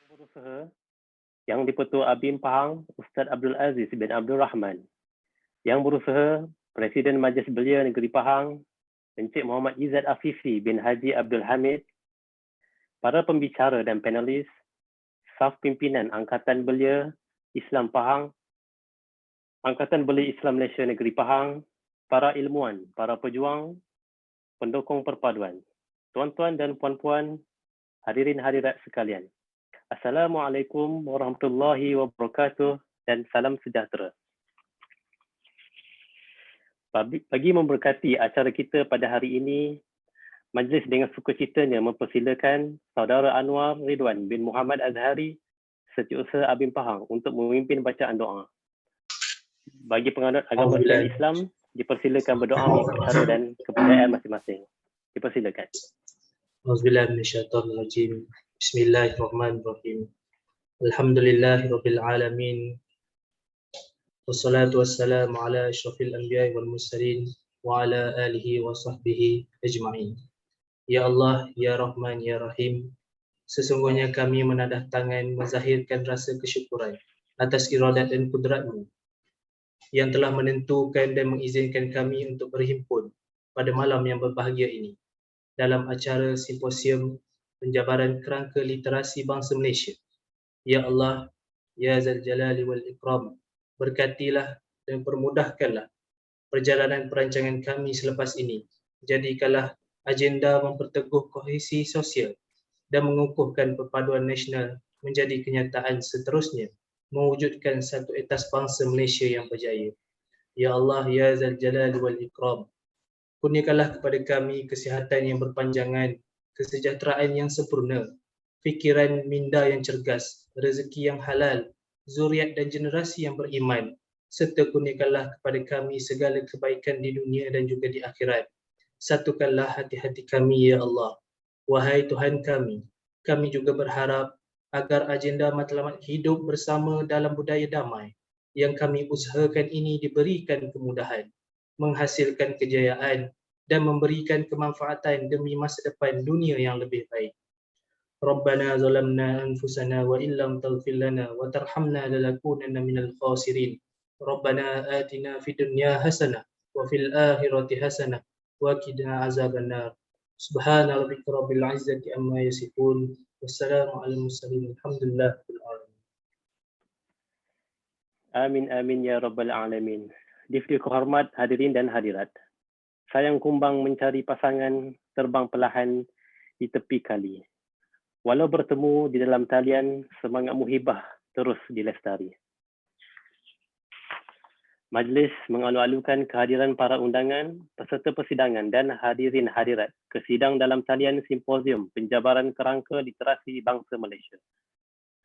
Berusaha yang di-Pertua ABIM Pahang, Ustaz Abdul Aziz bin Abdul Rahman. Yang berusaha Presiden Majlis Belia Negeri Pahang, Encik Muhammad Izzat Afifi bin Haji Abdul Hamid. Para pembicara dan panelis, staf pimpinan Angkatan Belia Islam Pahang, Angkatan Belia Islam Malaysia Negeri Pahang, para ilmuwan, para pejuang, pendukung perpaduan, tuan-tuan dan puan-puan, hadirin hadirat sekalian. Assalamualaikum warahmatullahi wabarakatuh dan salam sejahtera. Bagi memberkati acara kita pada hari ini, majlis dengan sukacitanya mempersilakan Saudara Anwar Ridwan bin Muhammad Azhari, Setiausaha ABIM Pahang untuk memimpin bacaan doa. Bagi penganut agama Islam, dipersilakan berdoa mengikut cara dan kepercayaan masing-masing. Dipersilakan. Auzubillahi minasyaitonir rajim. Bismillahirrahmanirrahim. Alhamdulillahirabbil alamin. Wassalatu wassalamu ala asyrafil anbiya'i wal mursalin wa ala alihi wa sahbihi ajma'in. Ya Allah, ya Rahman, ya Rahim. Sesungguhnya kami menadah tangan menzahirkan rasa kesyukuran atas iradat dan kudrat-Mu yang telah menentukan dan mengizinkan kami untuk berhimpun pada malam yang berbahagia ini dalam acara simposium penjabaran kerangka literasi bangsa Malaysia. Ya Allah, ya Zal Jalali wal Ikram, berkatilah dan permudahkanlah perjalanan perancangan kami selepas ini. Jadikanlah agenda memperteguh kohesi sosial dan mengukuhkan perpaduan nasional menjadi kenyataan seterusnya, mewujudkan satu etas bangsa Malaysia yang berjaya. Ya Allah, ya Zal Jalali wal Ikram, kurniakanlah kepada kami kesihatan yang berpanjangan, kesejahteraan yang sempurna, fikiran minda yang cergas, rezeki yang halal, zuriat dan generasi yang beriman, serta kurniakanlah kepada kami segala kebaikan di dunia dan juga di akhirat. Satukanlah hati-hati kami, ya Allah. Wahai Tuhan kami juga berharap agar agenda matlamat hidup bersama dalam budaya damai yang kami usahakan ini diberikan kemudahan, menghasilkan kejayaan dan memberikan kemanfaatan demi masa depan dunia yang lebih baik. Rabbana zalamna anfusana wa illam taghfir lana wa tarhamna lanakunanna minal khasirin. Rabbana atina fid dunya hasanah wa fil akhirati hasanah wa qina azabannar. Subhana rabbika rabbil izzati amma yasifun. Wassalamu alal mursalin. Alhamdulillah rabbil alamin. Amin amin ya rabbal alamin. Difti kehormat hadirin dan hadirat. Sayang kumbang mencari pasangan terbang perlahan di tepi kali. Walau bertemu di dalam talian, semangat muhibah terus dilestari. Majlis mengalu-alukan kehadiran para undangan, peserta persidangan dan hadirin hadirat ke sidang dalam talian simposium penjabaran kerangka literasi bangsa Malaysia.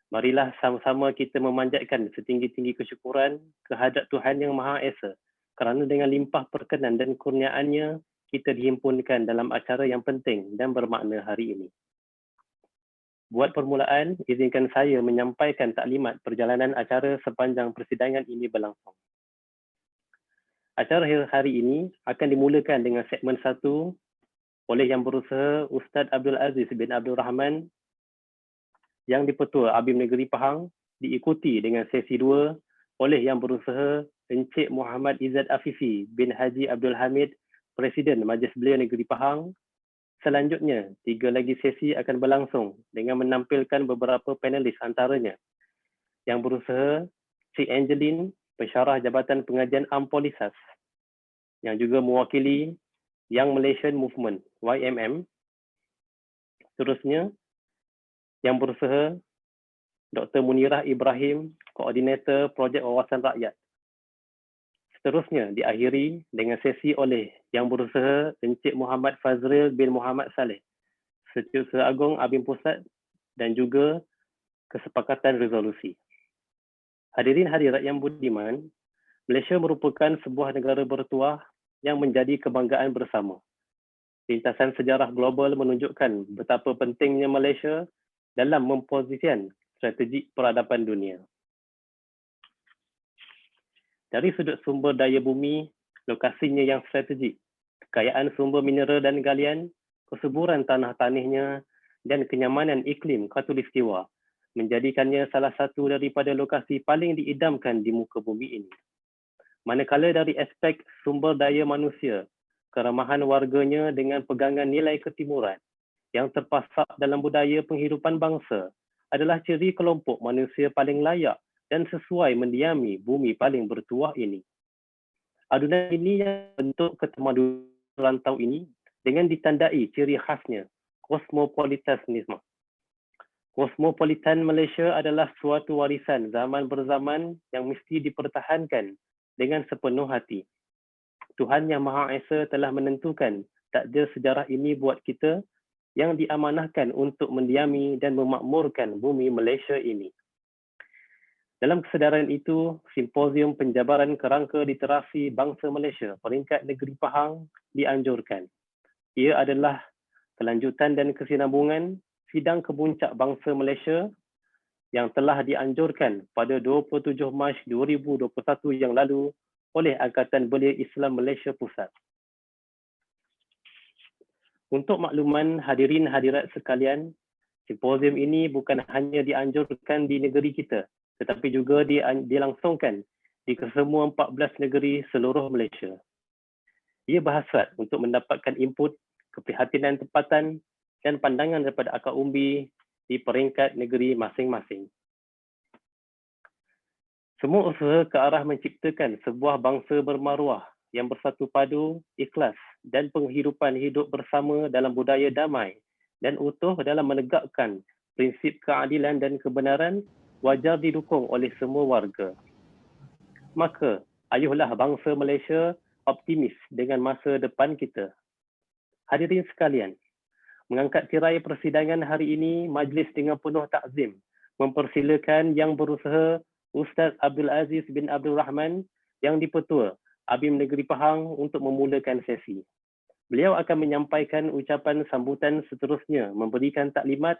Marilah sama-sama kita memanjatkan setinggi-tinggi kesyukuran kehadrat Tuhan Yang Maha Esa kerana dengan limpah perkenan dan kurniaannya kita dihimpunkan dalam acara yang penting dan bermakna hari ini. Buat permulaan, izinkan saya menyampaikan taklimat perjalanan acara sepanjang persidangan ini berlangsung. Acara hari ini akan dimulakan dengan segmen 1 oleh Yang Berusaha Ustaz Abdul Aziz bin Abdul Rahman, Yang di-Pertua ABIM Negeri Pahang, diikuti dengan sesi 2 oleh Yang Berusaha Encik Muhammad Izzat Afifi bin Haji Abdul Hamid, Presiden Majlis Belia Negeri Pahang. Selanjutnya, 3 lagi sesi akan berlangsung dengan menampilkan beberapa panelis antaranya Yang Berusaha Cik Angeline, Pensyarah Jabatan Pengajian Ampolisas, yang juga mewakili Young Malaysian Movement, YMM. Seterusnya, Yang Berusaha Dr. Munirah Ibrahim, Koordinator Projek Wawasan Rakyat. Seterusnya diakhiri dengan sesi oleh Yang Berusaha Encik Muhammad Fazril bin Muhammad Saleh, Setiausaha Agung ABIM Pusat dan juga kesepakatan resolusi. Hadirin hadirat yang budiman, Malaysia merupakan sebuah negara bertuah yang menjadi kebanggaan bersama. Lintasan sejarah global menunjukkan betapa pentingnya Malaysia dalam memposisikan strategi peradaban dunia. Dari sudut sumber daya bumi, lokasinya yang strategik, kekayaan sumber mineral dan galian, kesuburan tanah tanihnya, dan kenyamanan iklim khatulistiwa menjadikannya salah satu daripada lokasi paling diidamkan di muka bumi ini. Manakala dari aspek sumber daya manusia, keramahan warganya dengan pegangan nilai ketimuran yang terpasak dalam budaya penghidupan bangsa adalah ciri kelompok manusia paling layak dan sesuai mendiami bumi paling bertuah ini. Adunan ini yang bentuk ketamadunan rantau ini dengan ditandai ciri khasnya kosmopolitanisme. Kosmopolitan Malaysia adalah suatu warisan zaman berzaman yang mesti dipertahankan dengan sepenuh hati. Tuhan Yang Maha Esa telah menentukan takdir sejarah ini buat kita yang diamanahkan untuk mendiami dan memakmurkan bumi Malaysia ini. Dalam kesedaran itu, Simposium Penjabaran Kerangka Literasi Bangsa Malaysia peringkat negeri Pahang dianjurkan. Ia adalah kelanjutan dan kesinambungan sidang kebuncak bangsa Malaysia yang telah dianjurkan pada 27 Mac 2021 yang lalu oleh Angkatan Belia Islam Malaysia Pusat. Untuk makluman hadirin hadirat sekalian, simposium ini bukan hanya dianjurkan di negeri kita, tetapi juga dilangsungkan di kesemua 14 negeri seluruh Malaysia. Ia berhasrat untuk mendapatkan input, keprihatinan tempatan dan pandangan daripada akar umbi di peringkat negeri masing-masing. Semua usaha ke arah menciptakan sebuah bangsa bermaruah yang bersatu padu, ikhlas dan penghidupan hidup bersama dalam budaya damai dan utuh dalam menegakkan prinsip keadilan dan kebenaran wajar didukung oleh semua warga. Maka, ayuhlah bangsa Malaysia optimis dengan masa depan kita. Hadirin sekalian, mengangkat tirai persidangan hari ini, majlis dengan penuh takzim mempersilakan Yang Berusaha Ustaz Abdul Aziz bin Abdul Rahman, Yang Dipertua ABIM Negeri Pahang untuk memulakan sesi. Beliau akan menyampaikan ucapan sambutan seterusnya, memberikan taklimat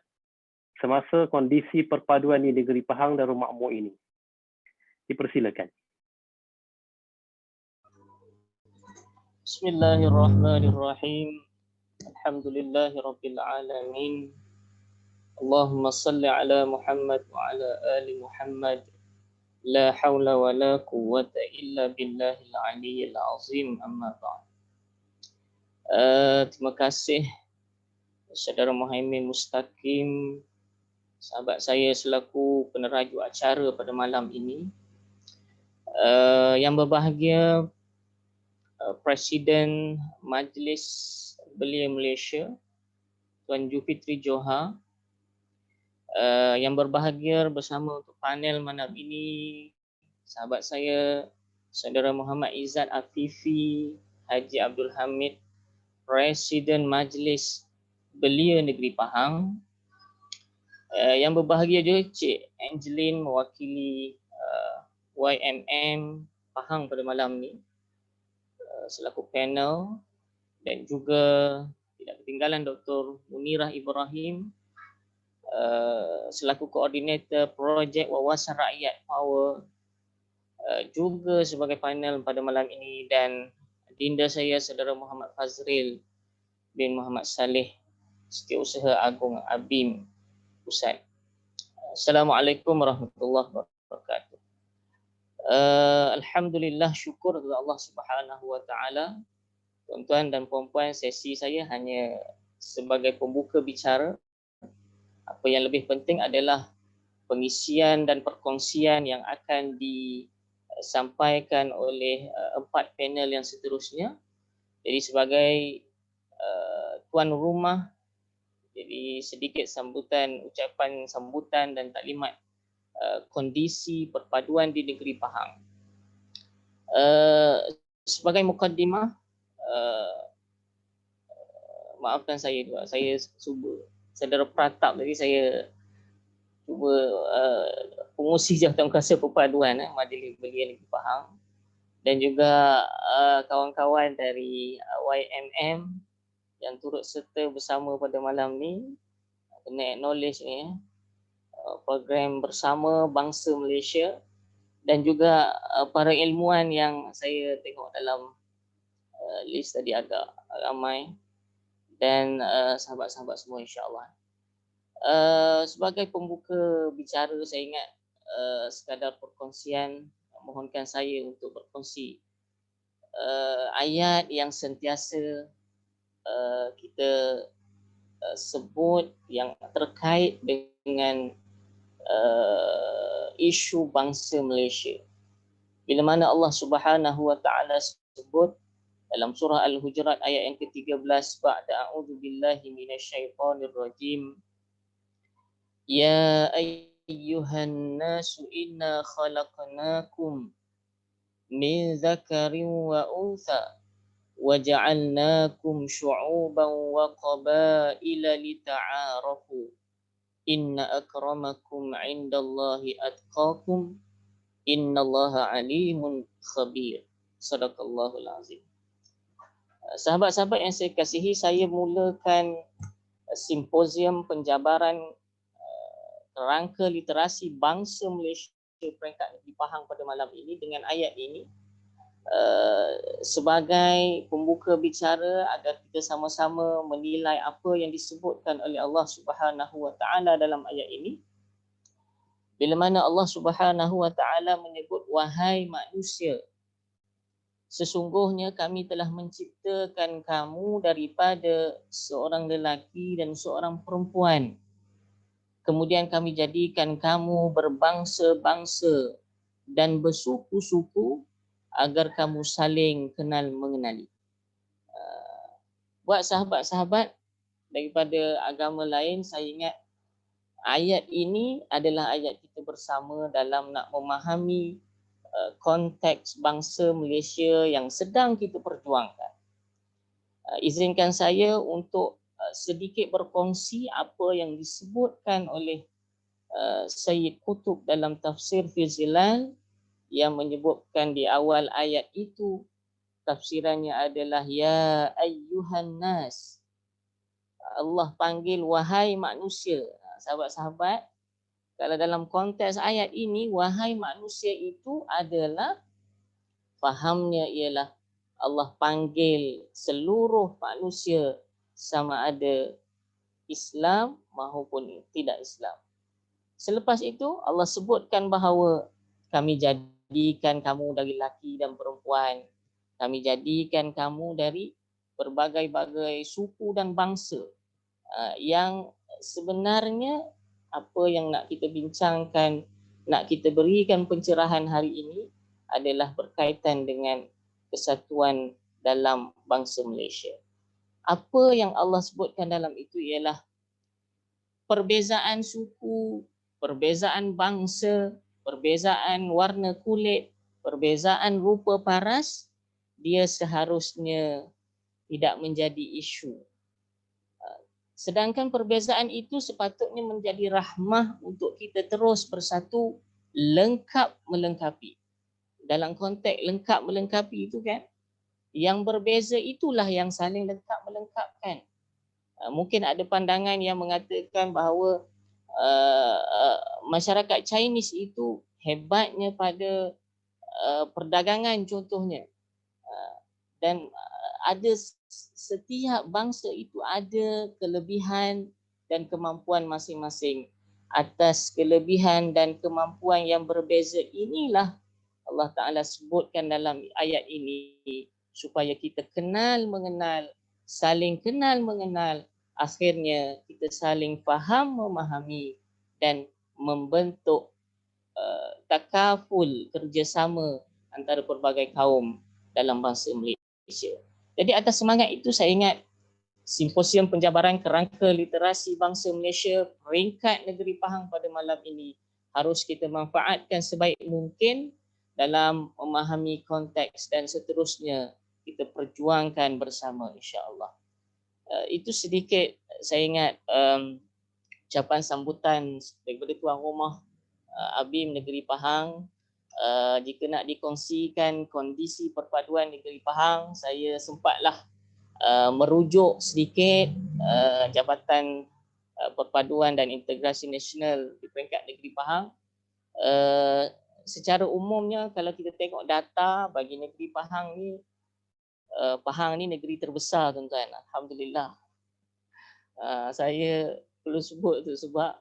semasa kondisi perpaduan di Negeri Pahang Darul Makmur ini. Dipersilakan. Bismillahirrahmanirrahim. Alhamdulillahirabbil alamin. Allahumma salli ala Muhammad wa ala ali Muhammad. La haula wa la quwwata illa billahil aliyyil azim, amma ba'd. Terima kasih Saudara Muhaimin Mustaqim, sahabat saya selaku penerajuk acara pada malam ini. Yang berbahagia Presiden Majlis Belia Malaysia Tuan Jufitri Johar, yang berbahagia bersama untuk panel malam ini sahabat saya Saudara Muhammad Izzat Afifi Haji Abdul Hamid, Presiden Majlis Belia Negeri Pahang, yang berbahagia juga Cik Angeline mewakili YMM Pahang pada malam ni selaku panel, dan juga tidak ketinggalan Dr. Munirah Ibrahim selaku koordinator projek Wawasan Rakyat Power juga sebagai panel pada malam ini, dan adinda saya Saudara Muhammad Fazril bin Muhammad Saleh, Setiausaha Agung ABIM Pusat. Assalamualaikum warahmatullahi wabarakatuh. Alhamdulillah, syukur kepada Allah Subhanahu wa taala. Tuan-tuan dan puan-puan, sesi saya hanya sebagai pembuka bicara. Apa yang lebih penting adalah pengisian dan perkongsian yang akan disampaikan oleh 4 panel yang seterusnya. Jadi sebagai tuan rumah, jadi sedikit ucapan sambutan dan taklimat kondisi perpaduan di Negeri Pahang. Sebagai mukadimah, maafkan saya juga. Saya cuba saudara Pratap tadi saya cuba pengusi Jawatankuasa Perpaduan Majlis Belia Negeri Pahang, dan juga kawan-kawan dari YMM yang turut serta bersama pada malam ni, kena acknowledge ni program bersama bangsa Malaysia, dan juga para ilmuwan yang saya tengok dalam list tadi agak ramai, dan sahabat-sahabat semua insya-Allah. Sebagai pembuka bicara, saya ingat sekadar perkongsian, mohonkan saya untuk berkongsi ayat yang sentiasa kita sebut yang terkait dengan isu bangsa Malaysia. Bila mana Allah Subhanahu wa taala sebut dalam surah Al-Hujurat ayat yang ke-13, ba'da a'udzu billahi minasyaitonir rajim, ya ayyuhan nasu inna khalaqnakum min dzakarin wa untha wa ja'alnakum syu'uban wa qabaila lita'arafu inna akramakum 'indallahi atqakum innallaha alimun khabir. Sadaqallahul azim. Sahabat-sahabat yang saya kasihi, saya mulakan simposium penjabaran kerangka literasi bangsa Malaysia peringkat negeri Pahang pada malam ini dengan ayat ini sebagai pembuka bicara agar kita sama-sama menilai apa yang disebutkan oleh Allah Subhanahu wa taala dalam ayat ini. Bila mana Allah Subhanahu wa taala menyebut, wahai manusia, sesungguhnya kami telah menciptakan kamu daripada seorang lelaki dan seorang perempuan. Kemudian kami jadikan kamu berbangsa-bangsa dan bersuku-suku agar kamu saling kenal mengenali. Buat sahabat-sahabat daripada agama lain, saya ingat ayat ini adalah ayat kita bersama dalam nak memahami konteks bangsa Malaysia yang sedang kita perjuangkan. Izinkan saya untuk sedikit berkongsi apa yang disebutkan oleh Sayyid Qutb dalam tafsir fi Zilal, yang menyebutkan di awal ayat itu, tafsirannya adalah ya ayyuhan nas. Allah panggil wahai manusia. Sahabat-sahabat, kalau dalam konteks ayat ini, wahai manusia itu adalah, fahamnya ialah Allah panggil seluruh manusia sama ada Islam maupun tidak Islam. Selepas itu Allah sebutkan bahawa kami jadikan kamu dari laki dan perempuan. Kami jadikan kamu dari berbagai-bagai suku dan bangsa. Yang sebenarnya apa yang nak kita bincangkan, nak kita berikan pencerahan hari ini adalah berkaitan dengan kesatuan dalam bangsa Malaysia. Apa yang Allah sebutkan dalam itu ialah perbezaan suku, perbezaan bangsa, perbezaan warna kulit, perbezaan rupa paras, dia seharusnya tidak menjadi isu. Sedangkan perbezaan itu sepatutnya menjadi rahmah untuk kita terus bersatu, lengkap melengkapi. Dalam konteks lengkap melengkapi itu kan, yang berbeza itulah yang saling lengkap melengkapkan. Mungkin ada pandangan yang mengatakan bahawa masyarakat Chinese itu hebatnya pada perdagangan contohnya, dan ada setiap bangsa itu ada kelebihan dan kemampuan masing-masing. Atas kelebihan dan kemampuan yang berbeza inilah Allah Ta'ala sebutkan dalam ayat ini supaya kita kenal mengenal, saling kenal mengenal, akhirnya kita saling faham memahami dan membentuk takaful, kerjasama antara pelbagai kaum dalam bangsa Malaysia. Jadi atas semangat itu saya ingat simposium penjabaran kerangka literasi bangsa Malaysia peringkat negeri Pahang pada malam ini harus kita manfaatkan sebaik mungkin dalam memahami konteks dan seterusnya kita perjuangkan bersama insya-Allah. Itu sedikit saya ingat ucapan sambutan daripada tuan rumah ABIM Negeri Pahang. Jika nak dikongsikan kondisi perpaduan Negeri Pahang, saya sempatlah merujuk sedikit Jabatan Perpaduan dan Integrasi Nasional di peringkat Negeri Pahang. Secara umumnya kalau kita tengok data bagi Negeri Pahang ni, Pahang ni negeri terbesar tuan-tuan. Alhamdulillah. Saya perlu sebut tu sebab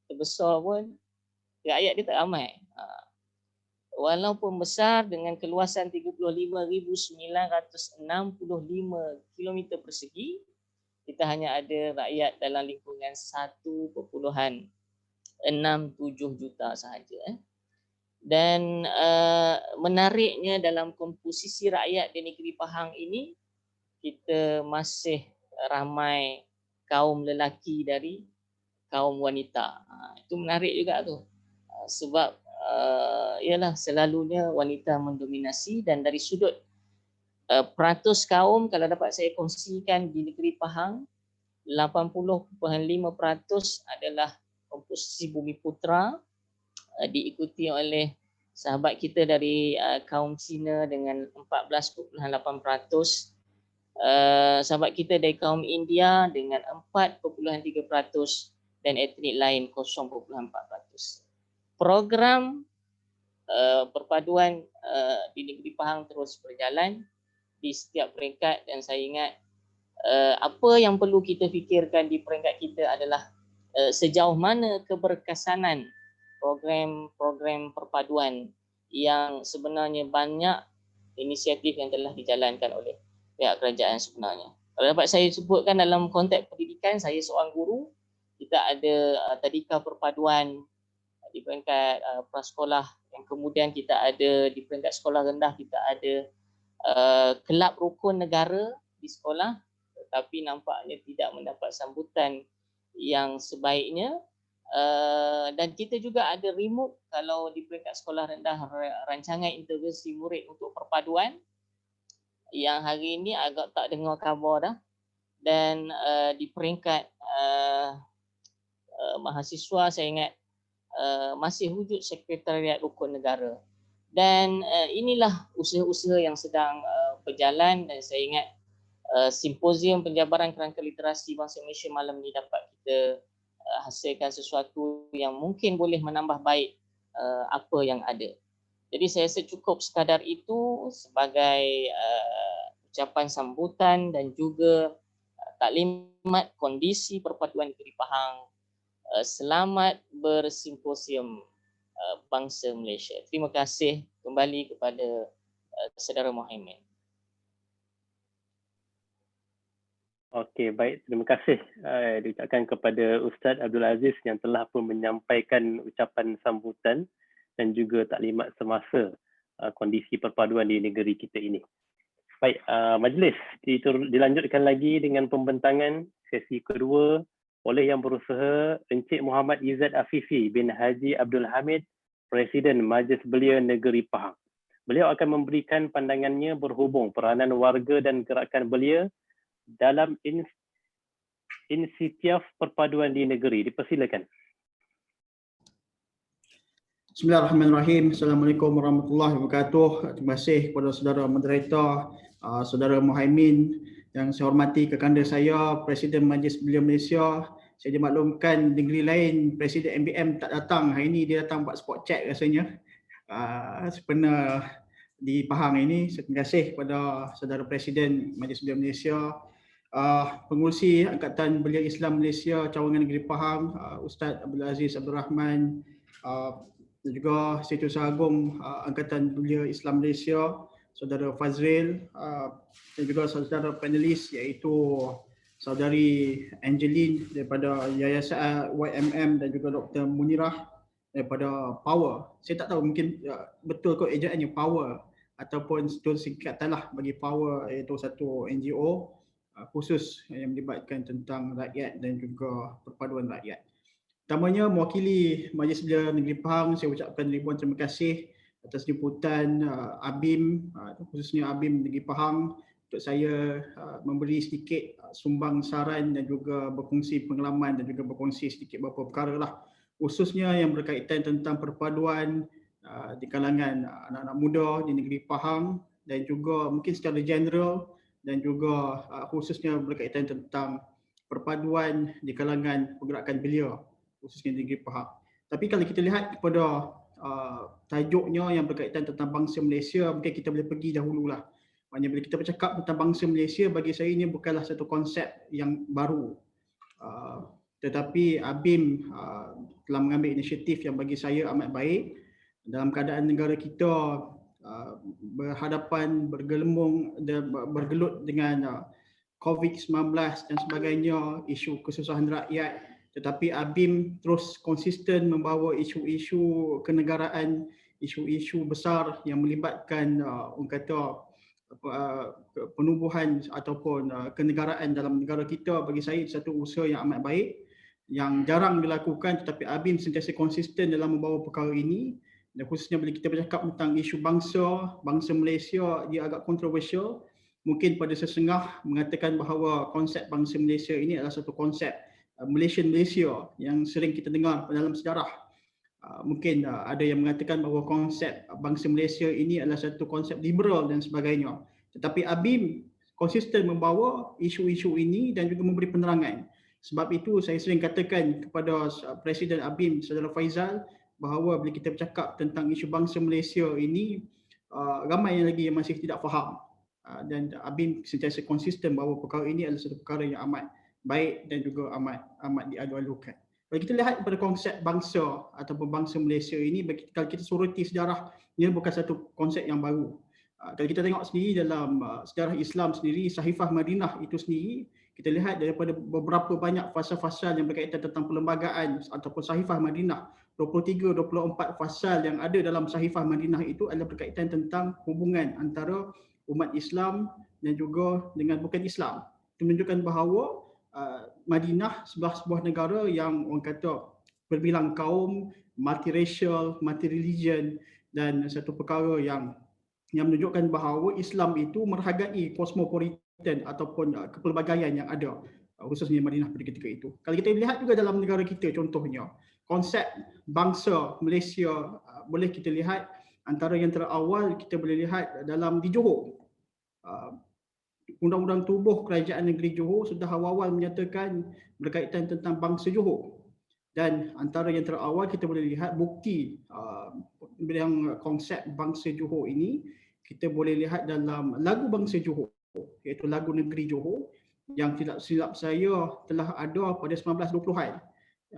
terbesar pun rakyat dia tak ramai. Walaupun besar dengan keluasan 35,965 km persegi, kita hanya ada rakyat dalam lingkungan 1.67 juta sahaja. Dan menariknya dalam komposisi rakyat di negeri Pahang ini, kita masih ramai kaum lelaki dari kaum wanita. Itu menarik juga tu. Sebab ialah selalunya wanita mendominasi, dan dari sudut peratus kaum, kalau dapat saya kongsikan di negeri Pahang, 80.5% adalah komposisi Bumi Putra, diikuti oleh sahabat kita dari kaum Cina dengan 14.8%, sahabat kita dari kaum India dengan 4.3%, dan etnik lain 0.4%. Program perpaduan di negeri Pahang terus berjalan di setiap peringkat, dan saya ingat apa yang perlu kita fikirkan di peringkat kita adalah sejauh mana keberkesanan program perpaduan yang sebenarnya banyak inisiatif yang telah dijalankan oleh pihak kerajaan sebenarnya. Kalau dapat saya sebutkan dalam konteks pendidikan, saya seorang guru, kita ada tadika perpaduan di peringkat prasekolah, yang kemudian kita ada di peringkat sekolah rendah, kita ada kelab rukun negara di sekolah, tetapi nampaknya tidak mendapat sambutan yang sebaiknya. Dan kita juga ada remote kalau di peringkat sekolah rendah, rancangan intervensi murid untuk perpaduan, yang hari ini agak tak dengar khabar dah. Dan di peringkat mahasiswa, saya ingat masih wujud Sekretariat Rukun Negara. Dan inilah usaha-usaha yang sedang berjalan, dan saya ingat simposium penjabaran kerangka literasi bangsa Malaysia malam ni dapat kita hasilkan sesuatu yang mungkin boleh menambah baik apa yang ada. Jadi saya rasa cukup sekadar itu sebagai ucapan sambutan dan juga taklimat kondisi perpaduan negeri Pahang. Selamat bersimposium bangsa Malaysia. Terima kasih kembali kepada Saudara Muhaimin. Okey, baik. Terima kasih diucapkan kepada Ustaz Abdul Aziz yang telah pun menyampaikan ucapan sambutan dan juga taklimat semasa kondisi perpaduan di negeri kita ini. Baik, majlis dilanjutkan lagi dengan pembentangan sesi kedua oleh Yang Berusaha Encik Muhammad Izzat Afifi bin Haji Abdul Hamid, Presiden Majlis Belia Negeri Pahang. Beliau akan memberikan pandangannya berhubung peranan warga dan gerakan belia dalam inisiatif perpaduan di negeri. Dipersilakan. Bismillahirrahmanirrahim. Assalamualaikum warahmatullahi wabarakatuh. Terima kasih kepada saudara moderator, saudara Muhaimin. Yang saya hormati kekanda saya, Presiden Majlis Belia Malaysia. Saya dimaklumkan negeri lain Presiden MBM tak datang. Hari ini dia datang buat spot check rasanya. Sebenarnya di Pahang ini. Terima kasih kepada saudara Presiden Majlis Belia Malaysia, Pengurusi Angkatan Belia Islam Malaysia Cawangan Negeri Pahang, Ustaz Abdul Aziz Abdul Rahman, dan juga Setiausaha Agung Angkatan Belia Islam Malaysia, Saudara Fazril, dan juga saudara panelis iaitu Saudari Angeline daripada Yayasan YMM, dan juga Dr. Munirah daripada Power. Saya tak tahu mungkin betul ke ejaannya Power ataupun singkatan lah bagi Power, iaitu satu NGO khusus yang melibatkan tentang rakyat dan juga perpaduan rakyat. Pertamanya, mewakili Majlis Belia Negeri Pahang, saya ucapkan ribuan terima kasih atas jemputan ABIM, khususnya ABIM Negeri Pahang, untuk saya memberi sedikit sumbang saran dan juga berkongsi pengalaman dan juga berkongsi sedikit beberapa perkara lah, khususnya yang berkaitan tentang perpaduan di kalangan anak-anak muda di negeri Pahang dan juga mungkin secara general dan juga khususnya berkaitan tentang perpaduan di kalangan pergerakan belia khususnya di negeri Pahang. Tapi kalau kita lihat kepada tajuknya yang berkaitan tentang bangsa Malaysia, mungkin kita boleh pergi dahululah. Maknanya bila kita bercakap tentang bangsa Malaysia, bagi saya ini bukanlah satu konsep yang baru. Tetapi ABIM telah mengambil inisiatif yang bagi saya amat baik dalam keadaan negara kita berhadapan, bergelumung dan bergelut dengan COVID-19 dan sebagainya, isu kesusahan rakyat. Tetapi ABIM terus konsisten membawa isu-isu kenegaraan, isu-isu besar yang melibatkan orang kata penubuhan ataupun kenegaraan dalam negara kita. Bagi saya satu usaha yang amat baik yang jarang dilakukan, tetapi ABIM sentiasa konsisten dalam membawa perkara ini. Dan khususnya bila kita bercakap tentang isu bangsa Malaysia, dia agak kontroversial. Mungkin pada sesengah mengatakan bahawa konsep bangsa Malaysia ini adalah satu konsep Malaysian Malaysia yang sering kita dengar dalam sejarah. Mungkin ada yang mengatakan bahawa konsep bangsa Malaysia ini adalah satu konsep liberal dan sebagainya. Tetapi ABIM konsisten membawa isu-isu ini dan juga memberi penerangan. Sebab itu saya sering katakan kepada Presiden ABIM, Saudara Faizal, bahawa bila kita bercakap tentang isu bangsa Malaysia ini, ramai lagi yang masih tidak faham. Dan ABIM sentiasa konsisten bahawa perkara ini adalah satu perkara yang amat baik dan juga amat dialu-alukan. Kalau kita lihat pada konsep bangsa ataupun bangsa Malaysia ini, kalau kita soroti sejarah, ia bukan satu konsep yang baru. Kalau kita tengok sendiri dalam sejarah Islam sendiri, Sahifah Madinah itu sendiri, kita lihat daripada beberapa banyak fasal-fasal yang berkaitan tentang perlembagaan ataupun Sahifah Madinah, 23-24 fasal yang ada dalam Sahifah Madinah itu adalah berkaitan tentang hubungan antara umat Islam dan juga dengan bukan Islam. Itu menunjukkan bahawa Madinah sebuah negara yang orang kata berbilang kaum, multiracial, multi-religion, dan satu perkara yang menunjukkan bahawa Islam itu merhargai kosmopolitan ataupun kepelbagaian yang ada khususnya Madinah pada ketika itu. Kalau kita lihat juga dalam negara kita, contohnya konsep bangsa Malaysia, boleh kita lihat antara yang terawal kita boleh lihat dalam di Johor. Undang-undang tubuh Kerajaan Negeri Johor sudah awal-awal menyatakan berkaitan tentang bangsa Johor. Dan antara yang terawal kita boleh lihat bukti yang konsep bangsa Johor ini, kita boleh lihat dalam lagu bangsa Johor, iaitu lagu Negeri Johor yang tidak silap saya telah ada pada 1920-an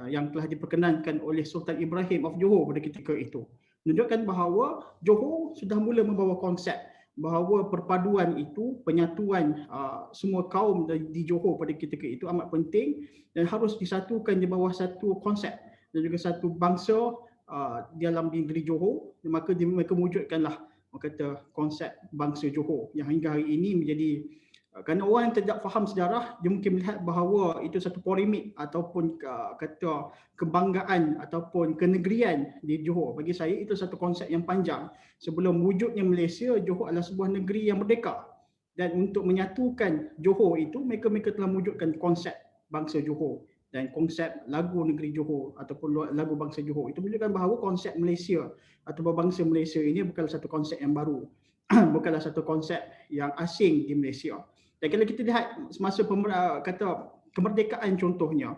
yang telah diperkenankan oleh Sultan Ibrahim of Johor pada ketika itu. Menunjukkan bahawa Johor sudah mula membawa konsep bahawa perpaduan itu, penyatuan semua kaum di Johor pada ketika itu amat penting dan harus disatukan di bawah satu konsep dan juga satu bangsa dalam negeri Johor. Maka mereka wujudkanlah kata konsep bangsa Johor yang hingga hari ini menjadi, kerana orang yang tidak faham sejarah, dia mungkin melihat bahawa itu satu polemik ataupun kata kebanggaan ataupun kenegerian di Johor. Bagi saya itu satu konsep yang panjang. Sebelum wujudnya Malaysia, Johor adalah sebuah negeri yang merdeka. Dan untuk menyatukan Johor itu, mereka telah mewujudkan konsep bangsa Johor. Dan konsep lagu negeri Johor ataupun lagu bangsa Johor itu menunjukkan bahawa konsep Malaysia atau bangsa Malaysia ini bukanlah satu konsep yang baru. Bukanlah satu konsep yang asing di Malaysia. Dan kalau kita lihat semasa kemerdekaan contohnya,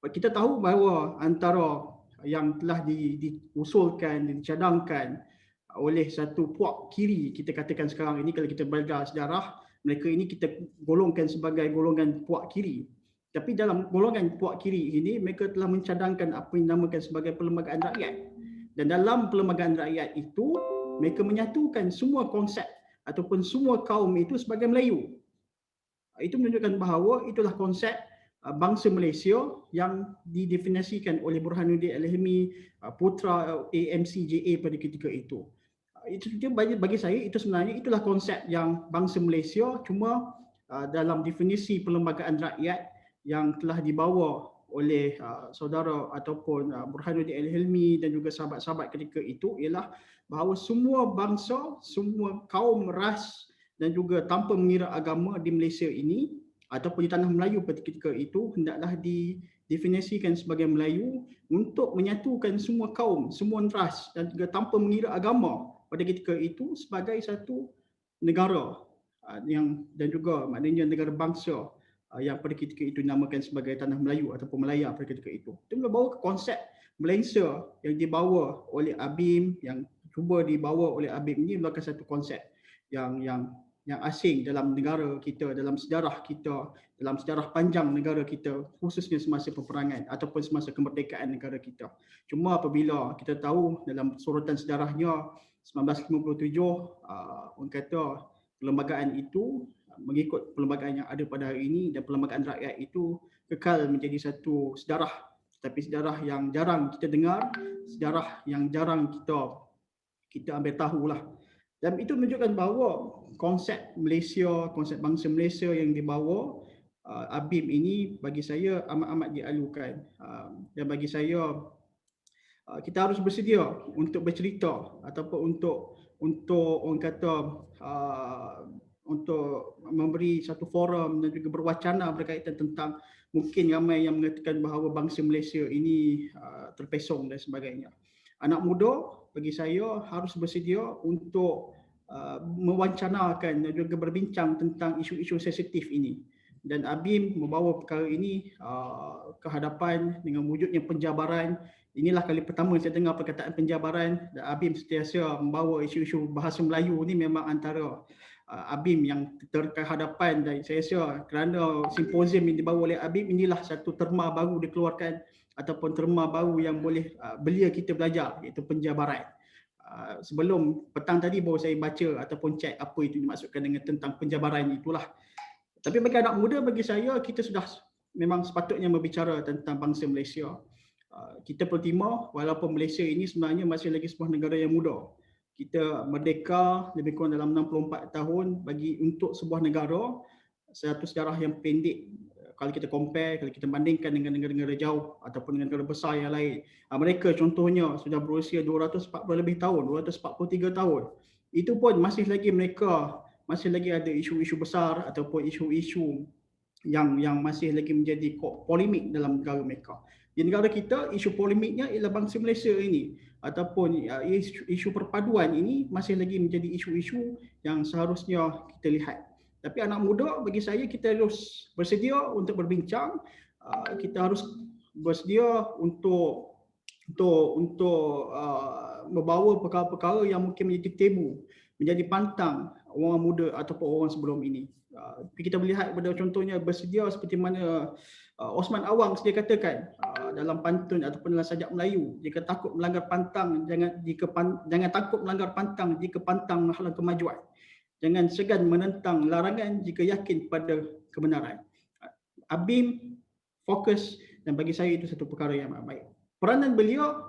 kita tahu bahawa antara yang telah diusulkan, dicadangkan oleh satu puak kiri, kita katakan sekarang ini, kalau kita belajar sejarah, mereka ini kita golongkan sebagai golongan puak kiri. Tapi dalam golongan puak kiri ini, mereka telah mencadangkan apa yang dinamakan sebagai perlembagaan rakyat. Dan dalam perlembagaan rakyat itu, mereka menyatukan semua konsep ataupun semua kaum itu sebagai Melayu. Itu menunjukkan bahawa itulah konsep bangsa Malaysia yang didefinisikan oleh Burhanuddin Al-Hilmi, putra AMCJA pada ketika itu. Itu bagi saya itu sebenarnya itulah konsep yang bangsa Malaysia, cuma dalam definisi perlembagaan rakyat yang telah dibawa oleh saudara ataupun Burhanuddin Al-Hilmi dan juga sahabat-sahabat ketika itu ialah bahawa semua bangsa, semua kaum, ras dan juga tanpa mengira agama di Malaysia ini ataupun di tanah Melayu pada ketika itu hendaklah didefinisikan sebagai Melayu untuk menyatukan semua kaum, semua ras dan juga tanpa mengira agama pada ketika itu sebagai satu negara dan juga maknanya negara bangsa yang pada ketika itu dinamakan sebagai tanah Melayu ataupun Melaya pada ketika itu. Itu membawa ke konsep Malaysia yang dibawa oleh Abim, yang cuba dibawa oleh Abim ini merupakan satu konsep yang asing dalam negara kita, dalam sejarah kita, dalam sejarah panjang negara kita, khususnya semasa peperangan ataupun semasa kemerdekaan negara kita. Cuma apabila kita tahu dalam sorotan sejarahnya 1957, orang kata perlembagaan itu mengikut perlembagaan yang ada pada hari ini, dan perlembagaan rakyat itu kekal menjadi satu sejarah, tapi sejarah yang jarang kita dengar, sejarah yang jarang kita ambil tahulah. Dan itu menunjukkan bahawa konsep Malaysia, konsep bangsa Malaysia yang dibawa Abim ini bagi saya amat-amat dialukan. Dan bagi saya kita harus bersedia untuk bercerita ataupun untuk orang kata untuk memberi satu forum dan juga berwacana berkaitan tentang mungkin ramai yang mengatakan bahawa bangsa Malaysia ini terpesong dan sebagainya. Anak muda bagi saya harus bersedia untuk mewancanakan dan juga berbincang tentang isu-isu sensitif ini. Dan Abim membawa perkara ini ke hadapan dengan wujudnya penjabaran. Inilah kali pertama saya dengar perkataan penjabaran, dan Abim sentiasa membawa isu-isu bahasa Melayu ini memang antara Abim yang terhadapan, dan saya rasa kerana simposium yang dibawa oleh Abim inilah satu terma baru dikeluarkan ataupun terma baru yang boleh belia kita belajar, iaitu penjabaran. Sebelum petang tadi baru saya baca ataupun cek apa itu dimaksudkan dengan tentang penjabaran itulah. Tapi bagi anak muda, bagi saya kita sudah memang sepatutnya berbicara tentang bangsa Malaysia. Kita pertima walaupun Malaysia ini sebenarnya masih lagi sebuah negara yang muda. Kita merdeka lebih kurang dalam 64 tahun bagi untuk sebuah negara, satu sejarah yang pendek. Kalau kita compare, kalau kita bandingkan dengan negara-negara jauh ataupun dengan negara besar yang lain. Mereka contohnya sudah berusia 240 lebih tahun, 243 tahun. Itu pun masih lagi mereka masih lagi ada isu-isu besar ataupun isu-isu yang masih lagi menjadi polemik dalam negara mereka. Di negara kita, isu polemiknya ialah bangsa Malaysia ini ataupun isu perpaduan ini masih lagi menjadi isu-isu yang seharusnya kita lihat. Tapi anak muda bagi saya kita harus bersedia untuk berbincang, kita harus bersedia untuk membawa perkara-perkara yang mungkin menjadi tabu, menjadi pantang orang muda ataupun orang sebelum ini. Kita melihat pada contohnya bersedia seperti mana Osman Awang sedia katakan dalam pantun ataupun dalam sajak Melayu, jika takut melanggar pantang, jangan takut melanggar pantang jika pantang menghalang kemajuan. Jangan segan menentang larangan jika yakin pada kebenaran. Abim fokus, dan bagi saya itu satu perkara yang amat baik. Peranan beliau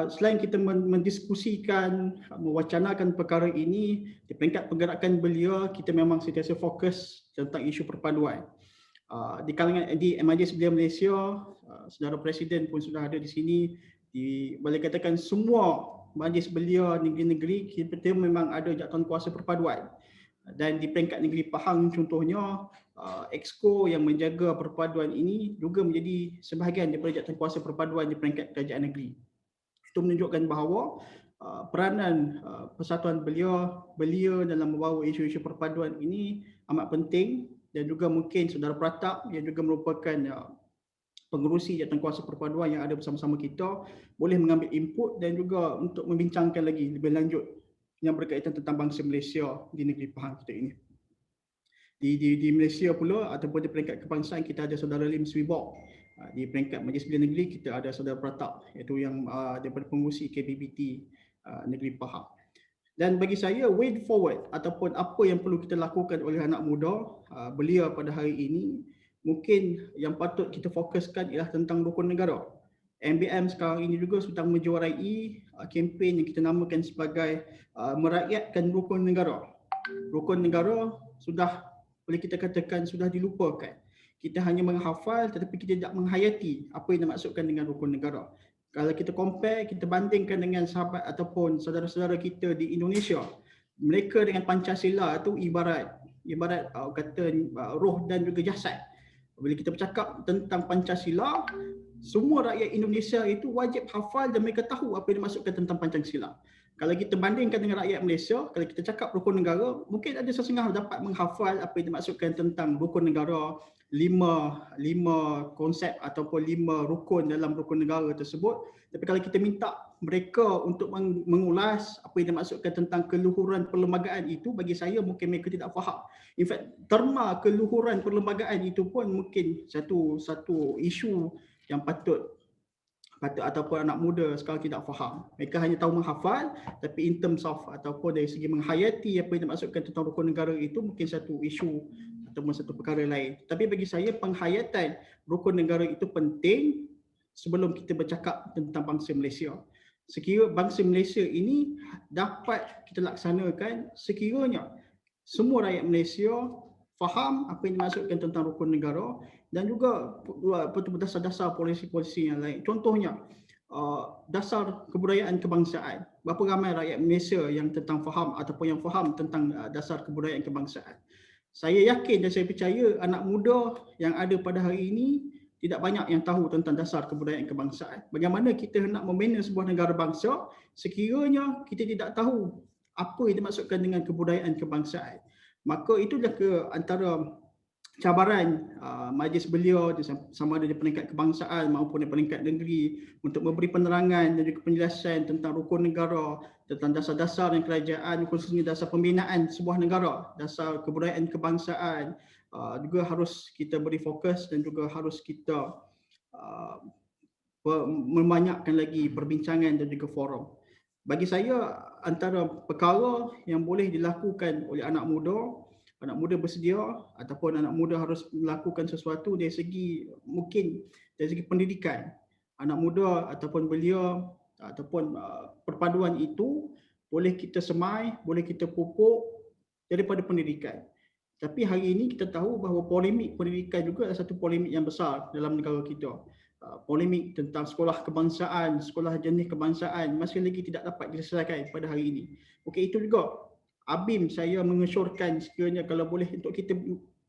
selain kita mendiskusikan, mewacanakan perkara ini, di peringkat pergerakan beliau kita memang sentiasa fokus tentang isu perpaduan. Di kalangan di Majlis Belia Malaysia, Saudara Presiden pun sudah ada di sini. Boleh katakan semua Majlis Belia negeri-negeri kita memang ada jawatan kuasa perpaduan. Dan di peringkat negeri Pahang contohnya, Exco yang menjaga perpaduan ini juga menjadi sebahagian daripada jawatan kuasa perpaduan di peringkat kerajaan negeri. Itu menunjukkan bahawa peranan persatuan belia dalam membawa isu-isu perpaduan ini amat penting, dan juga mungkin Saudara Pratap yang juga merupakan pengerusi jawatan kuasa perpaduan yang ada bersama-sama kita boleh mengambil input dan juga untuk membincangkan lagi lebih lanjut yang berkaitan tentang bangsa Malaysia di negeri Pahang kita ini. Di Malaysia pula ataupun di peringkat kebangsaan kita ada Saudara Lim Swee Bok. Di peringkat Majlis Belia Negeri kita ada Saudara Pratap, iaitu yang daripada pengurusi KPBT negeri Pahang. Dan bagi saya way forward ataupun apa yang perlu kita lakukan oleh anak muda belia pada hari ini, mungkin yang patut kita fokuskan ialah tentang rukun negara. MBM sekarang ini juga sedang menjuarai kempen yang kita namakan sebagai merakyatkan rukun negara. Rukun negara sudah boleh kita katakan sudah dilupakan. Kita hanya menghafal tetapi kita tidak menghayati apa yang dimaksudkan dengan rukun negara. Kalau kita compare, kita bandingkan dengan sahabat ataupun saudara-saudara kita di Indonesia, mereka dengan Pancasila tu ibarat kata roh dan juga jasad. Bila kita bercakap tentang Pancasila, semua rakyat Indonesia itu wajib hafal dan mereka tahu apa yang dimaksudkan tentang Pancasila. Kalau kita bandingkan dengan rakyat Malaysia, kalau kita cakap rukun negara, mungkin ada sesengah dapat menghafal apa yang dimaksudkan tentang rukun negara, lima konsep ataupun 5 rukun dalam rukun negara tersebut. Tapi kalau kita minta mereka untuk mengulas apa yang dimaksudkan tentang keluhuran perlembagaan itu, bagi saya mungkin mereka tidak faham. In fact, terma keluhuran perlembagaan itu pun mungkin satu isu yang patut ataupun anak muda sekarang tidak faham. Mereka hanya tahu menghafal, tapi in terms of ataupun dari segi menghayati apa yang dimaksudkan tentang rukun negara itu mungkin satu isu ataupun satu perkara lain. Tapi bagi saya penghayatan rukun negara itu penting sebelum kita bercakap tentang bangsa Malaysia. Sekiranya bangsa Malaysia ini dapat kita laksanakan, sekiranya semua rakyat Malaysia faham apa yang dimaksudkan tentang rukun negara dan juga dasar-dasar polisi-polisi yang lain. Contohnya, dasar kebudayaan kebangsaan. Berapa ramai rakyat Malaysia yang faham ataupun yang faham tentang dasar kebudayaan kebangsaan? Saya yakin dan saya percaya anak muda yang ada pada hari ini tidak banyak yang tahu tentang dasar kebudayaan kebangsaan. Bagaimana kita nak membina sebuah negara bangsa sekiranya kita tidak tahu apa yang dimaksudkan dengan kebudayaan kebangsaan. Maka itulah antara cabaran majlis belia sama ada di peringkat kebangsaan maupun di peringkat negeri untuk memberi penerangan dan juga penjelasan tentang rukun negara, tentang dasar-dasar dan kerajaan, khususnya dasar pembinaan sebuah negara, dasar kebudayaan kebangsaan. Juga harus kita beri fokus dan juga harus kita membanyakkan lagi perbincangan dan juga forum. Bagi saya, antara perkara yang boleh dilakukan oleh anak muda bersedia ataupun anak muda harus melakukan sesuatu dari segi pendidikan. Anak muda ataupun belia ataupun perpaduan itu boleh kita semai, boleh kita pupuk daripada pendidikan. Tapi hari ini kita tahu bahawa polemik pendidikan juga adalah satu polemik yang besar dalam negara kita. Polemik tentang sekolah kebangsaan, sekolah jenis kebangsaan masih lagi tidak dapat diselesaikan pada hari ini. Okey, itu juga ABIM saya mengesyorkan sekiranya kalau boleh untuk kita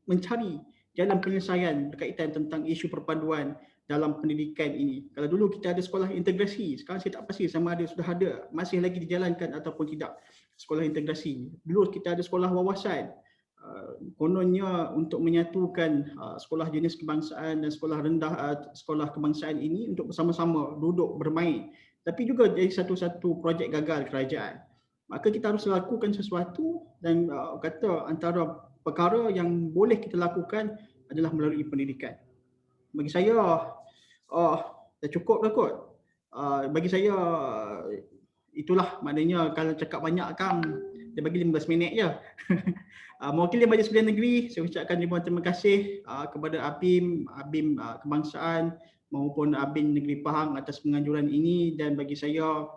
mencari jalan penyelesaian berkaitan tentang isu perpaduan dalam pendidikan ini. Kalau dulu kita ada sekolah integrasi, sekarang saya tak pasti sama ada sudah ada, masih lagi dijalankan ataupun tidak sekolah integrasi. Dulu kita ada sekolah wawasan. Kononnya untuk menyatukan sekolah jenis kebangsaan dan sekolah rendah sekolah kebangsaan ini untuk bersama-sama duduk bermain, tapi juga jadi satu-satu projek gagal kerajaan. Maka kita harus lakukan sesuatu dan kata antara perkara yang boleh kita lakukan adalah melalui pendidikan. Bagi saya dah cukup dah kot. Bagi saya itulah maknanya kalau cakap banyak kan dia bagi 15 minit je. Mewakili Majlis Belia Negeri, saya ucapkan ribuan terima kasih kepada ABIM Kebangsaan maupun ABIM Negeri Pahang atas penganjuran ini, dan bagi saya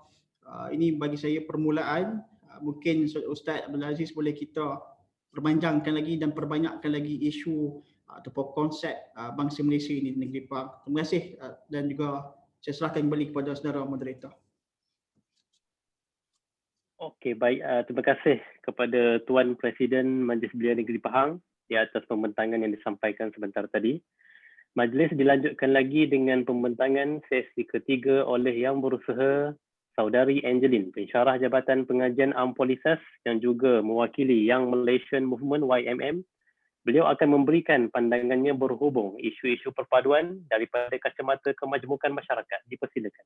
ini bagi saya permulaan. Mungkin Ustaz Abdul Aziz boleh kita perpanjangkan lagi dan perbanyakkan lagi isu ataupun konsep bangsa Malaysia ini di Negeri Pahang. Terima kasih dan juga saya serahkan kembali kepada saudara moderator. Okey, baik. Terima kasih kepada Tuan Presiden Majlis Belia Negeri Pahang di atas pembentangan yang disampaikan sebentar tadi. Majlis dilanjutkan lagi dengan pembentangan sesi ketiga oleh Yang Berusaha Saudari Angeline, pensyarah Jabatan Pengajian Ampolisas yang juga mewakili Young Malaysian Movement YMM. Beliau akan memberikan pandangannya berhubung isu-isu perpaduan daripada kacamata kemajmukan masyarakat. Dipersilakan.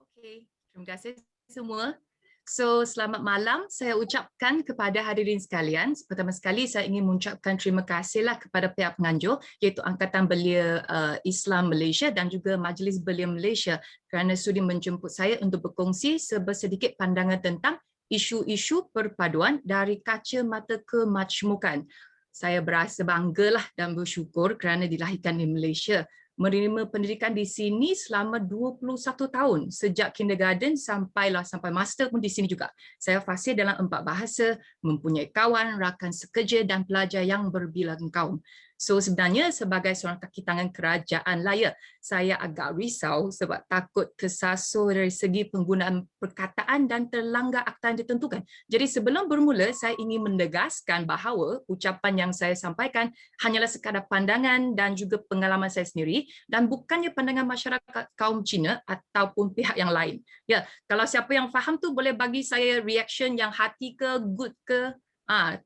Okey. Terima kasih semua. So, selamat malam. Saya ucapkan kepada hadirin sekalian. Pertama sekali saya ingin mengucapkan terima kasihlah kepada pihak penganjur iaitu Angkatan Belia Islam Malaysia dan juga Majlis Belia Malaysia kerana sudi menjemput saya untuk berkongsi sedikit pandangan tentang isu-isu perpaduan dari kacamata kemajmukan. Saya berasa banggalah dan bersyukur kerana dilahirkan di Malaysia. Menerima pendidikan di sini selama 21 tahun, sejak kindergarten sampai master pun di sini juga. Saya fasih dalam 4 bahasa, mempunyai kawan, rakan sekerja dan pelajar yang berbilang kaum. So sebenarnya sebagai seorang kaki tangan kerajaan lah ya, saya agak risau sebab takut kesasar dari segi penggunaan perkataan dan terlanggar akta yang ditentukan. Jadi sebelum bermula, saya ingin menegaskan bahawa ucapan yang saya sampaikan hanyalah sekadar pandangan dan juga pengalaman saya sendiri dan bukannya pandangan masyarakat kaum Cina ataupun pihak yang lain. Ya, kalau siapa yang faham tu boleh bagi saya reaction yang hati ke, good ke,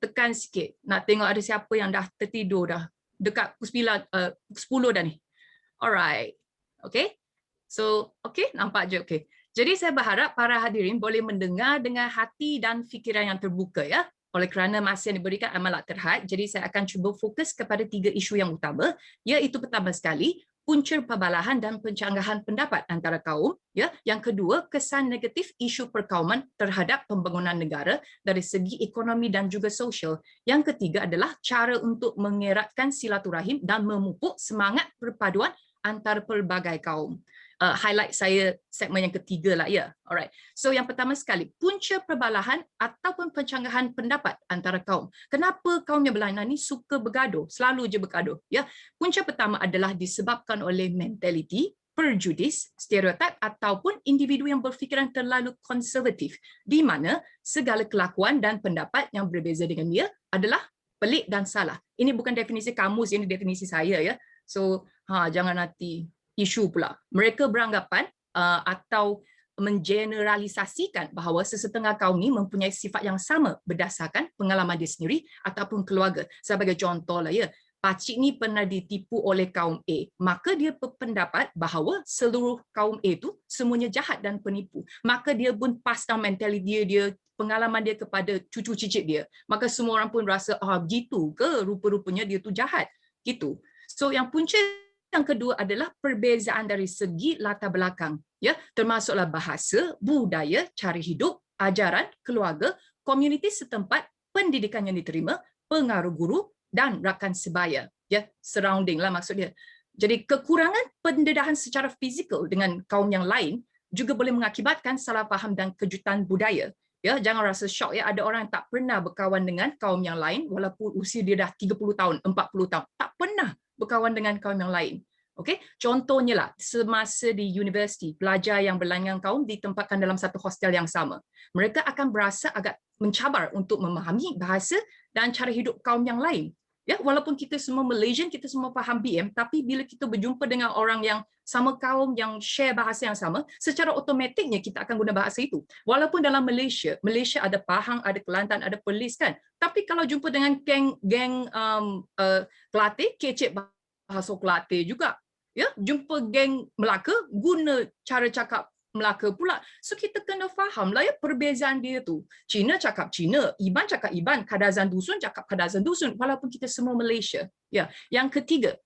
tekan sikit. Nak tengok ada siapa yang dah tertidur dah. Dekat pukul 10 dah ni. Alright. Okay. So, okay, nampak je. Okay. Jadi saya berharap para hadirin boleh mendengar dengan hati dan fikiran yang terbuka ya. Oleh kerana masa yang diberikan amat terhad, jadi saya akan cuba fokus kepada 3 isu yang utama, iaitu pertama sekali, punca perbalahan dan pencanggahan pendapat antara kaum, ya. Yang kedua, kesan negatif isu perkauman terhadap pembangunan negara dari segi ekonomi dan juga sosial. Yang ketiga adalah cara untuk mengeratkan silaturahim dan memupuk semangat perpaduan antara pelbagai kaum. Highlight saya segmen yang ketiga lah ya. Alright. So yang pertama sekali, punca perbalahan ataupun pencanggahan pendapat antara kaum. Kenapa kaum yang berlainan ni suka bergaduh? Selalu je bergaduh, ya. Punca pertama adalah disebabkan oleh mentaliti, prejudis, stereotip ataupun individu yang berfikiran terlalu konservatif, di mana segala kelakuan dan pendapat yang berbeza dengan dia adalah pelik dan salah. Ini bukan definisi kamus, ini definisi saya ya. So jangan nanti isu pula. Mereka beranggapan atau mengeneralisasikan bahawa sesetengah kaum ni mempunyai sifat yang sama berdasarkan pengalaman dia sendiri ataupun keluarga. Sebagai contoh lah ya, pakcik ni pernah ditipu oleh kaum A, maka dia berpendapat bahawa seluruh kaum A tu semuanya jahat dan penipu. Maka dia pun pass down mentality dia, pengalaman dia kepada cucu cicit dia. Maka semua orang pun rasa, gitu ke, rupa-rupanya dia tu jahat. Gitu. So yang punca yang kedua adalah perbezaan dari segi latar belakang, ya, termasuklah bahasa, budaya, cara hidup, ajaran, keluarga, komuniti setempat, pendidikan yang diterima, pengaruh guru dan rakan sebaya, ya, surrounding lah maksud dia. Jadi kekurangan pendedahan secara fizikal dengan kaum yang lain juga boleh mengakibatkan salah faham dan kejutan budaya. Ya, jangan rasa syok ya, ada orang yang tak pernah berkawan dengan kaum yang lain walaupun usia dia dah 30 tahun, 40 tahun, tak pernah berkawan dengan kaum yang lain. Okey, contohnya lah semasa di universiti, pelajar yang berlainan kaum ditempatkan dalam satu hostel yang sama. Mereka akan berasa agak mencabar untuk memahami bahasa dan cara hidup kaum yang lain. Ya, walaupun kita semua Malaysian, kita semua faham BM, tapi bila kita berjumpa dengan orang yang sama kaum, yang share bahasa yang sama, secara automatiknya kita akan guna bahasa itu. Walaupun dalam Malaysia ada Pahang, ada Kelantan, ada Perlis kan. Tapi kalau jumpa dengan geng Kelate, kecek bahasa Kelate juga. Ya, jumpa geng Melaka, guna cara cakap Melaka pula. So kita kena faham lah ya perbezaan dia tu. Cina cakap Cina, Iban cakap Iban, Kadazan Dusun cakap Kadazan Dusun, walaupun kita semua Malaysia. Ya, yang ketiga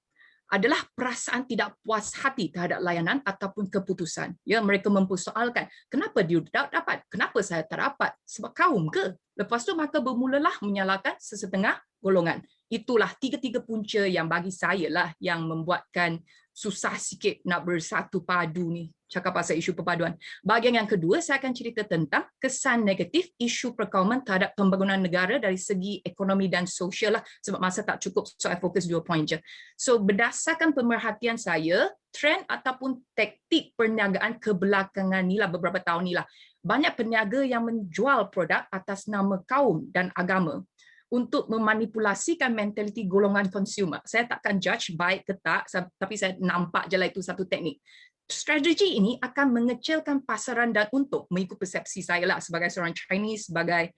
adalah perasaan tidak puas hati terhadap layanan ataupun keputusan. Ya, mereka mempersoalkan, kenapa dia dapat? Kenapa saya tak dapat? Sebab kaum ke? Lepas tu maka bermulalah menyalahkan sesetengah golongan. Itulah tiga-tiga punca yang bagi saya lah yang membuatkan susah sikit nak bersatu padu ni, cakap pasal isu perpaduan. Bahagian yang kedua, saya akan cerita tentang kesan negatif isu perkauman terhadap pembangunan negara dari segi ekonomi dan sosial lah, sebab masa tak cukup, so I fokus 2 poin je. So berdasarkan pemerhatian saya, trend ataupun taktik perniagaan kebelakangan ni lah, beberapa tahun ni lah, banyak peniaga yang menjual produk atas nama kaum dan agama untuk memanipulasikan mentaliti golongan consumer. Saya takkan judge baik ke tak, tapi saya nampak je lah itu satu teknik. Strategi ini akan mengecilkan pasaran dan untung, mengikut persepsi saya lah sebagai seorang Chinese, sebagai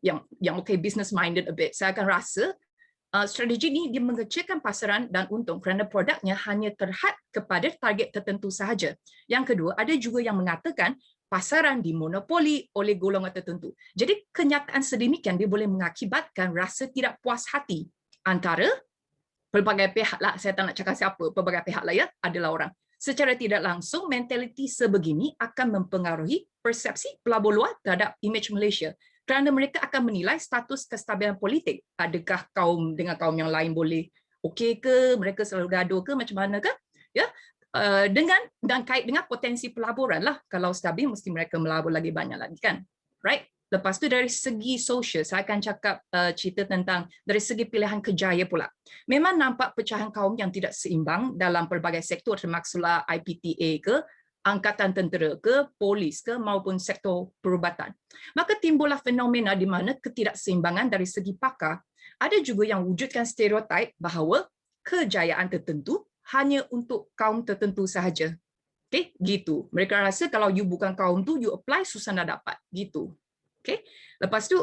yang okay, business minded a bit. Saya akan rasa strategi ini dia mengecilkan pasaran dan untung kerana produknya hanya terhad kepada target tertentu sahaja. Yang kedua, ada juga yang mengatakan pasaran dimonopoli oleh golongan tertentu. Jadi kenyataan sedemikian dia boleh mengakibatkan rasa tidak puas hati antara pelbagai pihak lah. Saya tak nak cakap siapa, pelbagai pihak lah ya, adalah orang. Secara tidak langsung, mentaliti sebegini akan mempengaruhi persepsi pelabur luar terhadap imej Malaysia. Kerana mereka akan menilai status kestabilan politik. Adakah kaum dengan kaum yang lain boleh okey ke, mereka selalu gaduh ke, macam mana kan? Ya. Dan kait dengan potensi pelaburan lah. Kalau stabil, mesti mereka melabur lagi banyak lagi kan. Right? Lepas tu dari segi sosial, saya akan cakap cerita tentang dari segi pilihan kerjaya pula. Memang nampak pecahan kaum yang tidak seimbang dalam pelbagai sektor, termasuklah IPTA ke, angkatan tentera ke, polis ke, maupun sektor perubatan. Maka timbullah fenomena di mana ketidakseimbangan dari segi pakar. Ada juga yang wujudkan stereotip bahawa kejayaan tertentu hanya untuk kaum tertentu sahaja. Okay, gitu. Mereka rasa kalau you bukan kaum tu, you apply susah nak dapat. Gitu. Okay. Lepas tu,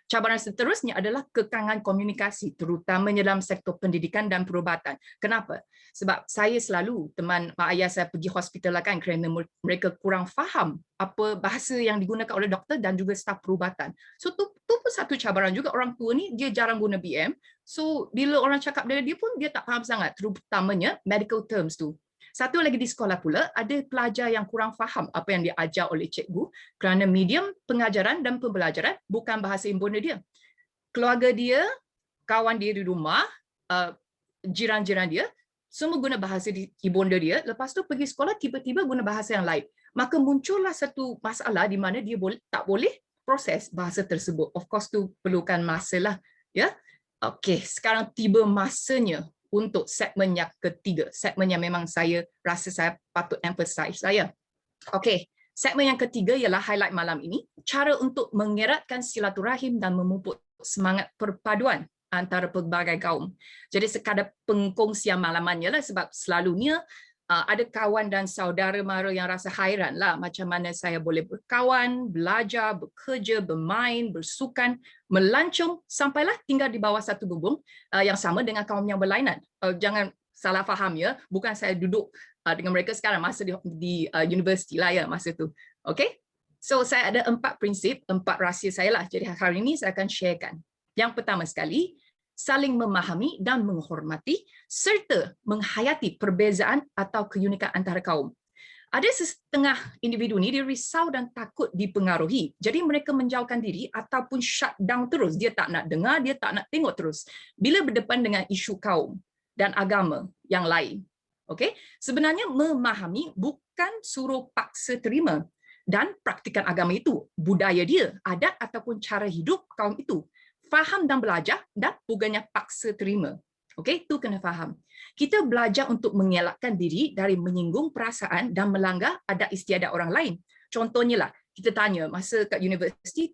cabaran seterusnya adalah kekangan komunikasi, terutamanya dalam sektor pendidikan dan perubatan. Kenapa? Sebab saya selalu, teman mak ayah saya pergi hospital lah kan, kerana mereka kurang faham apa bahasa yang digunakan oleh doktor dan juga staf perubatan. So tu pun satu cabaran juga. Orang tua ni dia jarang guna BM. So bila orang cakap dengan dia pun dia tak faham sangat, terutamanya medical terms tu. Satu lagi di sekolah pula, ada pelajar yang kurang faham apa yang diajar oleh cikgu kerana medium pengajaran dan pembelajaran bukan bahasa ibunda dia. Keluarga dia, kawan dia di rumah, jiran-jiran dia, semua guna bahasa ibunda dia, lepas tu pergi sekolah tiba-tiba guna bahasa yang lain. Maka muncullah satu masalah di mana dia tak boleh proses bahasa tersebut. Of course tu perlukan masa lah. Ya? Okey, sekarang tiba masanya untuk segmen yang ketiga. Segmen yang memang saya rasa saya patut emphasize saya. Okey, segmen yang ketiga ialah highlight malam ini, cara untuk mengeratkan silaturahim dan memupuk semangat perpaduan antara pelbagai kaum. Jadi sekadar pengkongsian malamannya lah, sebab selalunya ada kawan dan saudara mara yang rasa hairan lah macam mana saya boleh berkawan, belajar, bekerja, bermain, bersukan, melancong sampailah tinggal di bawah satu bumbung yang sama dengan kaum yang berlainan. Jangan salah faham ya, bukan saya duduk dengan mereka sekarang masa di universiti lah ya masa tu. Okay? So saya ada 4 prinsip, 4 rahsia saya lah. Jadi hari ini saya akan sharekan. Yang pertama sekali, saling memahami dan menghormati serta menghayati perbezaan atau keunikan antara kaum. Ada setengah individu ni dia risau dan takut dipengaruhi. Jadi mereka menjauhkan diri ataupun shut down terus. Dia tak nak dengar, dia tak nak tengok terus bila berdepan dengan isu kaum dan agama yang lain. Okey, sebenarnya memahami bukan suruh paksa terima dan praktikan agama itu, budaya dia, adat ataupun cara hidup kaum itu. Faham dan belajar dan bukannya paksa terima. Okey, tu kena faham. Kita belajar untuk mengelakkan diri dari menyinggung perasaan dan melanggar adat istiadat orang lain. Contohnya lah, kita tanya masa kat universiti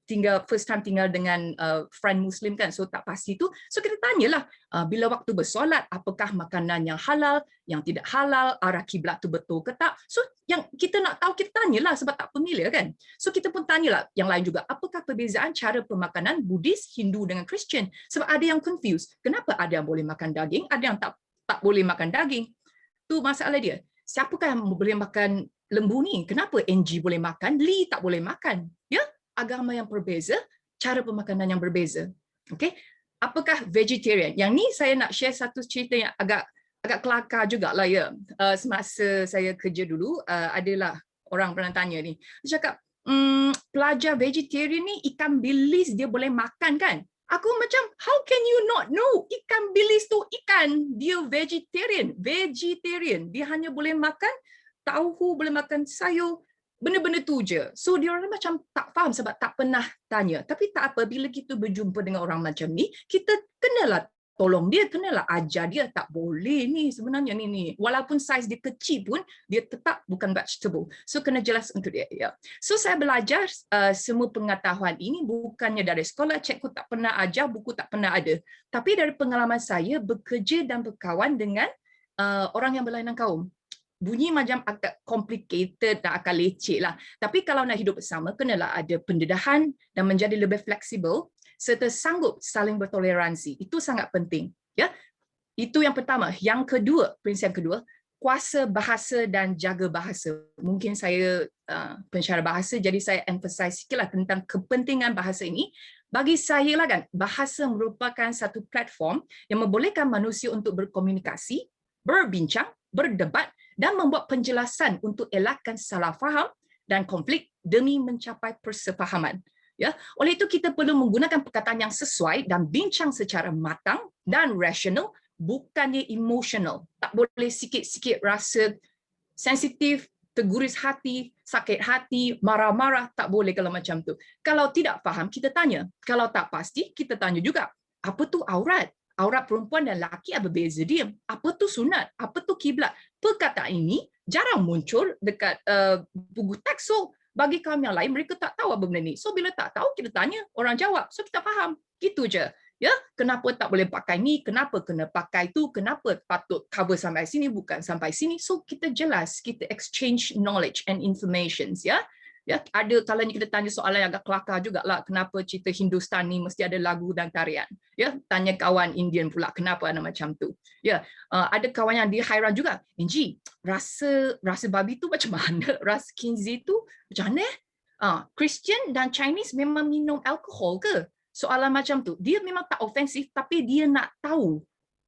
tinggal first time tinggal dengan friend Muslim kan, so tak pasti tu. So kita tanyalah bila waktu bersolat apakah makanan yang halal, yang tidak halal, arah kiblat tu betul ke tak. So yang kita nak tahu kita tanyalah sebab tak familiar kan. So kita pun tanyalah yang lain juga, apakah perbezaan cara pemakanan Buddhis, Hindu dengan Christian. Sebab ada yang confused. Kenapa ada yang boleh makan daging, ada yang tak boleh makan daging. Tu masalah dia. Siapakah yang boleh makan lembu ni? Kenapa NG boleh makan, Lee tak boleh makan? Ya, agama yang berbeza, cara pemakanan yang berbeza. Okey. Apakah vegetarian? Yang ni saya nak share satu cerita yang agak kelakar jugalah ya. Semasa saya kerja dulu, adalah orang pernah tanya ni. Dia cakap, pelajar vegetarian ni ikan bilis dia boleh makan kan? Aku macam, how can you not know? Ikan bilis tu ikan, dia vegetarian. Dia hanya boleh makan tauhu, boleh makan sayur, benda-benda tu je. So dia orang macam tak faham sebab tak pernah tanya. Tapi tak apa, bila kita berjumpa dengan orang macam ni, kita kenalah tolong dia, kenalah ajar dia, tak boleh ni sebenarnya ni. Walaupun saiz dia kecil pun, dia tetap bukan vegetable. So kena jelas untuk dia. Ya. So saya belajar semua pengetahuan ini bukannya dari sekolah, cikgu tak pernah ajar, buku tak pernah ada. Tapi dari pengalaman saya bekerja dan berkawan dengan orang yang berlainan kaum. Bunyi macam agak complicated dan agak leceh lah. Tapi kalau nak hidup bersama, kenalah ada pendedahan dan menjadi lebih fleksibel serta sanggup saling bertoleransi. Itu sangat penting. Ya, itu yang pertama. Yang kedua, prinsip yang kedua, kuasa bahasa dan jaga bahasa. Mungkin saya pensyarah bahasa, jadi saya emphasize sikitlah tentang kepentingan bahasa ini. Bagi saya lah kan, bahasa merupakan satu platform yang membolehkan manusia untuk berkomunikasi, berbincang, berdebat dan membuat penjelasan untuk elakkan salah faham dan konflik demi mencapai persefahaman. Ya, oleh itu kita perlu menggunakan perkataan yang sesuai dan bincang secara matang dan rasional, bukannya emosional. Tak boleh sikit-sikit rasa sensitif, terguris hati, sakit hati, marah-marah, tak boleh kalau macam tu. Kalau tidak faham, kita tanya. Kalau tak pasti, kita tanya juga. Apa tu aurat? Aurat perempuan dan lelaki apa beza dia? Apa tu sunat? Apa tu kiblat? Perkataan ini jarang muncul dekat buku teks. So, bagi kaum yang lain, mereka tak tahu apa benda ni. So, bila tak tahu, kita tanya, orang jawab. So, kita faham. Gitu je. Ya, kenapa tak boleh pakai ni, kenapa kena pakai tu, kenapa patut cover sampai sini, bukan sampai sini. So, kita jelas, kita exchange knowledge and informations, ya. Ya, ada kalanya kita tanya soalan yang agak kelakar jugalah, kenapa cerita Hindustan ni mesti ada lagu dan tarian. Ya, tanya kawan Indian pula, kenapa ada macam tu. Ya, ada kawan yang dia hairan juga, Angie, rasa babi tu macam mana? Rasa kinzi tu macam mana? Christian dan Chinese memang minum alkohol ke? Soalan macam tu, dia memang tak ofensif, tapi dia nak tahu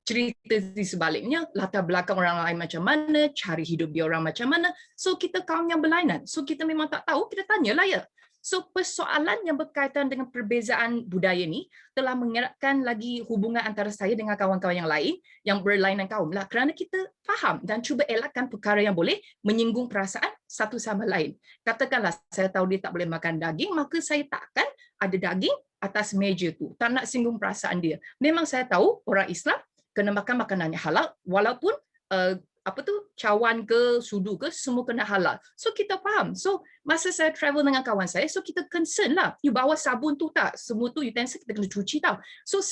cerita di sebaliknya, latar belakang orang lain macam mana, cari hidup dia orang macam mana. So kita kaum yang berlainan, so kita memang tak tahu, kita tanyalah ya. So persoalan yang berkaitan dengan perbezaan budaya ni telah mengeratkan lagi hubungan antara saya dengan kawan-kawan yang lain yang berlainan kaum lah, kerana kita faham dan cuba elakkan perkara yang boleh menyinggung perasaan satu sama lain. Katakanlah saya tahu dia tak boleh makan daging, maka saya takkan ada daging atas meja tu, tak nak singgung perasaan dia. Memang saya tahu orang Islam kena makan makanan yang halal, walaupun cawan ke, sudu ke, semua kena halal. So kita faham. So masa saya travel dengan kawan saya, so kita concern lah, you bawa sabun tu tak? Semua tu utensil kita kena cuci tau. So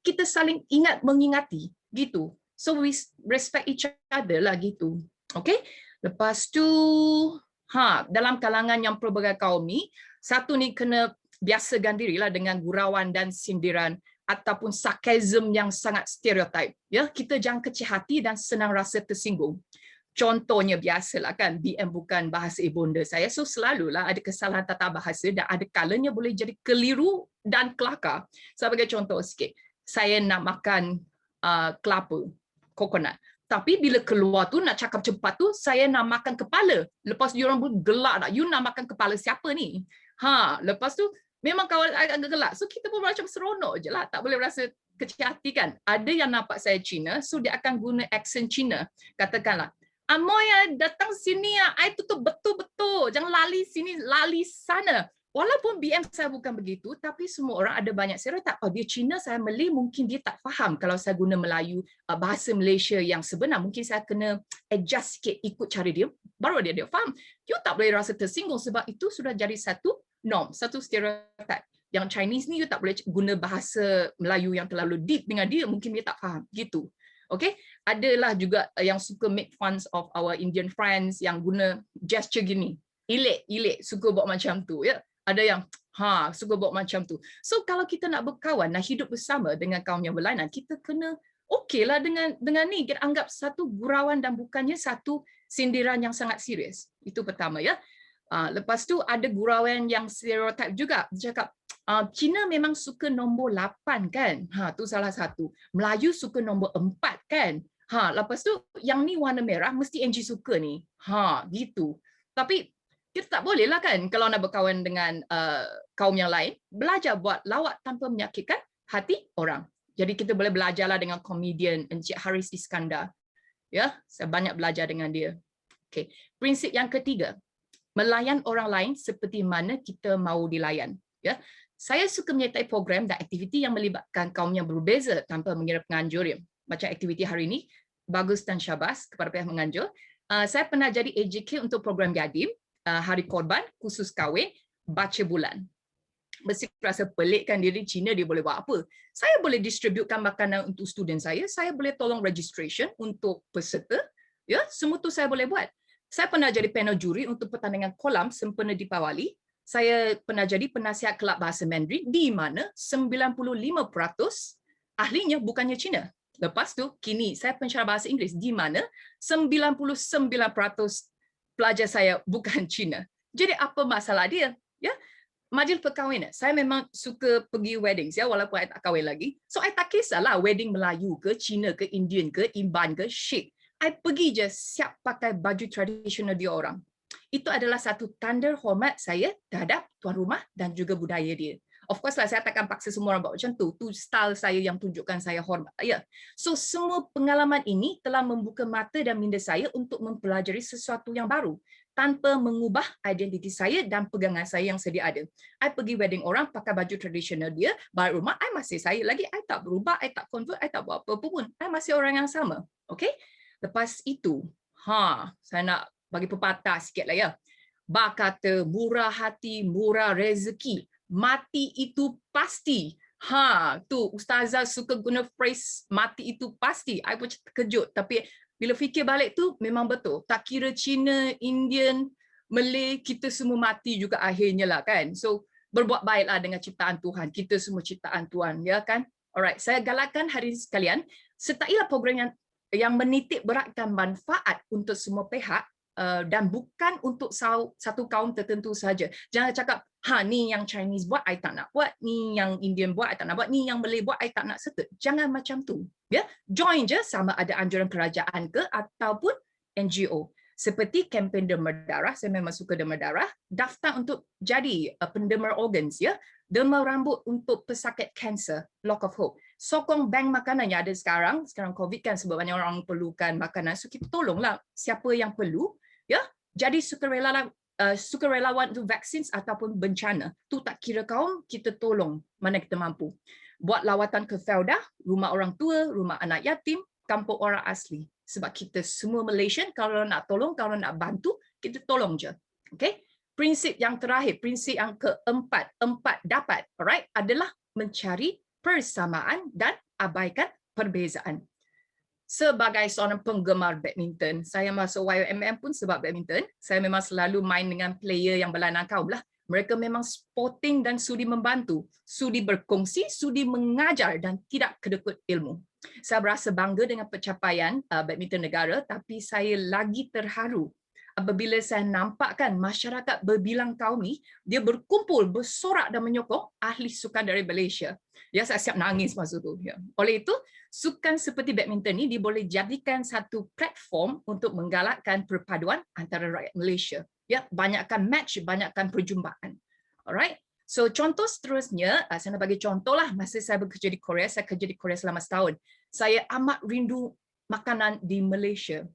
kita saling mengingati gitu. So we respect each other lah gitu. Okay? Lepas tu, dalam kalangan yang pelbagai kaum ni, satu ni kena biasakan dirilah dengan gurauan dan sindiran ataupun sarkasm yang sangat stereotip. Ya, kita jangan kecil hati dan senang rasa tersinggung. Contohnya biasalah kan, BM bukan bahasa ibunda saya, so selalulah ada kesalahan tata bahasa dan ada kalanya boleh jadi keliru dan kelakar. Sebagai contoh sikit, saya nak makan kelapa, coconut. Tapi bila keluar tu nak cakap cepat tu, saya nak makan kepala. Lepas diorang gelak nak, you nak makan kepala siapa ni? Lepas tu memang kawan agak gelak. So kita pun macam seronok je lah. Tak boleh rasa kecil hati kan. Ada yang nampak saya Cina, so dia akan guna accent Cina. Katakanlah, Amoy datang sini, I tutup betul-betul. Jangan lali sini, lali sana. Walaupun BM saya bukan begitu, tapi semua orang ada banyak stereotip. Oh, dia Cina, saya Malay, mungkin dia tak faham kalau saya guna Melayu, bahasa Malaysia yang sebenar. Mungkin saya kena adjust sikit ikut cara dia, baru dia faham. You tak boleh rasa tersinggung sebab itu sudah jadi satu norm, satu stereotip. Yang Chinese ni, you tak boleh guna bahasa Melayu yang terlalu deep dengan dia, mungkin dia tak faham. Gitu. Okay? Adalah juga yang suka make fun of our Indian friends yang guna gesture gini. Ilik, suka buat macam tu. Ya? Ada yang suka buat macam tu. So kalau kita nak berkawan, nak hidup bersama dengan kaum yang berlainan, kita kena okeylah dengan ni. Kita anggap satu gurauan dan bukannya satu sindiran yang sangat serius. Itu pertama ya. Lepas tu ada gurauan yang stereotip juga. Dia cakap, Cina memang suka nombor 8 kan? Tu salah satu. Melayu suka nombor 4 kan? Lepas tu yang ni warna merah mesti Angie suka ni. Gitu. Tapi kita tak boleh lah kan kalau nak berkawan dengan kaum yang lain, belajar buat lawak tanpa menyakitkan hati orang. Jadi kita boleh belajarlah dengan komedian Encik Haris Iskandar. Ya, saya banyak belajar dengan dia. Okay. Prinsip yang ketiga, melayan orang lain seperti mana kita mahu dilayan. Ya, saya suka menyertai program dan aktiviti yang melibatkan kaum yang berbeza tanpa mengira penganjur. Macam aktiviti hari ini, bagus dan syabas kepada pihak menganjur. Saya pernah jadi AJK untuk program Yadim, Hari Korban, khusus kahwin, baca bulan. Mesti rasa pelik kan, diri Cina dia boleh buat apa? Saya boleh distributekan makanan untuk student saya boleh tolong registration untuk peserta. Ya, semua tu saya boleh buat. Saya pernah jadi panel juri untuk pertandingan kolam sempena Deepawali. Saya pernah jadi penasihat kelab bahasa Mandarin di mana 95% ahlinya bukannya Cina. Lepas tu, kini saya pensyarah bahasa Inggeris di mana 99% pelajar saya bukan Cina. Jadi apa masalah dia? Ya, majlis perkahwinan. Saya memang suka pergi weddings ya, walaupun saya tak kahwin lagi. So I tak kisahlah wedding Melayu ke, Cina ke, Indian ke, Imban ke, Sikh. I pergi je siap pakai baju tradisional dia orang. Itu adalah satu tanda hormat saya terhadap tuan rumah dan juga budaya dia. Of course lah, saya takkan paksa semua orang buat macam tu. Tu style saya yang tunjukkan saya hormat. Ya. So semua pengalaman ini telah membuka mata dan minda saya untuk mempelajari sesuatu yang baru. tanpa mengubah identiti saya dan pegangan saya yang sedia ada. I pergi wedding orang pakai baju tradisional dia, balik rumah I masih saya lagi, I tak berubah, I tak convert, I tak buat apa pun. I masih orang yang sama. Okay? Lepas itu, saya nak bagi pepatah sikit lah ya. Ba kata murah hati, murah rezeki. Mati itu pasti. Tu ustazah suka guna phrase mati itu pasti. I pun terkejut, tapi bila fikir balik tu memang betul. Tak kira Cina, Indian, Malay, kita semua mati juga akhirnya lah kan. So berbuat baiklah dengan ciptaan Tuhan. Kita semua ciptaan Tuhan, ya kan? Alright, saya galakkan hari ini sekalian, sertailah program yang menitik beratkan manfaat untuk semua pihak dan bukan untuk satu kaum tertentu saja. Jangan cakap, ni yang Chinese buat, I tak nak buat. Ni yang Indian buat, I tak nak buat. Ni yang Malay buat, I tak nak serta. Jangan macam tu. Ya, join je sama ada anjuran kerajaan ke ataupun NGO. Seperti kempen derma darah, saya memang suka derma darah, daftar untuk jadi pendemar organs, ya. Derma rambut untuk pesakit kanser, Lock of Hope. Sokong bank makanan yang ada sekarang COVID kan, sebab banyak orang perlukan makanan. So kita tolonglah siapa yang perlu, ya. Jadi sukarelawan untuk vaksin ataupun bencana. Tu tak kira kaum, kita tolong mana kita mampu. Buat lawatan ke Felda, rumah orang tua, rumah anak yatim, kampung orang asli. Sebab kita semua Malaysian, kalau nak tolong, kalau nak bantu, kita tolong je. Okay? Prinsip yang terakhir, prinsip yang keempat, empat dapat, alright, adalah mencari persamaan dan abaikan perbezaan. Sebagai seorang penggemar badminton, saya masuk YMM pun sebab badminton. Saya memang selalu main dengan player yang berlainan kaum lah. Mereka memang sporting dan sudi membantu, sudi berkongsi, sudi mengajar dan tidak kedekut ilmu. Saya berasa bangga dengan pencapaian badminton negara, tapi saya lagi terharu apabila saya nampakkan masyarakat berbilang kaum ni, dia berkumpul, bersorak dan menyokong ahli sukan dari Malaysia. Ya, saya siap nangis masa tu. Ya. Oleh itu, sukan seperti badminton ni dia boleh jadikan satu platform untuk menggalakkan perpaduan antara rakyat Malaysia. Ya, banyakkan match, banyakkan perjumpaan. Alright. So contoh seterusnya, saya nak bagi contoh lah, masa saya bekerja di Korea, saya kerja di Korea selama setahun. Saya amat rindu makanan di Malaysia.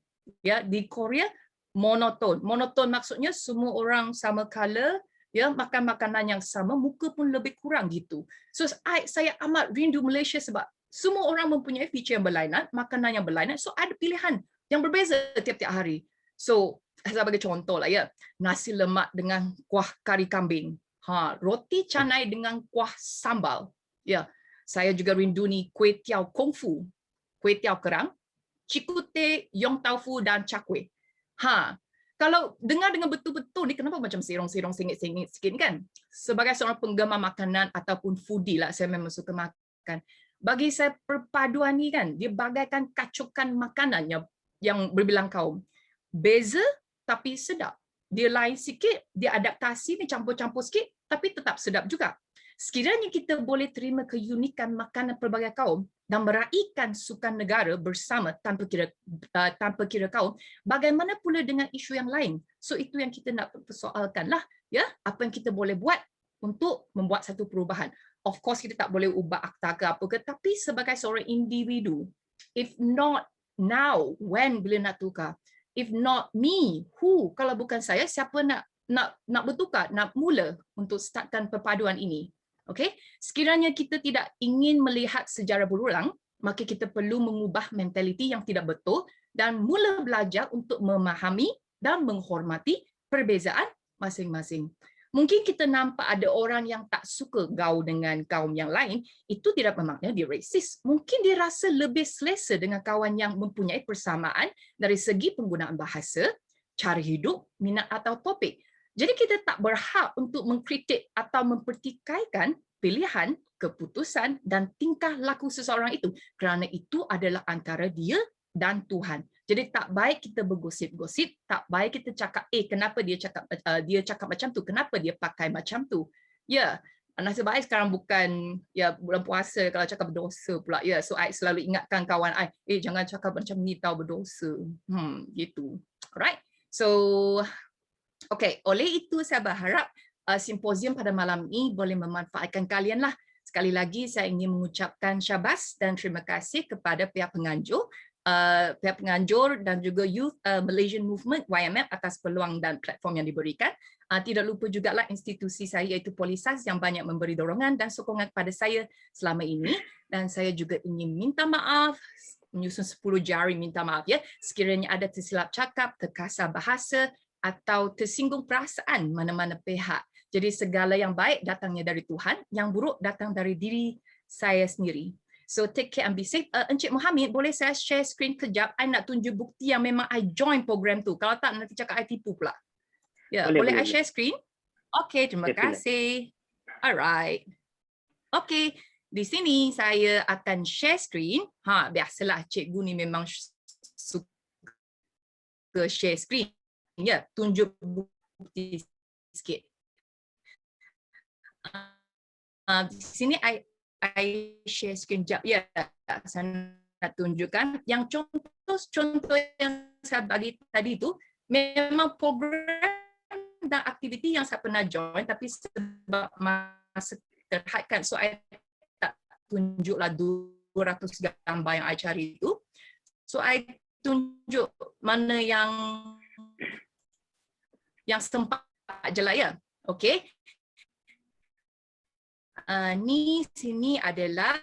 Ya, di Korea monoton. Monoton maksudnya semua orang sama color, ya, makan makanan yang sama, muka pun lebih kurang gitu. So saya amat rindu Malaysia sebab semua orang mempunyai feature yang berlainan, makanan yang berlainan, so ada pilihan yang berbeza tiap-tiap hari. So saya bagi contoh lah ya, nasi lemak dengan kuah kari kambing, roti canai dengan kuah sambal. Ya, saya juga rindu ni kuih tiao kungfu, kuih tiao kerang, cikute, yong tau fu dan cakwe. Kalau dengar dengan betul-betul ni, kenapa macam serong-serong sengit-sengit sikit kan? Sebagai seorang penggemar makanan ataupun foodie lah, saya memang suka makan. Bagi saya perpaduan ni kan, dia bagaikan kacukan makanan yang berbilang kaum. Beza tapi sedap. Dia lain sikit, dia adaptasi ni campur-campur sikit, tapi tetap sedap juga. Sekiranya kita boleh terima keunikan makanan pelbagai kaum dan meraihkan sukan negara bersama tanpa kira kaum, bagaimana pula dengan isu yang lain? So itu yang kita nak persoalkan lah, ya, apa yang kita boleh buat untuk membuat satu perubahan. Of course kita tak boleh ubah akta ke apa ke, tapi sebagai seorang individu, if not now, when, bila nak tukar? If not me, who? Kalau bukan saya, siapa nak bertukar, nak mula untuk startkan perpaduan ini? Okay? Sekiranya kita tidak ingin melihat sejarah berulang, maka kita perlu mengubah mentaliti yang tidak betul dan mula belajar untuk memahami dan menghormati perbezaan masing-masing. Mungkin kita nampak ada orang yang tak suka gaul dengan kaum yang lain, itu tidak bermakna dia rasis. Mungkin dia rasa lebih selesa dengan kawan yang mempunyai persamaan dari segi penggunaan bahasa, cara hidup, minat atau topik. Jadi kita tak berhak untuk mengkritik atau mempertikaikan pilihan, keputusan dan tingkah laku seseorang itu, kerana itu adalah antara dia dan Tuhan. Jadi tak baik kita bergosip-gosip, tak baik kita cakap, kenapa dia cakap macam tu, kenapa dia pakai macam tu. Ya, nasib baik sekarang bukan ya bulan puasa kalau cakap berdosa pula. Ya, so I selalu ingatkan kawan I, jangan cakap macam ni tahu berdosa. Gitu. Alright. So okay, oleh itu saya berharap simposium pada malam ini boleh memanfaatkan kalian lah. Sekali lagi saya ingin mengucapkan syabas dan terima kasih kepada pihak penganjur pihak penganjur dan juga Youth Malaysian Movement YMF atas peluang dan platform yang diberikan. Tidak lupa juga lah institusi saya iaitu Polisas yang banyak memberi dorongan dan sokongan kepada saya selama ini, dan saya juga ingin minta maaf, menyusun 10 jari minta maaf ya sekiranya ada tersilap cakap, terkasar bahasa atau tersinggung perasaan mana-mana pihak. Jadi segala yang baik datangnya dari Tuhan, yang buruk datang dari diri saya sendiri. So take care and be safe. Encik Mohammed, boleh saya share screen kejap? I nak tunjuk bukti yang memang I join program tu. Kalau tak nanti cakap I tipu pula. Ya, boleh I share screen? Okay, terima kasih. Alright. Okay, di sini saya akan share screen. Biasalah cikgu ni memang suka share screen. Ya, tunjuk bukti sikit. Di sini I share screen jap. Ya, saya nak tunjukkan yang contoh yang saya bagi tadi tu memang program dan aktiviti yang saya pernah join, tapi sebab masa terhadkan, so I tak tunjuklah 200 gambar yang I cari itu. So I tunjuk mana yang sempat je lah ya. Okay. Ni sini adalah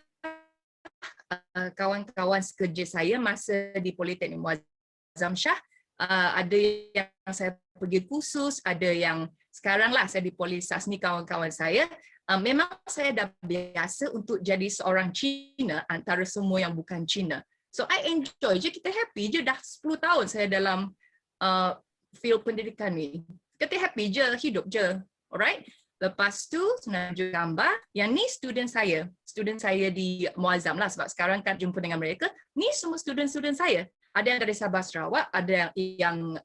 kawan-kawan sekerja saya masa di Politeknik Muazzam Shah. Ada yang saya pergi kursus, ada yang sekarang lah saya di Polisas ni kawan-kawan saya. Memang saya dah biasa untuk jadi seorang Cina antara semua yang bukan Cina. So I enjoy je, kita happy je, dah 10 tahun saya dalam field pendidikan ni. Kita happy je, hidup je. Alright? Lepas tu, senang juga gambar. Yang ni student saya di Muazzam lah sebab sekarang kan jumpa dengan mereka. Ni semua student-student saya. Ada yang dari Sabah Sarawak, ada yang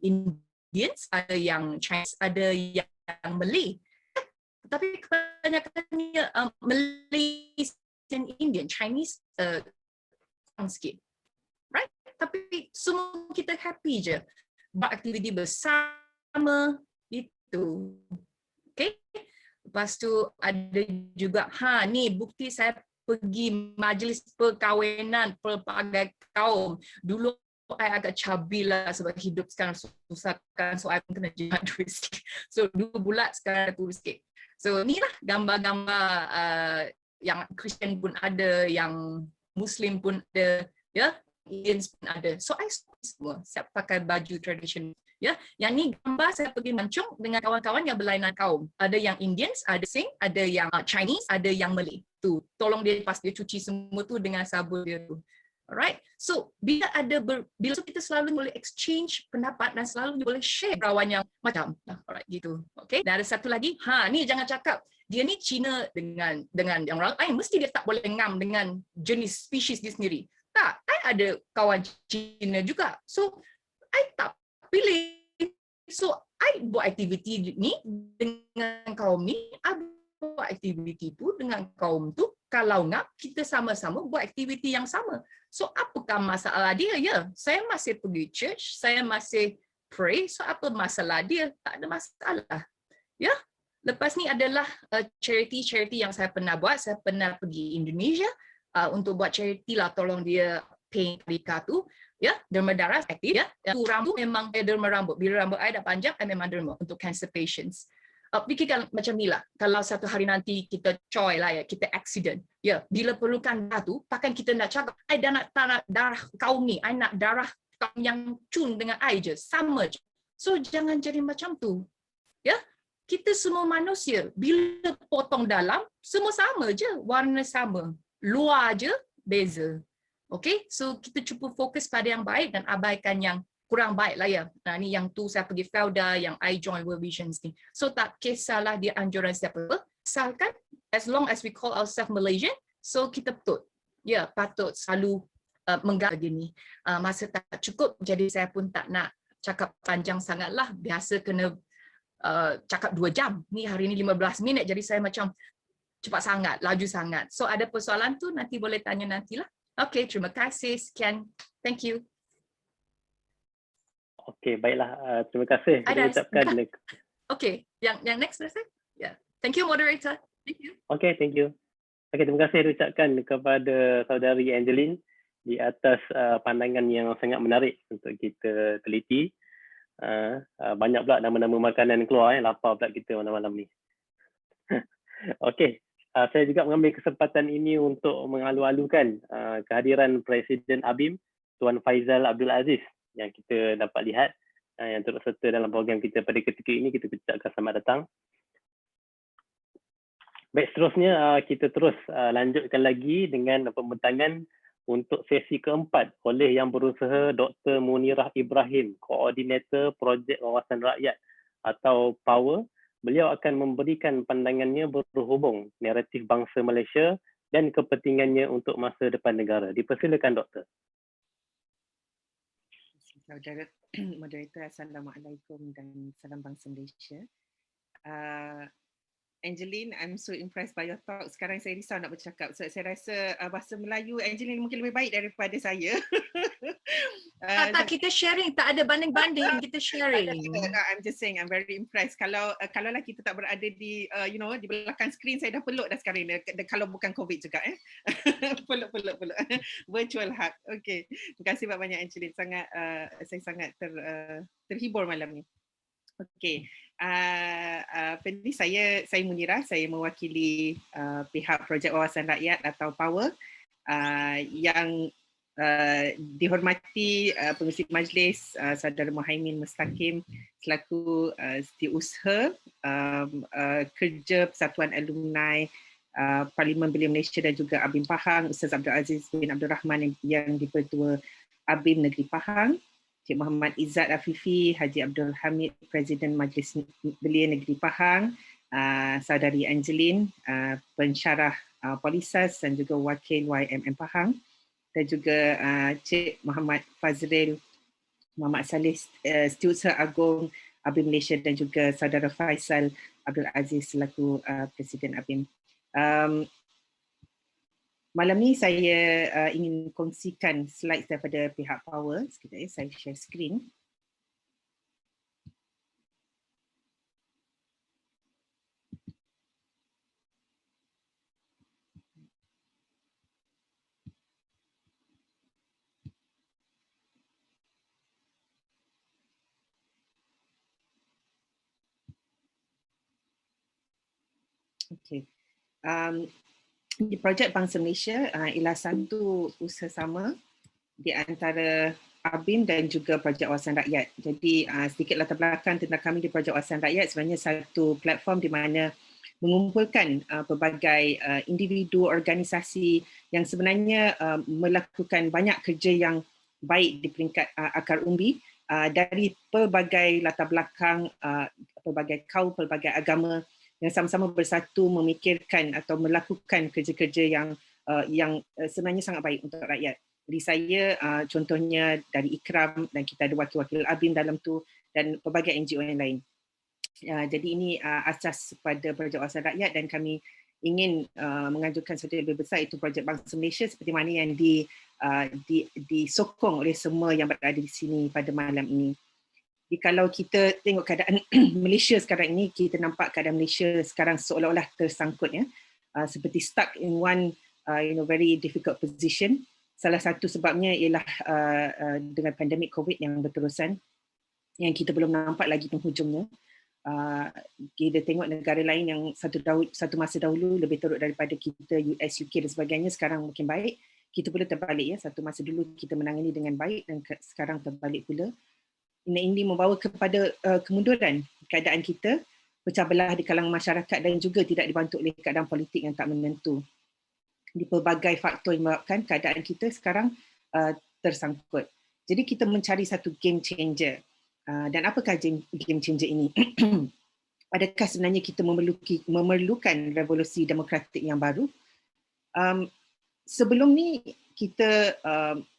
Indians, ada yang Chinese, ada yang Malay. Tapi kebanyakannya Malaysian Indian, Chinese sikit. Right? Tapi semua kita happy je. Buat aktiviti bersama itu. Okay. Lepas tu ada juga, ni bukti saya pergi majlis perkahwinan pelbagai kaum. Dulu saya agak cabi lah sebab hidup sekarang susah kan, so saya kena jimat duit sikit. So 2 bulat sekarang turun sikit. So ni lah gambar-gambar yang Kristian pun ada, yang Muslim pun ada, ya, Indians pun ada. So I semua saya pakai baju tradisional. Ya, yang ni gambar saya pergi mancung dengan kawan-kawan yang berlainan kaum. Ada yang Indians, ada Sing, ada yang Chinese, ada yang Malay. Tu, tolong dia pas dia cuci semua tu dengan sabun dia tu. Alright. So, bila kita selalu boleh exchange pendapat dan selalu boleh share perawan yang macam. Alright, gitu. Okay. Dan ada satu lagi, ni jangan cakap dia ni Cina dengan yang orang lain, mesti dia tak boleh ngam dengan jenis spesies dia sendiri. Tak, I ada kawan Cina juga. So, I tak pilih. So, I buat aktiviti ni dengan kaum ni, I buat aktiviti tu dengan kaum tu. Kalau nak, kita sama-sama buat aktiviti yang sama. So, apakah masalah dia? Ya, saya masih pergi church, saya masih pray. So, apa masalah dia? Tak ada masalah. Ya. Lepas ni adalah charity yang saya pernah buat. Saya pernah pergi Indonesia untuk buat charity lah, tolong dia paint Rika tu. Ya, derma darah aktif ya. Yang rambut memang derma rambut. Bila rambut saya dah panjang, saya memang derma untuk cancer patients. Fikirkan macam ni lah. Kalau satu hari nanti kita coy lah ya, kita accident. Ya, bila perlukan darah tu, takkan kita nak cakap, I dah nak darah kaum ni, I nak darah kaum yang cun dengan I je. Sama je. So, jangan jadi macam tu. Ya, kita semua manusia. Bila potong dalam, semua sama je. Warna sama. Luar je, beza. Okay, so kita cuba fokus pada yang baik dan abaikan yang kurang baik lah ya. Nah, ni yang tu saya pergi Felda, yang I join World Visions ni. So tak kisahlah dia anjuran siapa. Asalkan, as long as we call ourselves Malaysian, so kita patut selalu menggapai gini. Masa tak cukup, jadi saya pun tak nak cakap panjang sangat lah. Biasa kena cakap 2 jam. Ni hari ni 15 minit, jadi saya macam cepat sangat, laju sangat. So ada persoalan tu nanti boleh tanya nantilah. Okay, terima kasih. Sekian. Thank you. Okay, baiklah. Terima kasih. Kita ucapkan. Okay, yang next person. Yeah. Thank you, moderator. Thank you. Okay, thank you. Okay, terima kasih ucapkan kepada saudari Angeline di atas pandangan yang sangat menarik untuk kita teliti. Banyak pula nama-nama makanan keluar, lapar pula kita malam-malam ni. Okey, saya juga mengambil kesempatan ini untuk mengalu-alukan kehadiran Presiden ABIM, Tuan Faizal Abdul Aziz yang kita dapat lihat yang turut serta dalam program kita pada ketika ini. Kita ucapkan selamat datang. Baik, seterusnya kita terus lanjutkan lagi dengan pembentangan untuk sesi keempat oleh Yang Berusaha Dr. Munirah Ibrahim, Koordinator Projek Wawasan Rakyat atau POWER. Beliau akan memberikan pandangannya berhubung naratif bangsa Malaysia dan kepentingannya untuk masa depan negara. Dipersilakan, Doktor. Saudara moderator, Assalamualaikum dan salam bangsa Malaysia. Angeline, I'm so impressed by your talk. Sekarang saya risau nak bercakap. So, saya rasa bahasa Melayu Angeline mungkin lebih baik daripada saya. Tak, kita sharing. Tak ada banding-banding, kita sharing. I'm just saying, I'm very impressed. Kalau lah kita tak berada di, di belakang skrin, saya dah peluk dah sekarang ni. Kalau bukan COVID juga, peluk. Virtual hug. Okay. Terima kasih banyak Angeline. Saya sangat terhibur malam ni. Okay. Saya Munirah, saya mewakili pihak Projek Wawasan Rakyat atau POWER yang dihormati pengerusi majlis Saudara Muhaimin Mustaqim selaku setiausaha kerja Persatuan Alumni Parlimen Belia Malaysia dan juga ABIM Pahang, Ustaz Abdul Aziz bin Abdul Rahman yang di-Pertua ABIM Negeri Pahang, Cik Muhammad Izzat Afifi, Haji Abdul Hamid, Presiden Majlis Belia Negeri Pahang, Saudari Angeline, pensyarah Polisas dan juga Wakil YMM Pahang, dan juga Cik Muhammad Fazril Muhammad Saleh, Setiausaha Agung ABIM Malaysia, dan juga Saudara Faisal Abdul Aziz selaku Presiden ABIM. Malam ni saya ingin kongsikan slide daripada pihak POWER. Sekejap saya share skrin. Okay. Di Projek Bangsa Malaysia ialah satu usaha sama di antara ABIM dan juga Projek Wawasan Rakyat. Jadi sedikit latar belakang tentang kami di Projek Wawasan Rakyat, sebenarnya satu platform di mana mengumpulkan pelbagai individu, organisasi yang sebenarnya melakukan banyak kerja yang baik di peringkat akar umbi dari pelbagai latar belakang, pelbagai kaum, pelbagai agama yang sama-sama bersatu memikirkan atau melakukan kerja-kerja yang sebenarnya sangat baik untuk rakyat. Jadi saya contohnya dari Ikram, dan kita ada wakil-wakil ABIM dalam tu, dan pelbagai NGO yang lain. Jadi ini asas pada Projek Wawasan Rakyat, dan kami ingin mengajukan satu yang lebih besar, itu Projek Bangsa Malaysia seperti mana yang disokong oleh semua yang berada di sini pada malam ini. Jadi kalau kita tengok keadaan Malaysia sekarang ini, kita nampak keadaan Malaysia sekarang seolah-olah tersangkut, seperti stuck in one very difficult position. Salah satu sebabnya ialah dengan pandemik COVID yang berterusan, yang kita belum nampak lagi penghujungnya. Kita tengok negara lain yang satu masa dahulu lebih teruk daripada kita, US, UK dan sebagainya, sekarang mungkin baik. Kita pula terbalik, satu masa dulu kita menangani dengan baik dan sekarang terbalik pula. Ini membawa kepada kemunduran keadaan kita, pecah belah di kalangan masyarakat dan juga tidak dibantu oleh keadaan politik yang tak menentu. Di pelbagai faktor yang menyebabkan keadaan kita sekarang tersangkut. Jadi kita mencari satu game changer. Dan apakah game changer ini? Adakah sebenarnya kita memerlukan revolusi demokratik yang baru? Sebelum ni kita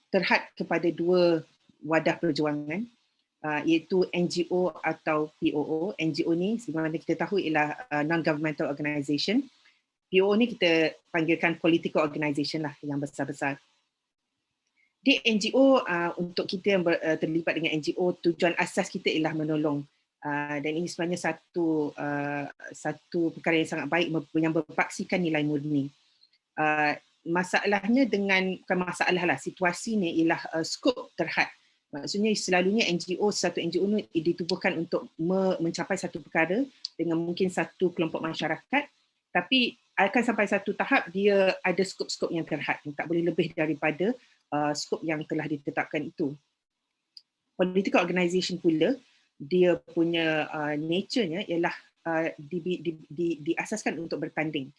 terhad kepada dua wadah perjuangan, iaitu NGO atau POO. NGO ni sebagaimana kita tahu ialah non-governmental organisation. POO ni kita panggilkan political organisation lah, yang besar-besar. Di NGO, untuk kita yang terlibat dengan NGO, tujuan asas kita ialah menolong. Dan ini sebenarnya satu perkara yang sangat baik yang berpaksikan nilai murni. masalahnya dengan, bukan masalah lah, situasi ni ialah skop terhad. Maksudnya selalunya satu NGO ni ditubuhkan untuk mencapai satu perkara dengan mungkin satu kelompok masyarakat, tapi akan sampai satu tahap dia ada skop-skop yang terhad, tak boleh lebih daripada skop yang telah ditetapkan itu. Political organisation pula, dia punya nature-nya ialah diasaskan untuk bertanding.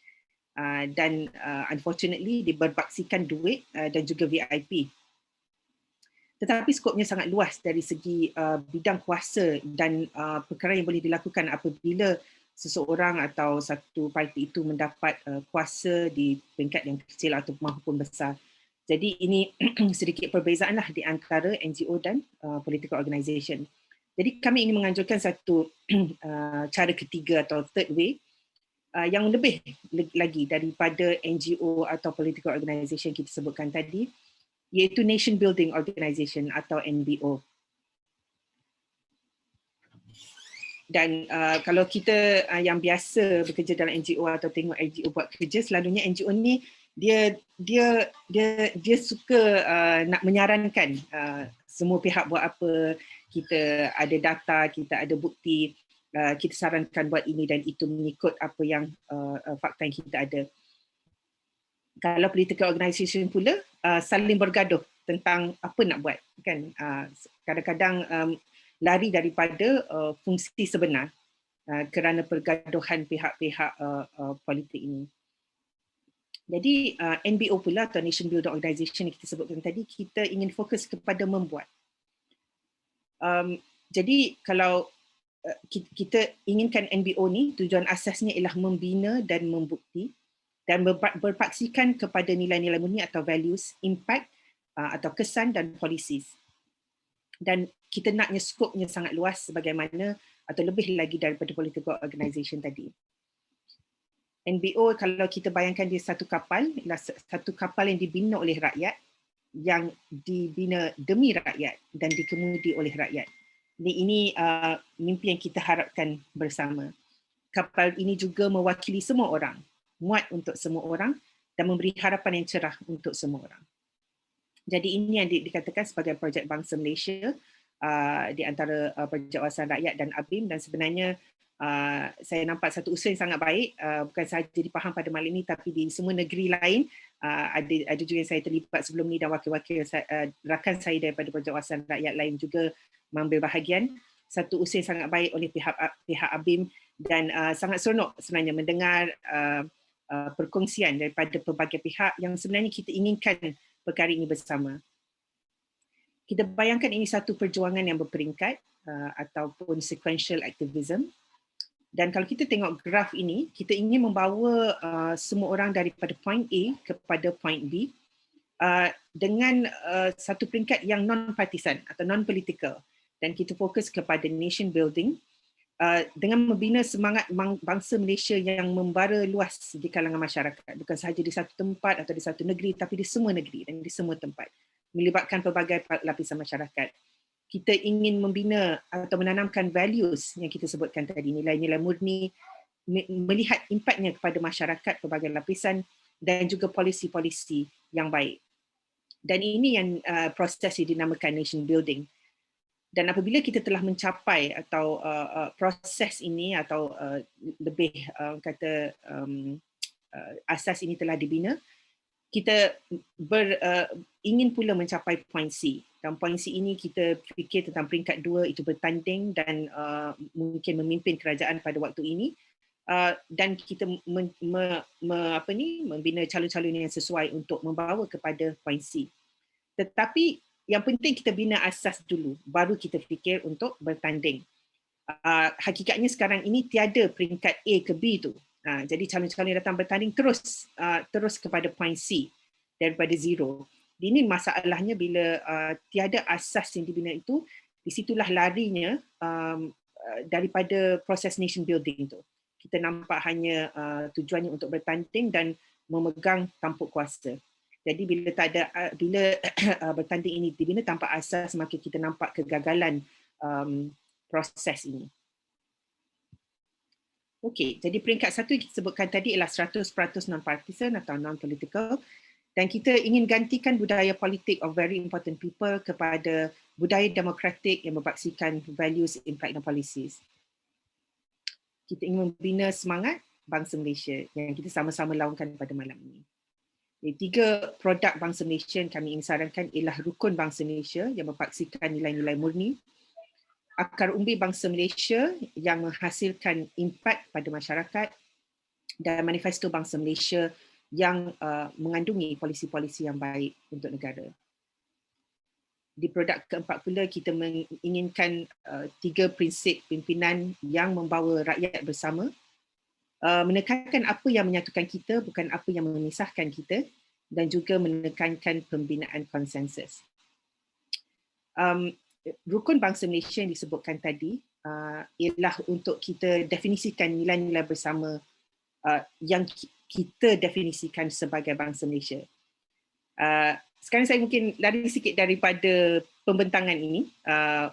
Dan unfortunately diberbaksikan duit dan juga VIP. Tetapi skopnya sangat luas dari segi bidang kuasa dan perkara yang boleh dilakukan apabila seseorang atau satu parti itu mendapat kuasa di peringkat yang kecil atau maupun besar. Jadi ini sedikit perbezaanlah di antara NGO dan political organisation. Jadi kami ingin menganjurkan satu cara ketiga atau third way yang lebih lagi daripada NGO atau political organisation kita sebutkan tadi, iaitu Nation Building Organisation atau NBO. Dan kalau kita yang biasa bekerja dalam NGO atau tengok NGO buat kerja, selalunya NGO ni dia suka nak menyarankan semua pihak buat apa, kita ada data, kita ada bukti, kita sarankan buat ini dan itu mengikut apa yang fakta yang kita ada. Kalau political organisation pula saling bergaduh tentang apa nak buat, kan? Kadang-kadang lari daripada fungsi sebenar kerana pergaduhan pihak-pihak politik ini. Jadi NBO pula atau Nation Building Organisation yang kita sebutkan tadi, kita ingin fokus kepada membuat. Jadi kalau kita inginkan NBO ni, tujuan asasnya ialah membina dan membukti dan berpaksikan kepada nilai-nilai murni atau values, impact atau kesan dan policies. Dan kita naknya skopnya sangat luas sebagaimana atau lebih lagi daripada political organisation tadi. NBO kalau kita bayangkan dia satu kapal, ialah satu kapal yang dibina oleh rakyat, yang dibina demi rakyat dan dikemudi oleh rakyat. Ini mimpi yang kita harapkan bersama. Kapal ini juga mewakili semua orang, muat untuk semua orang dan memberi harapan yang cerah untuk semua orang. Jadi ini yang dikatakan sebagai projek bangsa Malaysia di antara Projek Wawasan Rakyat dan ABIM, dan sebenarnya saya nampak satu usaha yang sangat baik, bukan sahaja di Pahang pada malam ini tapi di semua negeri lain. Ada juga yang saya terlibat sebelum ni dan wakil-wakil rakan saya daripada Projek Wawasan Rakyat lain juga mengambil bahagian. Satu usaha yang sangat baik oleh pihak ABIM dan sangat seronok sebenarnya mendengar perkongsian daripada pelbagai pihak yang sebenarnya kita inginkan perkara ini bersama. Kita bayangkan ini satu perjuangan yang berperingkat ataupun sequential activism. Dan kalau kita tengok graf ini, kita ingin membawa semua orang daripada point A kepada point B dengan satu peringkat yang non-partisan atau non-political. Dan kita fokus kepada nation building dengan membina semangat bangsa Malaysia yang membara luas di kalangan masyarakat. Bukan sahaja di satu tempat atau di satu negeri, tapi di semua negeri dan di semua tempat. Melibatkan pelbagai lapisan masyarakat. Kita ingin membina atau menanamkan values yang kita sebutkan tadi, nilai-nilai murni, melihat impaknya kepada masyarakat, pelbagai lapisan dan juga polisi-polisi yang baik. Dan ini yang proses yang dinamakan nation building. Dan apabila kita telah mencapai atau proses ini atau lebih asas ini telah dibina, kita ingin pula mencapai point C. Dan point C ini kita fikir tentang peringkat 2 itu bertanding dan mungkin memimpin kerajaan pada waktu ini. Dan kita membina calon-calon yang sesuai untuk membawa kepada point C. Tetapi yang penting kita bina asas dulu, baru kita fikir untuk bertanding. Hakikatnya sekarang ini tiada peringkat A ke B tu. Jadi calon-calon yang datang bertanding terus kepada point C daripada zero. Ini masalahnya bila tiada asas yang dibina itu, di situlah larinya daripada proses nation building tu. Kita nampak hanya tujuannya untuk bertanding dan memegang tampuk kuasa. Jadi bila bertanding ini dibina tanpa asas, maka kita nampak kegagalan proses ini. Okey, jadi peringkat 1 yang kita sebutkan tadi ialah 100% non-partisan atau non-political. Dan kita ingin gantikan budaya politik of very important people kepada budaya demokratik yang berbaksikan values, impact dan policies. Kita ingin membina semangat bangsa Malaysia yang kita sama-sama laungkan pada malam ini. Jadi 3 produk bangsa Malaysia yang kami ingin sarankan ialah Rukun Bangsa Malaysia yang berpaksikan nilai-nilai murni, Akar Umbi Bangsa Malaysia yang menghasilkan impak pada masyarakat, dan Manifesto Bangsa Malaysia yang mengandungi polisi-polisi yang baik untuk negara. Di produk keempat pula kita menginginkan 3 prinsip pimpinan yang membawa rakyat bersama, menekankan apa yang menyatukan kita bukan apa yang memisahkan kita, dan juga menekankan pembinaan konsensus. Rukun Bangsa Malaysia yang disebutkan tadi ialah untuk kita definisikan nilai-nilai bersama yang kita definisikan sebagai bangsa Malaysia. Sekarang saya mungkin lari sikit daripada pembentangan ini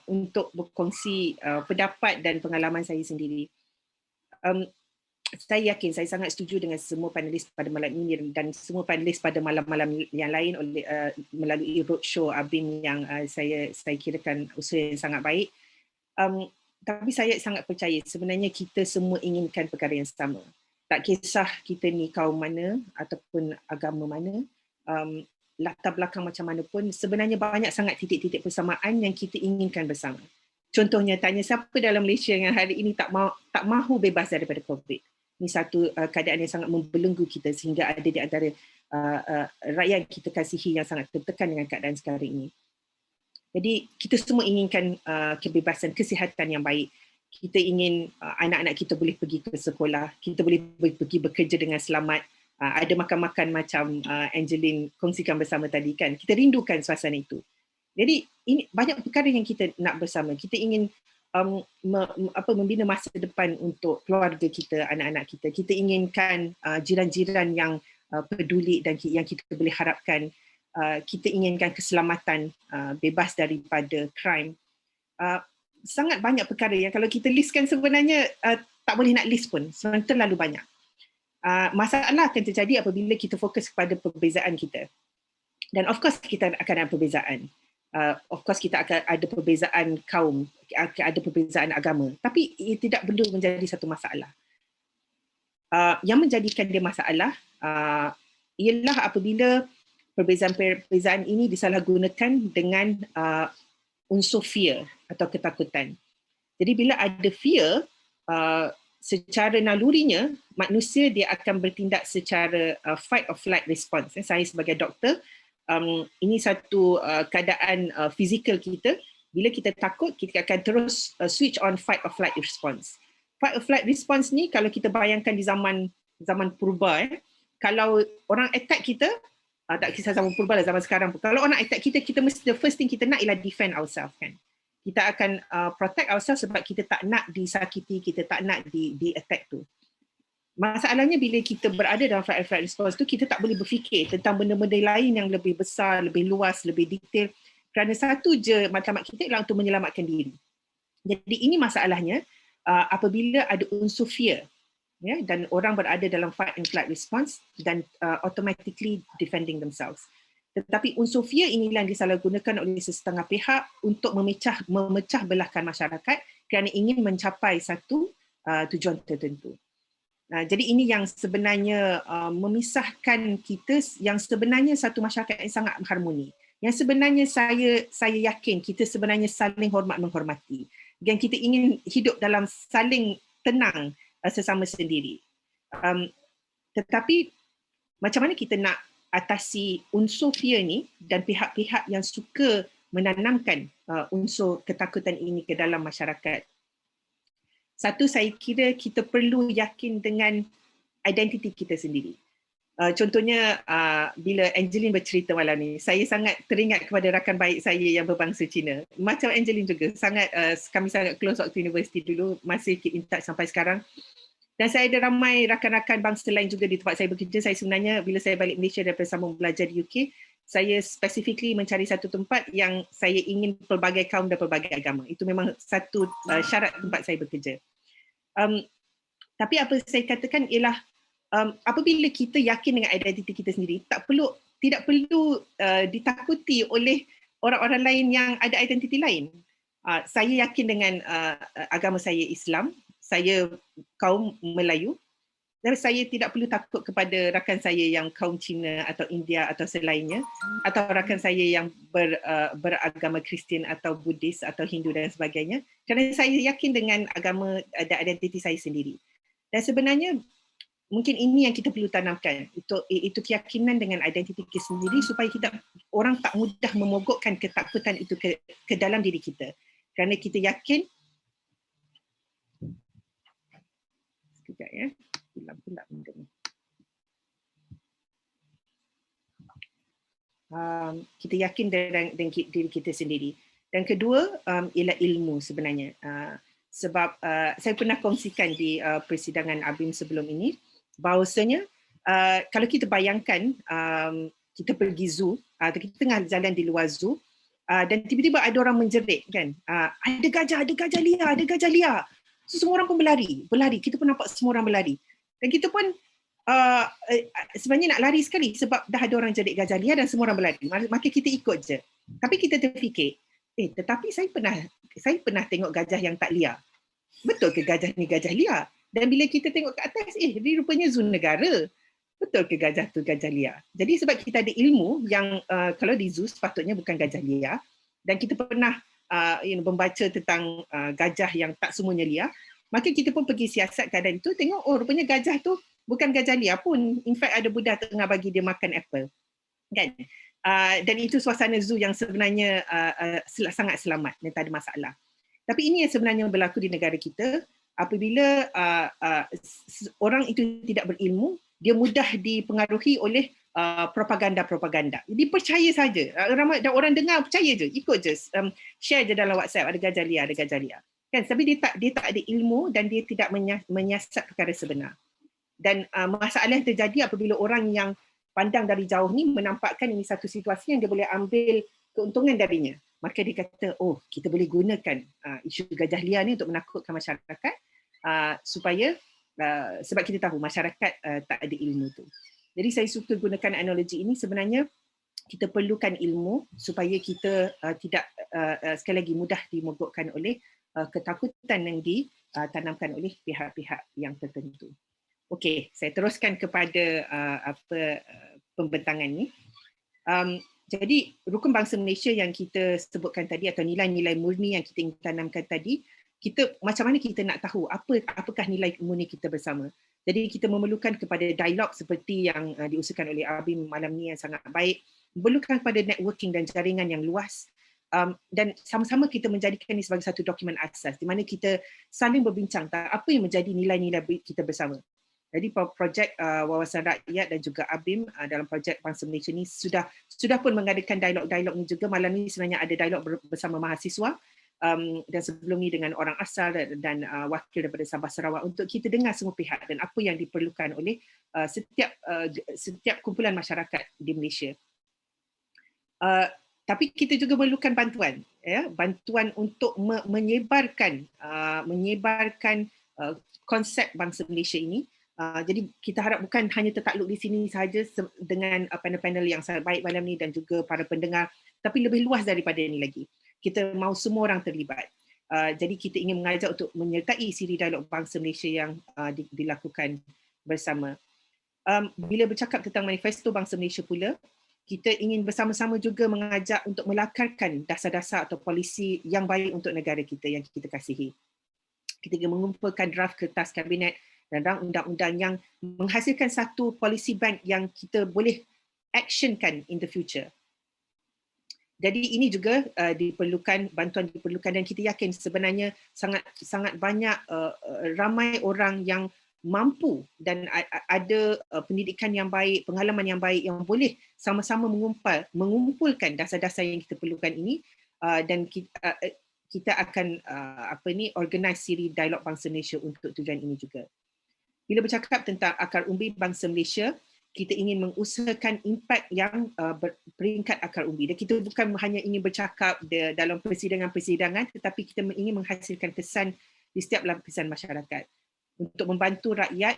untuk berkongsi pendapat dan pengalaman saya sendiri. Saya yakin, saya sangat setuju dengan semua panelis pada malam ini dan semua panelis pada malam-malam yang lain melalui roadshow ABIM yang saya kirakan usaha yang sangat baik. Tapi saya sangat percaya sebenarnya kita semua inginkan perkara yang sama. Tak kisah kita ni kaum mana ataupun agama mana, latar belakang macam mana pun, sebenarnya banyak sangat titik-titik persamaan yang kita inginkan bersama. Contohnya, tanya siapa dalam Malaysia yang hari ini tak mahu bebas daripada COVID. Ini satu keadaan yang sangat membelenggu kita sehingga ada di antara rakyat kita kasihi yang sangat tertekan dengan keadaan sekarang ini. Jadi kita semua inginkan kebebasan, kesihatan yang baik. Kita ingin anak-anak kita boleh pergi ke sekolah, kita boleh pergi bekerja dengan selamat, ada makan-makan macam Angeline kongsikan bersama tadi kan. Kita rindukan suasana itu. Jadi ini banyak perkara yang kita nak bersama. Kita ingin membina masa depan untuk keluarga kita, anak-anak kita. Kita inginkan jiran-jiran yang peduli dan yang kita boleh harapkan. Kita inginkan keselamatan, bebas daripada crime. Sangat banyak perkara yang kalau kita listkan sebenarnya tak boleh nak list pun, sebenarnya terlalu banyak. Masalah akan terjadi apabila kita fokus kepada perbezaan kita. Dan of course kita akan ada perbezaan. Of course kita akan ada perbezaan kaum, ada perbezaan agama. Tapi ia tidak perlu menjadi satu masalah. Yang menjadikan dia masalah ialah apabila perbezaan ini disalahgunakan dengan unsur fear atau ketakutan. Jadi bila ada fear, secara nalurinya manusia dia akan bertindak secara fight or flight response. Saya sebagai doktor, ini satu keadaan fizikal kita. Bila kita takut, kita akan terus switch on fight or flight response. Fight or flight response ni kalau kita bayangkan di zaman purba, kalau orang attack kita, tak kisah zaman purba lah, zaman sekarang pun. Kalau orang attack kita, kita mesti the first thing kita nak ialah defend ourselves kan. Kita akan protect ourselves sebab kita tak nak disakiti, kita tak nak di attack tu. Masalahnya bila kita berada dalam fight or flight response tu, kita tak boleh berfikir tentang benda-benda lain yang lebih besar, lebih luas, lebih detail. Kerana satu je matlamat kita ialah untuk menyelamatkan diri. Jadi ini masalahnya apabila ada unsur fear. Ya, dan orang berada dalam fight and flight response dan automatically defending themselves. Tetapi unsur fear inilah yang disalahgunakan oleh sesetengah pihak untuk memecah belahkan masyarakat kerana ingin mencapai satu tujuan tertentu. Jadi ini yang sebenarnya memisahkan kita yang sebenarnya satu masyarakat yang sangat harmoni. Yang sebenarnya saya yakin kita sebenarnya saling hormat menghormati. Dan kita ingin hidup dalam saling tenang sesama sendiri. Tetapi macam mana kita nak atasi unsur fear ni dan pihak-pihak yang suka menanamkan unsur ketakutan ini ke dalam masyarakat? Satu, saya kira kita perlu yakin dengan identiti kita sendiri. Contohnya bila Angeline bercerita malam ni, saya sangat teringat kepada rakan baik saya yang berbangsa Cina. Macam Angeline juga, kami sangat close waktu universiti dulu, masih keep in touch sampai sekarang. Dan saya ada ramai rakan-rakan bangsa lain juga di tempat saya bekerja. Saya sebenarnya bila saya balik Malaysia daripada sambung belajar di UK, saya specifically mencari satu tempat yang saya ingin pelbagai kaum dan pelbagai agama. Itu memang satu syarat tempat saya bekerja. Tapi apa saya katakan ialah apabila kita yakin dengan identiti kita sendiri, tak perlu tidak perlu ditakuti oleh orang-orang lain yang ada identiti lain. Saya yakin dengan agama saya Islam, saya kaum Melayu, dan saya tidak perlu takut kepada rakan saya yang kaum Cina atau India atau selainnya, atau rakan saya yang beragama Kristian atau Buddhis atau Hindu dan sebagainya, kerana saya yakin dengan agama dan identiti saya sendiri. Dan sebenarnya mungkin ini yang kita perlu tanamkan, itu keyakinan dengan identiti kita sendiri supaya orang tak mudah memogokkan ketakutan itu ke dalam diri kita. Kerana kita yakin, sekejap ya, hilang benda ni. Kita yakin dengan diri kita sendiri. Dan kedua ialah ilmu sebenarnya. Sebab saya pernah kongsikan di persidangan ABIM sebelum ini, bahawasanya kalau kita bayangkan kita pergi zoo, atau kita tengah jalan di luar zoo, dan tiba-tiba ada orang menjerit kan, ada gajah liar. So, semua orang pun berlari. Kita pun nampak semua orang berlari. Dan kita pun sebenarnya nak lari sekali sebab dah ada orang jerit gajah liar dan semua orang berlari. Maka kita ikut je. Tapi kita terfikir, tetapi saya pernah tengok gajah yang tak liar. Betul ke gajah ni gajah liar? Dan bila kita tengok ke atas, dia rupanya zoo negara. Betul ke gajah tu gajah liar? Jadi sebab kita ada ilmu yang kalau di zoo sepatutnya bukan gajah liar, dan kita pernah membaca tentang gajah yang tak semuanya liar, maka kita pun pergi siasat keadaan itu, tengok rupanya gajah tu bukan gajah liar pun. In fact ada budak tengah bagi dia makan apple. Kan? Dan itu suasana zoo yang sebenarnya sangat selamat dan tak ada masalah. Tapi ini yang sebenarnya berlaku di negara kita. Apabila orang itu tidak berilmu, dia mudah dipengaruhi oleh propaganda. Jadi percaya saja. Ramai orang dengar percaya je, ikut je. Share je dalam WhatsApp, ada gajah liar. Kan? Tapi dia tak ada ilmu dan dia tidak menyiasat perkara sebenar. Dan masalah yang terjadi apabila orang yang pandang dari jauh ni menampakkan ini satu situasi yang dia boleh ambil keuntungan darinya. Maka dia kata, kita boleh gunakan isu gajah liar ni untuk menakutkan masyarakat supaya sebab kita tahu masyarakat tak ada ilmu tu. Jadi saya suka gunakan analogi ini, sebenarnya kita perlukan ilmu supaya kita tidak sekali lagi mudah dimogokkan oleh ketakutan yang ditanamkan oleh pihak-pihak yang tertentu. Okey, saya teruskan kepada pembentangan ni. Jadi rukun bangsa Malaysia yang kita sebutkan tadi atau nilai-nilai murni yang kita ingin tanamkan tadi, macam mana kita nak tahu apakah nilai murni kita bersama. Jadi kita memerlukan kepada dialog seperti yang diusahakan oleh ABIM malam ni yang sangat baik, memerlukan kepada networking dan jaringan yang luas, dan sama-sama kita menjadikan ini sebagai satu dokumen asas di mana kita saling berbincang tentang apa yang menjadi nilai-nilai kita bersama. Jadi projek Wawasan Rakyat dan juga ABIM dalam projek Bangsa Malaysia ni sudah pun mengadakan dialog-dialog ni juga. Malam ni sebenarnya ada dialog bersama mahasiswa dan sebelum ni dengan orang asal dan wakil daripada Sabah Sarawak untuk kita dengar semua pihak dan apa yang diperlukan oleh setiap kumpulan masyarakat di Malaysia. Tapi kita juga memerlukan bantuan, bantuan untuk menyebarkan konsep Bangsa Malaysia ini. Jadi kita harap bukan hanya tertakluk di sini sahaja dengan panel-panel yang sangat baik malam ni dan juga para pendengar, tapi lebih luas daripada ini lagi. Kita mahu semua orang terlibat. Jadi kita ingin mengajak untuk menyertai siri dialog Bangsa Malaysia yang dilakukan bersama. Bila bercakap tentang manifesto Bangsa Malaysia pula, kita ingin bersama-sama juga mengajak untuk melakarkan dasar-dasar atau polisi yang baik untuk negara kita yang kita kasihi. Kita ingin mengumpulkan draft kertas kabinet dan undang-undang yang menghasilkan satu policy bank yang kita boleh actionkan in the future. Jadi ini juga bantuan diperlukan dan kita yakin sebenarnya sangat banyak ramai orang yang mampu dan ada pendidikan yang baik, pengalaman yang baik yang boleh sama-sama mengumpulkan dasar-dasar yang kita perlukan ini dan kita akan organize siri dialog Bangsa Malaysia untuk tujuan ini juga. Bila bercakap tentang akar umbi Bangsa Malaysia, kita ingin mengusahakan impak yang peringkat akar umbi. Dan kita bukan hanya ingin bercakap dalam persidangan-persidangan, tetapi kita ingin menghasilkan kesan di setiap lapisan masyarakat untuk membantu rakyat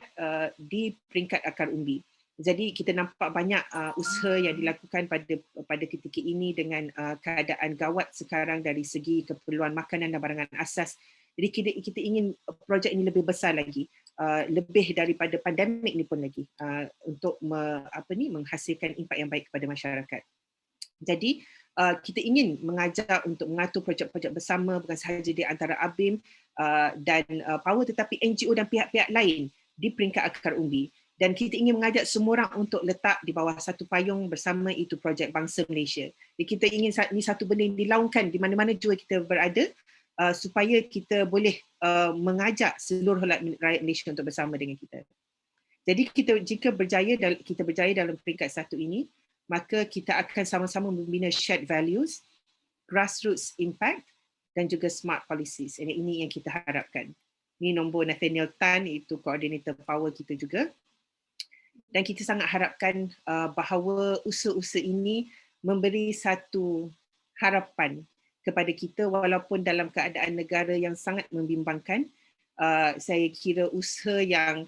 di peringkat akar umbi. Jadi kita nampak banyak usaha yang dilakukan pada ketika ini dengan keadaan gawat sekarang dari segi keperluan makanan dan barangan asas. Jadi kita ingin projek ini lebih besar lagi, lebih daripada pandemik ni pun lagi, untuk menghasilkan impak yang baik kepada masyarakat. Jadi kita ingin mengajak untuk mengatur projek-projek bersama bukan sahaja di antara ABIM dan Power, tetapi NGO dan pihak-pihak lain di peringkat akar umbi. Dan kita ingin mengajak semua orang untuk letak di bawah satu payung bersama, itu projek Bangsa Malaysia. Jadi kita ingin ini satu benda yang dilaungkan di mana-mana juga kita berada, supaya kita boleh mengajak seluruh rakyat Malaysia untuk bersama dengan kita. Jadi jika kita berjaya dalam peringkat satu ini, maka kita akan sama-sama membina shared values, grassroots impact dan juga smart policies. Ini yang kita harapkan. Ini nombor Nathaniel Tan, itu koordinator Power kita juga. Dan kita sangat harapkan bahawa usaha-usaha ini memberi satu harapan kepada kita walaupun dalam keadaan negara yang sangat membimbangkan. Saya kira usaha yang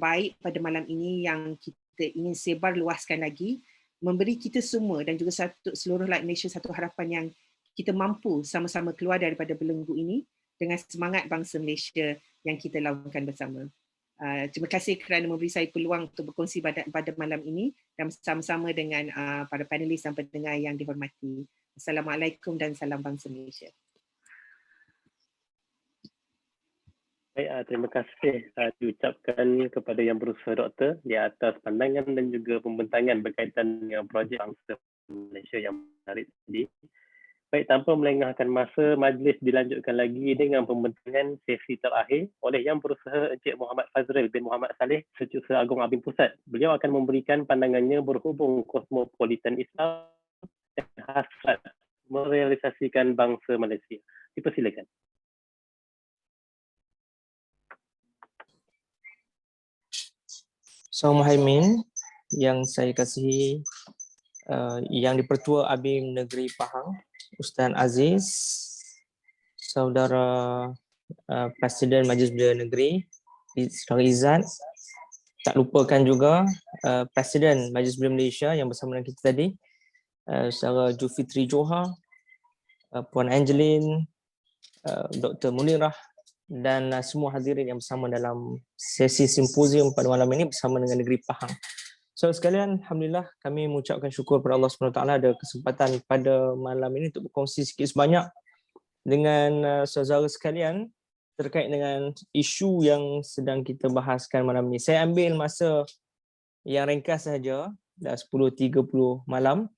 baik pada malam ini yang kita ingin sebar luaskan lagi, memberi kita semua dan juga seluruh rakyat Malaysia satu harapan yang kita mampu sama-sama keluar daripada belenggu ini dengan semangat Bangsa Malaysia yang kita lakukan bersama. Terima kasih kerana memberi saya peluang untuk berkongsi pada malam ini dan bersama-sama dengan para panelis dan pendengar yang dihormati. Assalamualaikum dan salam Bangsa Malaysia. Baik, terima kasih diucapkan kepada Yang Berusaha Doktor di atas pandangan dan juga pembentangan berkaitan dengan projek Bangsa Malaysia yang menarik tadi. Baik, tanpa melengahkan masa, majlis dilanjutkan lagi dengan pembentangan sesi terakhir oleh Yang Berusaha Encik Muhammad Fazril bin Muhammad Saleh, Setiausaha Agung ABIM Pusat. Beliau akan memberikan pandangannya berhubung kosmopolitan Islam dan hasrat merealisasikan bangsa Malaysia. Dipersilakan. So Muhaimin yang saya kasihi, yang di-Pertua ABIM Negeri Pahang, Ustaz Aziz, Saudara Presiden Majlis Belia Negeri, Saudara Izzat, tak lupakan juga Presiden Majlis Belia Malaysia yang bersama dengan kita tadi, Saudara Julfitri Johar, Puan Angeline, Dr. Munirah dan semua hadirin yang bersama dalam sesi simposium pada malam ini bersama dengan Negeri Pahang. So sekalian, Alhamdulillah kami mengucapkan syukur kepada Allah SWT ada kesempatan pada malam ini untuk berkongsi sikit sebanyak dengan saudara sekalian terkait dengan isu yang sedang kita bahaskan malam ini. Saya ambil masa yang ringkas sahaja, dah 10.30 malam,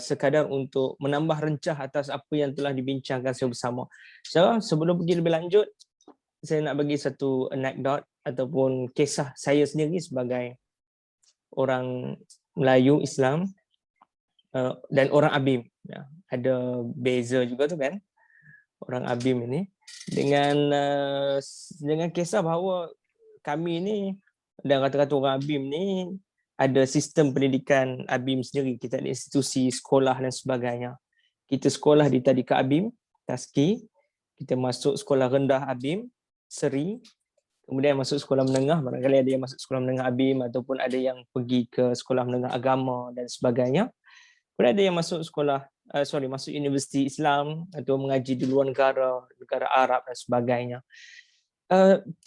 sekadar untuk menambah rencah atas apa yang telah dibincangkan saya bersama. So sebelum pergi lebih lanjut, saya nak bagi satu anekdot ataupun kisah saya sendiri sebagai orang Melayu Islam dan orang ABIM. Ya, ada beza juga tu kan, orang ABIM ini dengan kisah bahawa kami ni dan kata-kata orang ABIM ni ada sistem pendidikan ABIM sendiri. Kita ada institusi sekolah dan sebagainya. Kita sekolah di Tadika ABIM, Taski. Kita masuk sekolah rendah ABIM, Seri. Kemudian masuk sekolah menengah, barangkali ada yang masuk sekolah menengah ABIM ataupun ada yang pergi ke sekolah menengah agama dan sebagainya. Kemudian ada yang masuk masuk universiti Islam atau mengaji di luar negara, negara Arab dan sebagainya.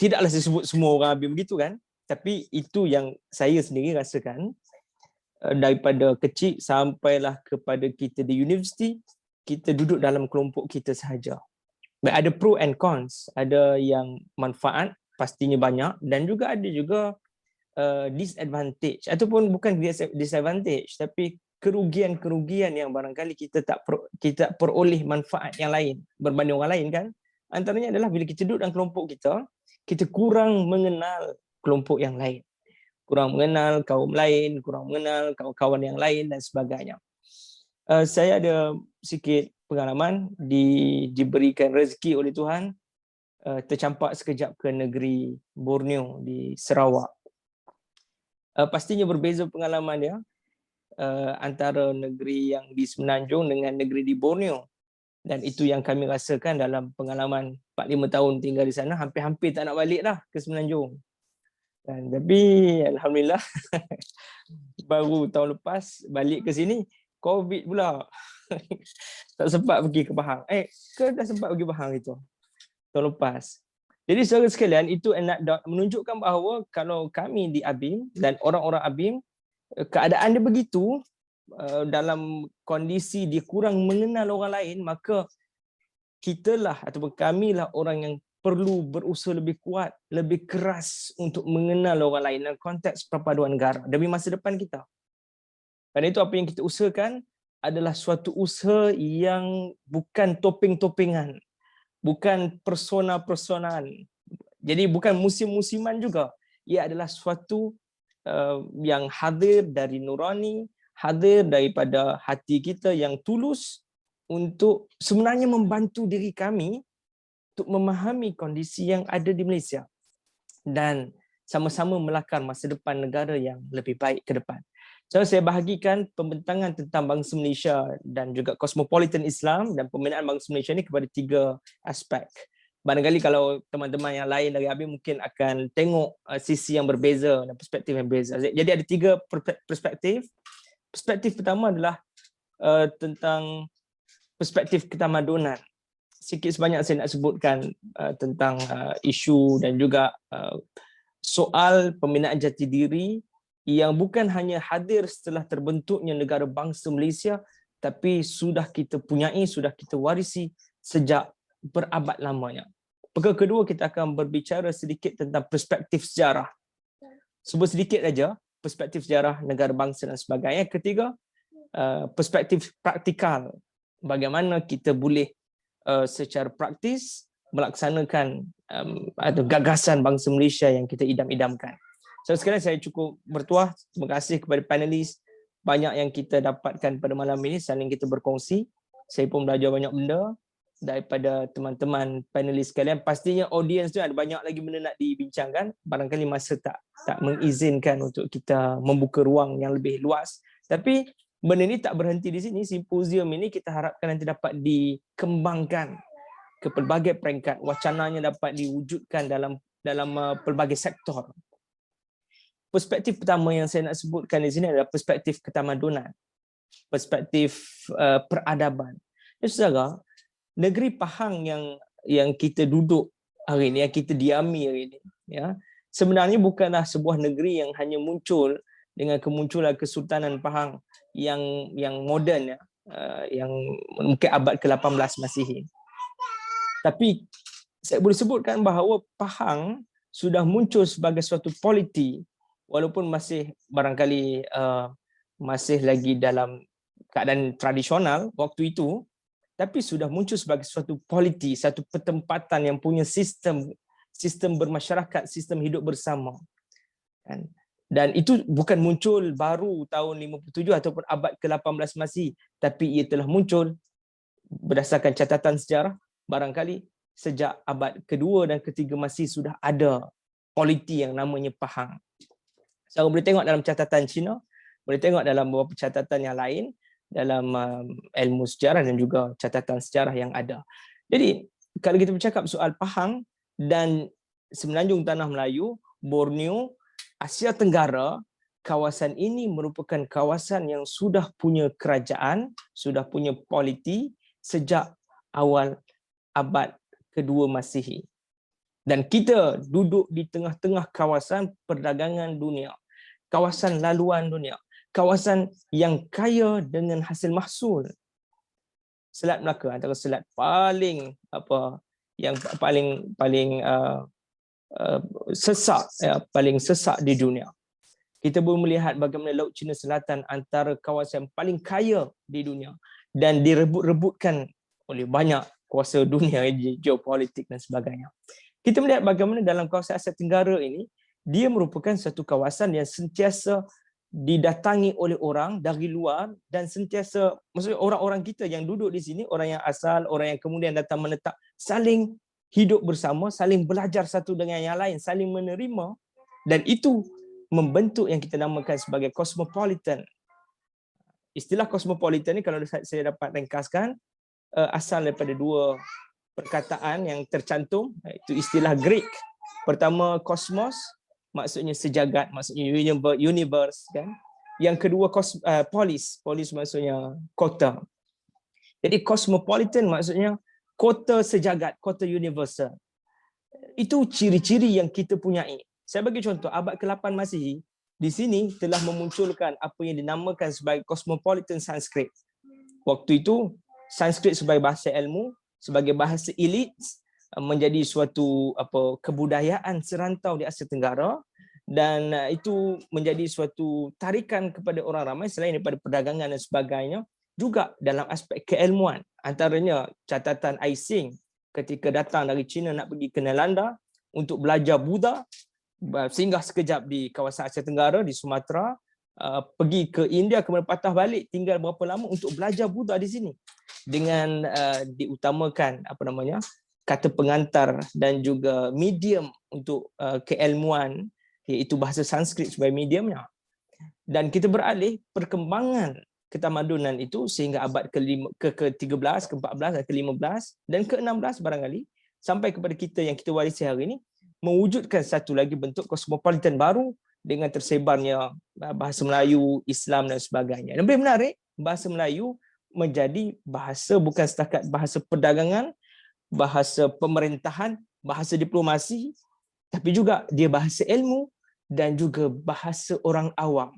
Tidaklah saya sebut semua orang ABIM begitu kan, tapi itu yang saya sendiri rasakan daripada kecil sampailah kepada kita di universiti, kita duduk dalam kelompok kita sahaja. Ada pro and cons, ada yang manfaat pastinya banyak dan juga ada juga disadvantage ataupun bukan disadvantage tapi kerugian-kerugian yang barangkali kita tak peroleh manfaat yang lain berbanding orang lain kan. Antaranya adalah bila kita duduk dalam kelompok kita kurang mengenal kelompok yang lain, kurang mengenal kaum lain, kurang mengenal kawan-kawan yang lain dan sebagainya. Saya ada sikit pengalaman diberikan rezeki oleh Tuhan, tercampak sekejap ke negeri Borneo di Sarawak. Pastinya berbeza pengalaman dia antara negeri yang di Semenanjung dengan negeri di Borneo. Dan itu yang kami rasakan dalam pengalaman 4-5 tahun tinggal di sana, hampir-hampir tak nak balik dah ke Semenanjung. Tapi alhamdulillah baru tahun lepas balik ke sini COVID pula. Tak sempat pergi ke Pahang. Dah sempat pergi Pahang itu tahun lepas. Jadi saudara sekalian, itu anekdot menunjukkan bahawa kalau kami di ABIM dan orang-orang ABIM, keadaan dia begitu, dalam kondisi dia kurang mengenal orang lain, maka kitalah ataupun kamilah orang yang perlu berusaha lebih kuat, lebih keras untuk mengenal orang lain dalam konteks perpaduan negara demi masa depan kita. Kerana itu apa yang kita usahakan adalah suatu usaha yang bukan topeng-topengan, bukan persona-personaan. Jadi bukan musim-musiman juga. Ia adalah suatu yang hadir dari nurani, hadir daripada hati kita yang tulus untuk sebenarnya membantu diri kami untuk memahami kondisi yang ada di Malaysia dan sama-sama melakar masa depan negara yang lebih baik ke depan. So, saya bahagikan pembentangan tentang bangsa Malaysia dan juga Cosmopolitan Islam dan pembinaan bangsa Malaysia ini kepada 3 aspek. Barangkali kalau teman-teman yang lain dari ABIM mungkin akan tengok sisi yang berbeza dan perspektif yang berbeza. Jadi ada 3 perspektif. Perspektif pertama adalah tentang perspektif ketamadunan. Sikit sebanyak saya nak sebutkan tentang isu dan juga soal pembinaan jati diri yang bukan hanya hadir setelah terbentuknya negara bangsa Malaysia, tapi sudah kita punyai, sudah kita warisi sejak berabad lamanya. Perkara kedua, kita akan berbicara sedikit tentang perspektif sejarah. Sebut sedikit saja perspektif sejarah negara bangsa dan sebagainya. Ketiga, perspektif praktikal. Bagaimana kita boleh secara praktis melaksanakan atau gagasan bangsa Malaysia yang kita idam-idamkan. So, sekarang saya cukup bertuah. Terima kasih kepada panelis. Banyak yang kita dapatkan pada malam ini, saling kita berkongsi. Saya pun belajar banyak benda daripada teman-teman panelis sekalian. Pastinya audiens tu ada banyak lagi benda nak dibincangkan. Barangkali masa tak mengizinkan untuk kita membuka ruang yang lebih luas. Tapi benda ini tak berhenti di sini. Simposium ini kita harapkan nanti dapat dikembangkan ke pelbagai peringkat. Wacananya dapat diwujudkan dalam pelbagai sektor. Perspektif pertama yang saya nak sebutkan di sini adalah perspektif ketamadunan, perspektif peradaban. Ya, saudara, negeri Pahang yang kita duduk hari ini, yang kita diami hari ini, ya, sebenarnya bukanlah sebuah negeri yang hanya muncul dengan kemunculan Kesultanan Pahang yang moden, ya, yang mungkin abad ke-18 Masihi. Tapi saya boleh sebutkan bahawa Pahang sudah muncul sebagai suatu politi, walaupun masih barangkali masih lagi dalam keadaan tradisional waktu itu, tapi sudah muncul sebagai suatu politi, satu pertempatan yang punya sistem bermasyarakat, sistem hidup bersama. Dan itu bukan muncul baru tahun 57 ataupun abad ke-18 Masihi, tapi ia telah muncul berdasarkan catatan sejarah barangkali sejak abad kedua dan ketiga Masihi sudah ada politi yang namanya Pahang. So, boleh tengok dalam catatan Cina, boleh tengok dalam beberapa catatan yang lain dalam ilmu sejarah dan juga catatan sejarah yang ada. Jadi, kalau kita bercakap soal Pahang dan Semenanjung Tanah Melayu, Borneo, Asia Tenggara, kawasan ini merupakan kawasan yang sudah punya kerajaan, sudah punya politi sejak awal abad kedua Masihi. Dan kita duduk di tengah-tengah kawasan perdagangan dunia, kawasan laluan dunia, kawasan yang kaya dengan hasil mahsul. Selat Melaka antara selat paling sesak di dunia. Kita boleh melihat bagaimana Laut Cina Selatan antara kawasan paling kaya di dunia dan direbut-rebutkan oleh banyak kuasa dunia, geopolitik dan sebagainya. Kita melihat bagaimana dalam kawasan Asia Tenggara ini, dia merupakan satu kawasan yang sentiasa didatangi oleh orang dari luar dan sentiasa, maksudnya orang-orang kita yang duduk di sini, orang yang asal, orang yang kemudian datang menetap, saling hidup bersama, saling belajar satu dengan yang lain, saling menerima, dan itu membentuk yang kita namakan sebagai cosmopolitan. Istilah cosmopolitan ni kalau saya dapat ringkaskan, asal daripada 2 perkataan yang tercantum, iaitu istilah Greek. Pertama kosmos, maksudnya sejagat, maksudnya universe kan. Yang kedua polis maksudnya kota. Jadi cosmopolitan maksudnya kota sejagat, kota universal. Itu ciri-ciri yang kita punyai. Saya bagi contoh, abad ke-8 Masihi di sini telah memunculkan apa yang dinamakan sebagai cosmopolitan Sanskrit. Waktu itu Sanskrit sebagai bahasa ilmu, sebagai bahasa elit, menjadi suatu kebudayaan serantau di Asia Tenggara, dan itu menjadi suatu tarikan kepada orang ramai selain daripada perdagangan dan sebagainya, juga dalam aspek keilmuan. Antaranya catatan Ising ketika datang dari China nak pergi ke Nalanda untuk belajar Buddha, singgah sekejap di kawasan Asia Tenggara di Sumatera, pergi ke India kemudian patah balik tinggal berapa lama untuk belajar Buddha di sini, dengan diutamakan kata pengantar dan juga medium untuk keilmuan, iaitu bahasa Sanskrit sebagai mediumnya. Dan kita beralih perkembangan ketamadunan itu sehingga abad ke-13, ke-14, ke-15 dan ke-16 barangkali sampai kepada kita yang kita warisi hari ini, mewujudkan satu lagi bentuk kosmopolitan baru dengan tersebarnya bahasa Melayu, Islam dan sebagainya. Dan lebih menarik, bahasa Melayu menjadi bahasa bukan setakat bahasa perdagangan, bahasa pemerintahan, bahasa diplomasi, tapi juga dia bahasa ilmu dan juga bahasa orang awam.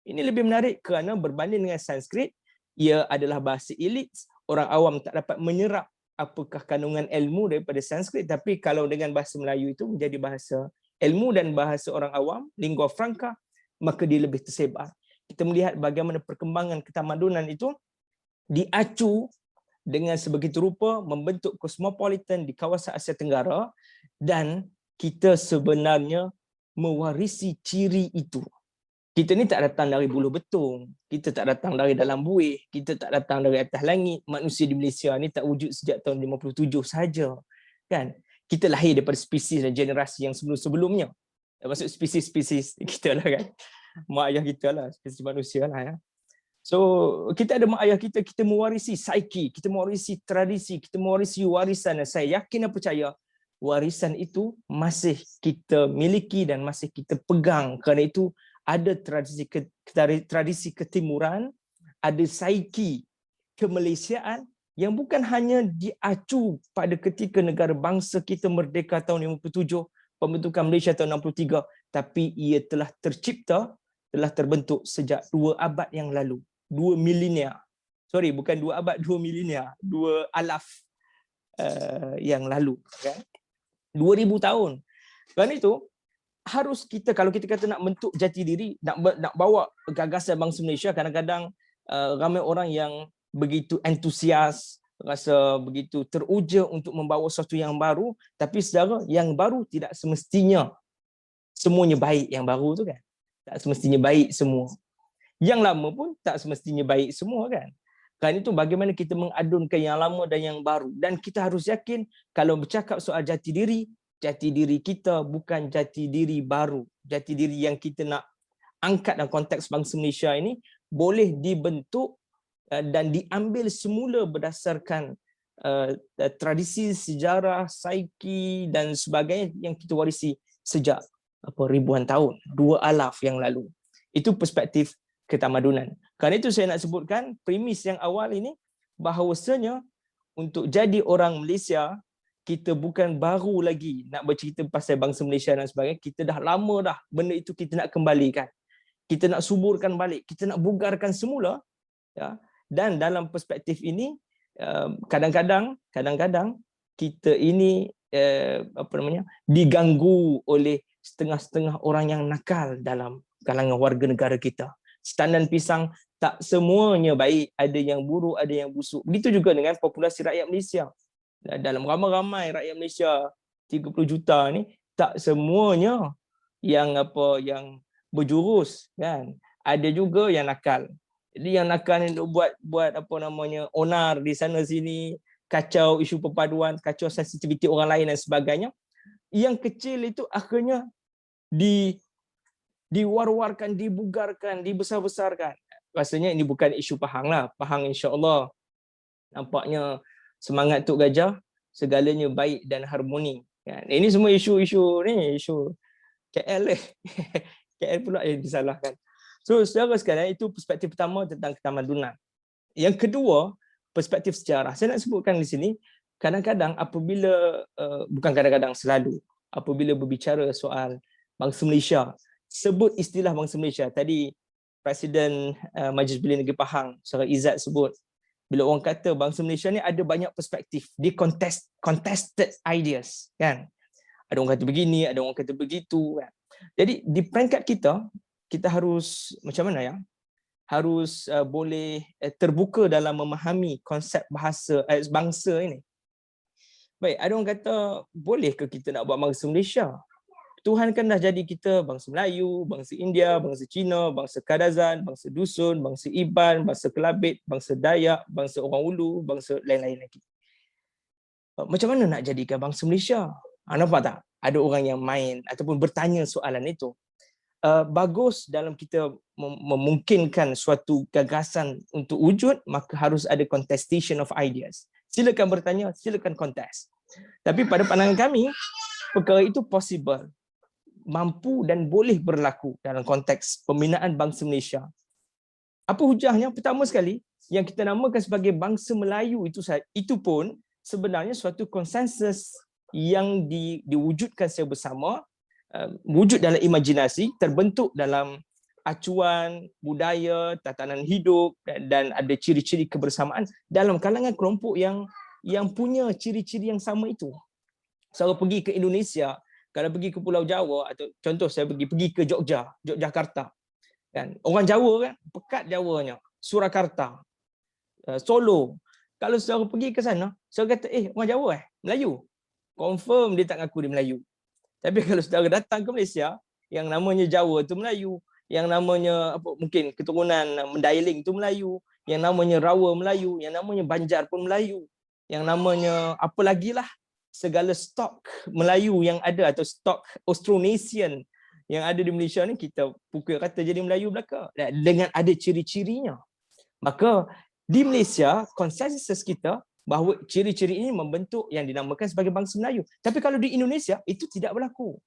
Ini lebih menarik kerana berbanding dengan Sanskrit, ia adalah bahasa elit, orang awam tak dapat menyerap apakah kandungan ilmu daripada Sanskrit, tapi kalau dengan bahasa Melayu itu menjadi bahasa ilmu dan bahasa orang awam, lingua franca, maka dia lebih tersebar. Kita melihat bagaimana perkembangan ketamadunan itu diacu dengan sebegitu rupa membentuk kosmopolitan di kawasan Asia Tenggara, dan kita sebenarnya mewarisi ciri itu. Kita ni tak datang dari buluh betung, kita tak datang dari dalam buih, kita tak datang dari atas langit. Manusia di Malaysia ni tak wujud sejak tahun 57 saja, kan? Kita lahir daripada spesies dan generasi yang sebelum-sebelumnya. Maksud spesies kita lah kan. Mak ayah kita lah, spesies manusia lah ya. So, kita ada mak ayah kita, kita mewarisi psyche, kita mewarisi tradisi, kita mewarisi warisan. Dan saya yakin dan percaya warisan itu masih kita miliki dan masih kita pegang. Kerana itu ada tradisi ketimuran, ada psyche kemalaysiaan yang bukan hanya diacu pada ketika negara bangsa kita merdeka tahun 57, pembentukan Malaysia tahun 63, tapi ia telah tercipta, telah terbentuk sejak 2 abad yang lalu. 2 milenia. Sorry, bukan 2 abad, 2 milenia. 2 alaf yang lalu. Kan? 2000 tahun. Kerana itu, harus kita, kalau kita kata nak bentuk jati diri, nak bawa gagasan bangsa Malaysia, kadang-kadang ramai orang yang begitu antusias, rasa begitu teruja untuk membawa sesuatu yang baru, tapi saudara, yang baru tidak semestinya semuanya baik yang baru tu kan. Tak semestinya baik semua. Yang lama pun tak semestinya baik semua kan. Kerana itu bagaimana kita mengadunkan yang lama dan yang baru. Dan kita harus yakin kalau bercakap soal jati diri kita bukan jati diri baru. Jati diri yang kita nak angkat dalam konteks bangsa Malaysia ini boleh dibentuk dan diambil semula berdasarkan tradisi, sejarah, psyche dan sebagainya yang kita warisi sejak ribuan tahun, 2 alaf yang lalu. Itu perspektif ketamadunan. Kerana itu saya nak sebutkan premis yang awal ini bahawasanya untuk jadi orang Malaysia, kita bukan baru lagi nak bercerita pasal bangsa Malaysia dan sebagainya. Kita dah lama dah benda itu kita nak kembalikan. Kita nak suburkan balik, kita nak bugarkan semula. Ya. Dan dalam perspektif ini kadang-kadang kita ini diganggu oleh setengah-setengah orang yang nakal dalam kalangan warga negara kita. Setandan pisang tak semuanya baik, ada yang buruk, ada yang busuk. Begitu juga dengan populasi rakyat Malaysia. Dalam ramai-ramai rakyat Malaysia 30 juta ni, tak semuanya yang berjurus kan. Ada juga yang nakal. Jadi yang nakal ni buat onar di sana sini, kacau isu perpaduan, kacau sensitiviti orang lain dan sebagainya. Yang kecil itu akhirnya diwar-warkan, dibugarkan, dibesar-besarkan. Rasanya ini bukan isu Pahang lah. Pahang insya-Allah nampaknya semangat Tok Gajah, segalanya baik dan harmoni. Kan? Ini semua isu-isu ni, isu KL KL pula yang disalahkan. So saudara sekalian, itu perspektif pertama tentang ketamadunan. Yang kedua, perspektif sejarah. Saya nak sebutkan di sini, kadang-kadang apabila bukan kadang-kadang, selalu apabila berbicara soal bangsa Malaysia, sebut istilah bangsa Malaysia. Tadi Presiden Majlis Belia Negeri Pahang, Saudara Izzat sebut, bila orang kata bangsa Malaysia ni ada banyak perspektif, dia contested ideas, kan? Ada orang kata begini, ada orang kata begitu, kan? Jadi di peringkat kita harus macam mana ya? Harus boleh terbuka dalam memahami konsep bahasa bangsa ini. Baik, ada orang kata, boleh ke kita nak buat bangsa Malaysia? Tuhan kan dah jadi kita bangsa Melayu, bangsa India, bangsa Cina, bangsa Kadazan, bangsa Dusun, bangsa Iban, bangsa Kelabit, bangsa Dayak, bangsa Orang Ulu, bangsa lain-lain lagi. Macam mana nak jadikan bangsa Malaysia? Nampak tak? Ada orang yang main ataupun bertanya soalan itu. Bagus dalam kita memungkinkan suatu gagasan untuk wujud, maka harus ada contestation of ideas. Silakan bertanya, silakan contest. Tapi pada pandangan kami, perkara itu possible, mampu dan boleh berlaku dalam konteks pembinaan bangsa Malaysia. Apa hujahnya? Pertama sekali, yang kita namakan sebagai bangsa Melayu itu pun sebenarnya suatu konsensus yang diwujudkan secara bersama, wujud dalam imajinasi, terbentuk dalam acuan budaya, tatanan hidup, dan ada ciri-ciri kebersamaan dalam kalangan kelompok yang punya ciri-ciri yang sama itu. Saya pergi ke Indonesia, kalau pergi ke Pulau Jawa, atau contoh saya pergi ke Yogyakarta, kan, orang Jawa kan, pekat Jawanya, Surakarta, Solo. Kalau saudara pergi ke sana, saudara kata, orang Jawa Melayu. Confirm dia tak ngaku dia Melayu. Tapi kalau saudara datang ke Malaysia, yang namanya Jawa tu Melayu, yang namanya mungkin keturunan Mandailing tu Melayu, yang namanya Rawa Melayu, yang namanya Banjar pun Melayu, yang namanya apa lagi lah, segala stok Melayu yang ada atau stok Austronesian yang ada di Malaysia ni, kita pukul kata jadi Melayu belaka dengan ada ciri-cirinya. Maka di Malaysia, konsensus kita bahawa ciri-ciri ini membentuk yang dinamakan sebagai bangsa Melayu. Tapi kalau di Indonesia, itu tidak berlaku.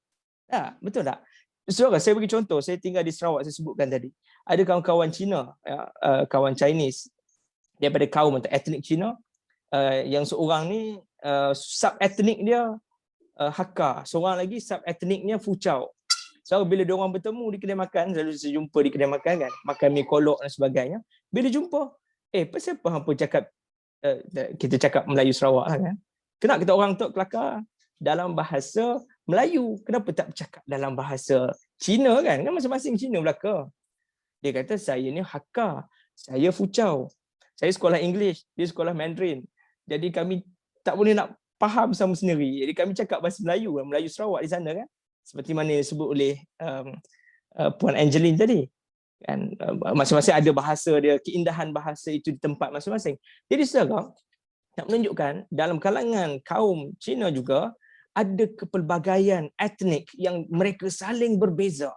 Betul tak? Saudara, saya bagi contoh, saya tinggal di Sarawak, saya sebutkan tadi. Ada kawan-kawan Cina, kawan Chinese, daripada kaum atau etnik Cina, yang seorang ni sub-etnik dia Hakka, seorang lagi sub-etniknya Fuchao. So bila diorang bertemu di kedai makan, selalu saya jumpa di kedai makan kan, makan mi kolok dan sebagainya. Bila jumpa, pasal apa hampa cakap, kita cakap Melayu Sarawak kan? Kenapa kita orang tu kelakar dalam bahasa Melayu? Kenapa tak bercakap dalam bahasa Cina kan? Kan masing-masing Cina belaka. Dia kata, saya ni Hakka, saya Fuchao. Saya sekolah English, dia sekolah Mandarin. Jadi kami tak boleh nak faham sama sendiri. Jadi kami cakap bahasa Melayu, Melayu Sarawak di sana kan. Seperti mana yang disebut oleh Puan Angeline tadi. Kan, masing-masing ada bahasa dia, keindahan bahasa itu di tempat masing-masing. Jadi saudara, nak menunjukkan dalam kalangan kaum Cina juga ada kepelbagaian etnik yang mereka saling berbeza.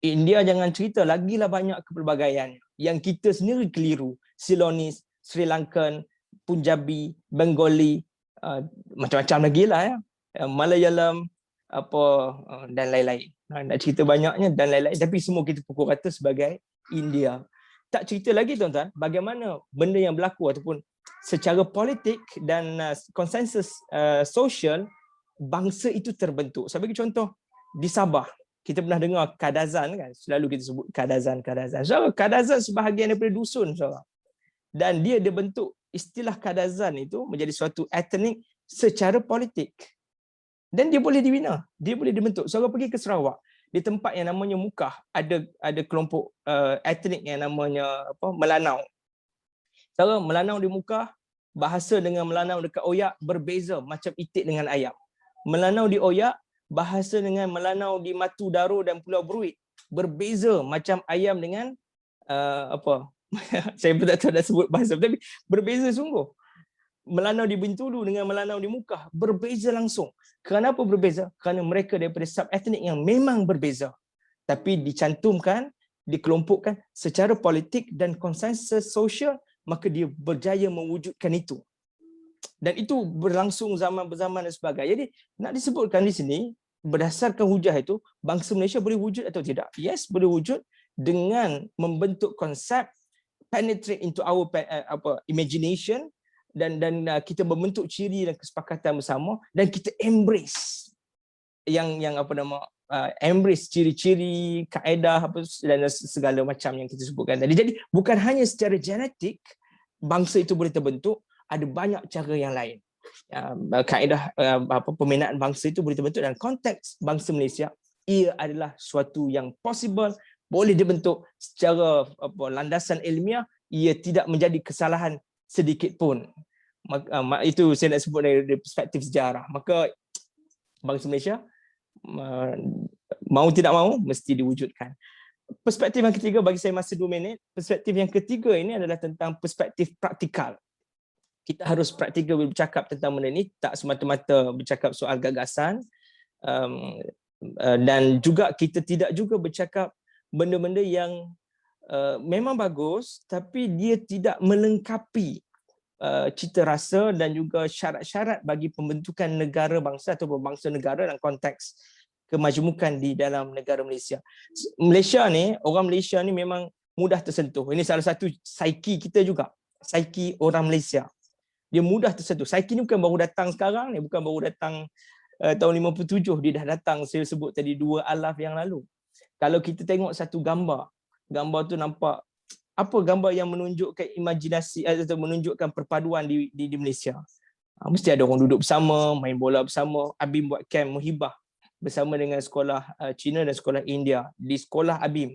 India jangan cerita, lagilah banyak kepelbagaian yang kita sendiri keliru. Ceylonese, Sri Lankan, Punjabi, Bengali, macam-macam lagi lah ya. Malayalam, dan lain-lain. Nak cerita banyaknya dan lain-lain, tapi semua kita pukul rata sebagai India. Tak cerita lagi tuan-tuan, bagaimana benda yang berlaku ataupun secara politik dan konsensus sosial, bangsa itu terbentuk. Saya bagi contoh, di Sabah, kita pernah dengar Kadazan kan, selalu kita sebut Kadazan. So, Kadazan sebahagian daripada dusun. So. Dan dia bentuk istilah Kadazan itu menjadi suatu etnik secara politik. Dan dia boleh dibina, dia boleh dibentuk. Seorang pergi ke Sarawak, di tempat yang namanya Mukah, ada kelompok etnik yang namanya Melanau. Seorang Melanau di Mukah, bahasa dengan Melanau dekat Oyak berbeza macam itik dengan ayam. Melanau di Oyak, bahasa dengan Melanau di Matu Daro dan Pulau Beruit berbeza macam ayam dengan saya pun tak tahu dah sebut bahasa, tapi berbeza sungguh. Melanau di Bintulu dengan Melanau di Mukah berbeza langsung. Kenapa berbeza? Kerana mereka daripada sub-etnik yang memang berbeza, tapi dicantumkan, dikelompokkan secara politik dan konsensus sosial, maka dia berjaya mewujudkan itu. Dan itu berlangsung zaman berzaman dan sebagainya. Jadi nak disebutkan di sini, berdasarkan hujah itu, bangsa Malaysia boleh wujud atau tidak? Yes, boleh wujud dengan membentuk konsep, penetrate into our imagination, dan kita membentuk ciri dan kesepakatan bersama, dan kita embrace yang embrace ciri-ciri, kaedah dan segala macam yang kita sebutkan tadi. Jadi bukan hanya secara genetik bangsa itu boleh terbentuk, ada banyak cara yang lain. Kaedah pembinaan bangsa itu boleh terbentuk, dan konteks bangsa Malaysia, ia adalah suatu yang possible, boleh dibentuk secara landasan ilmiah, ia tidak menjadi kesalahan sedikit pun. Itu saya nak sebut dari perspektif sejarah. Maka bangsa Malaysia mau tidak mau mesti diwujudkan. Perspektif yang ketiga, bagi saya masa 2 minit, perspektif yang ketiga ini adalah tentang perspektif praktikal. Kita harus praktikal bercakap tentang benda ini, tak semata-mata bercakap soal gagasan, dan juga kita tidak juga bercakap benda-benda yang memang bagus tapi dia tidak melengkapi cita rasa dan juga syarat-syarat bagi pembentukan negara bangsa atau berbangsa negara dalam konteks kemajemukan di dalam negara Malaysia. Orang Malaysia ni memang mudah tersentuh. Ini salah satu psiki kita juga, psiki orang Malaysia. Dia mudah tersentuh. Psiki ni bukan baru datang sekarang ni, bukan baru datang tahun 57, dia dah datang, saya sebut tadi 2 alaf yang lalu. Kalau kita tengok satu gambar tu nampak apa gambar yang menunjukkan imajinasi atau menunjukkan perpaduan di Malaysia. Mesti ada orang duduk bersama, main bola bersama. ABIM buat camp Muhibah bersama dengan sekolah Cina dan sekolah India di sekolah ABIM,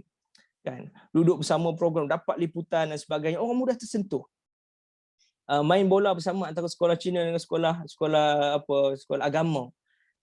kan, duduk bersama, program dapat liputan dan sebagainya. Orang mudah tersentuh. Main bola bersama antara sekolah Cina dengan sekolah agama,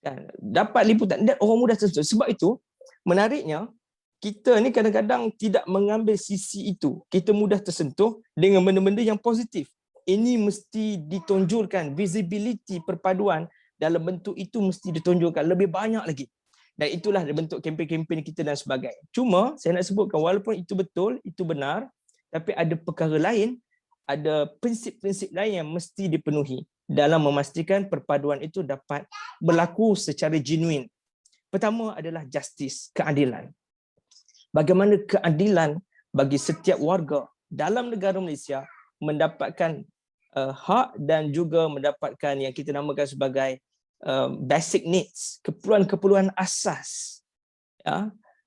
kan, dapat liputan, dan orang mudah tersentuh. Sebab itu menariknya, kita ni kadang-kadang tidak mengambil sisi itu. Kita mudah tersentuh dengan benda-benda yang positif. Ini mesti ditonjolkan, visibility perpaduan dalam bentuk itu mesti ditonjolkan lebih banyak lagi. Dan itulah bentuk kempen-kempen kita dan sebagainya. Cuma saya nak sebutkan, walaupun itu betul, itu benar, tapi ada perkara lain, ada prinsip-prinsip lain yang mesti dipenuhi dalam memastikan perpaduan itu dapat berlaku secara genuine. Pertama adalah justice, keadilan. Bagaimana keadilan bagi setiap warga dalam negara Malaysia mendapatkan hak dan juga mendapatkan yang kita namakan sebagai basic needs, keperluan-keperluan asas.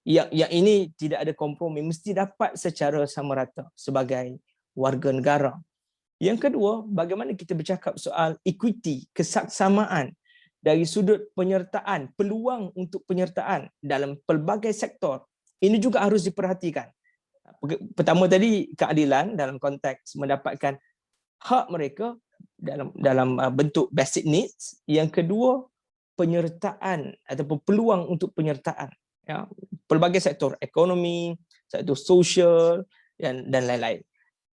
Yang ini tidak ada kompromi, mesti dapat secara sama rata sebagai warga negara. Yang kedua, bagaimana kita bercakap soal equity, kesaksamaan dari sudut penyertaan, peluang untuk penyertaan dalam pelbagai sektor. Ini juga harus diperhatikan. Pertama tadi, keadilan dalam konteks mendapatkan hak mereka dalam bentuk basic needs. Yang kedua, penyertaan ataupun peluang untuk penyertaan. Pelbagai sektor, ekonomi, sektor sosial dan lain-lain.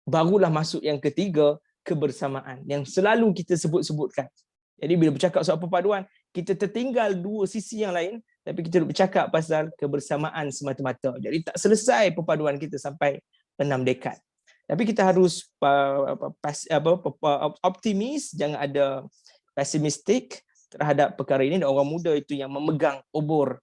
Barulah masuk yang ketiga, kebersamaan yang selalu kita sebut-sebutkan. Jadi bila bercakap soal perpaduan, kita tertinggal 2 sisi yang lain, tapi kita bercakap pasal kebersamaan semata-mata. Jadi tak selesai perpaduan kita sampai 6 dekad. Tapi kita harus optimis, jangan ada pesimistik terhadap perkara ini. Dan orang muda itu yang memegang obor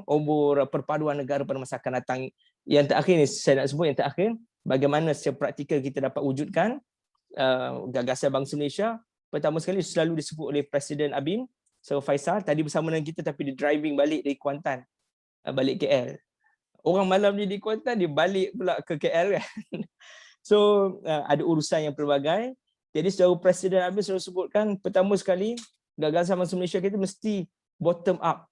obor perpaduan negara pada masa akan datang. Yang terakhir ni saya nak sebut, yang terakhir, bagaimana secara praktikal kita dapat wujudkan gagasan bangsa Malaysia. Pertama sekali selalu disebut oleh Presiden ABIM, Sir Faisal, tadi bersama dengan kita tapi dia driving balik dari Kuantan, balik KL. Orang malam ni di Kuantan, dia balik pula ke KL kan. So ada urusan yang pelbagai. Jadi secara Presiden ABIM selalu sebutkan, pertama sekali gagasan bangsa Malaysia kita mesti bottom up.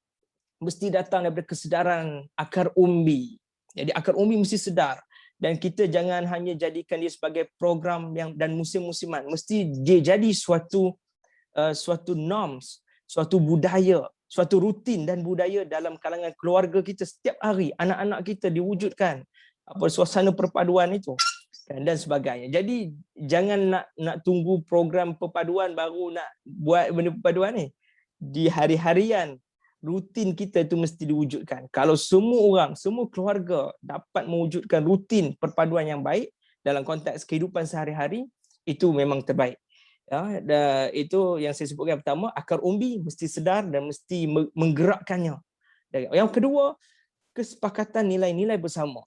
Mesti datang daripada kesedaran akar umbi. Jadi akar umbi mesti sedar. Dan kita jangan hanya jadikan dia sebagai program dan musim-musiman. Mesti dia jadi suatu norms, suatu budaya, suatu rutin dan budaya dalam kalangan keluarga kita setiap hari. Anak-anak kita diwujudkan suasana perpaduan itu dan sebagainya. Jadi jangan nak tunggu program perpaduan baru nak buat benda perpaduan ni. Di hari-harian rutin kita itu mesti diwujudkan. Kalau semua orang, semua keluarga dapat mewujudkan rutin perpaduan yang baik dalam konteks kehidupan sehari-hari, itu memang terbaik. Ya, itu yang saya sebutkan pertama, akar umbi mesti sedar dan mesti menggerakkannya. Dan yang kedua, kesepakatan nilai-nilai bersama.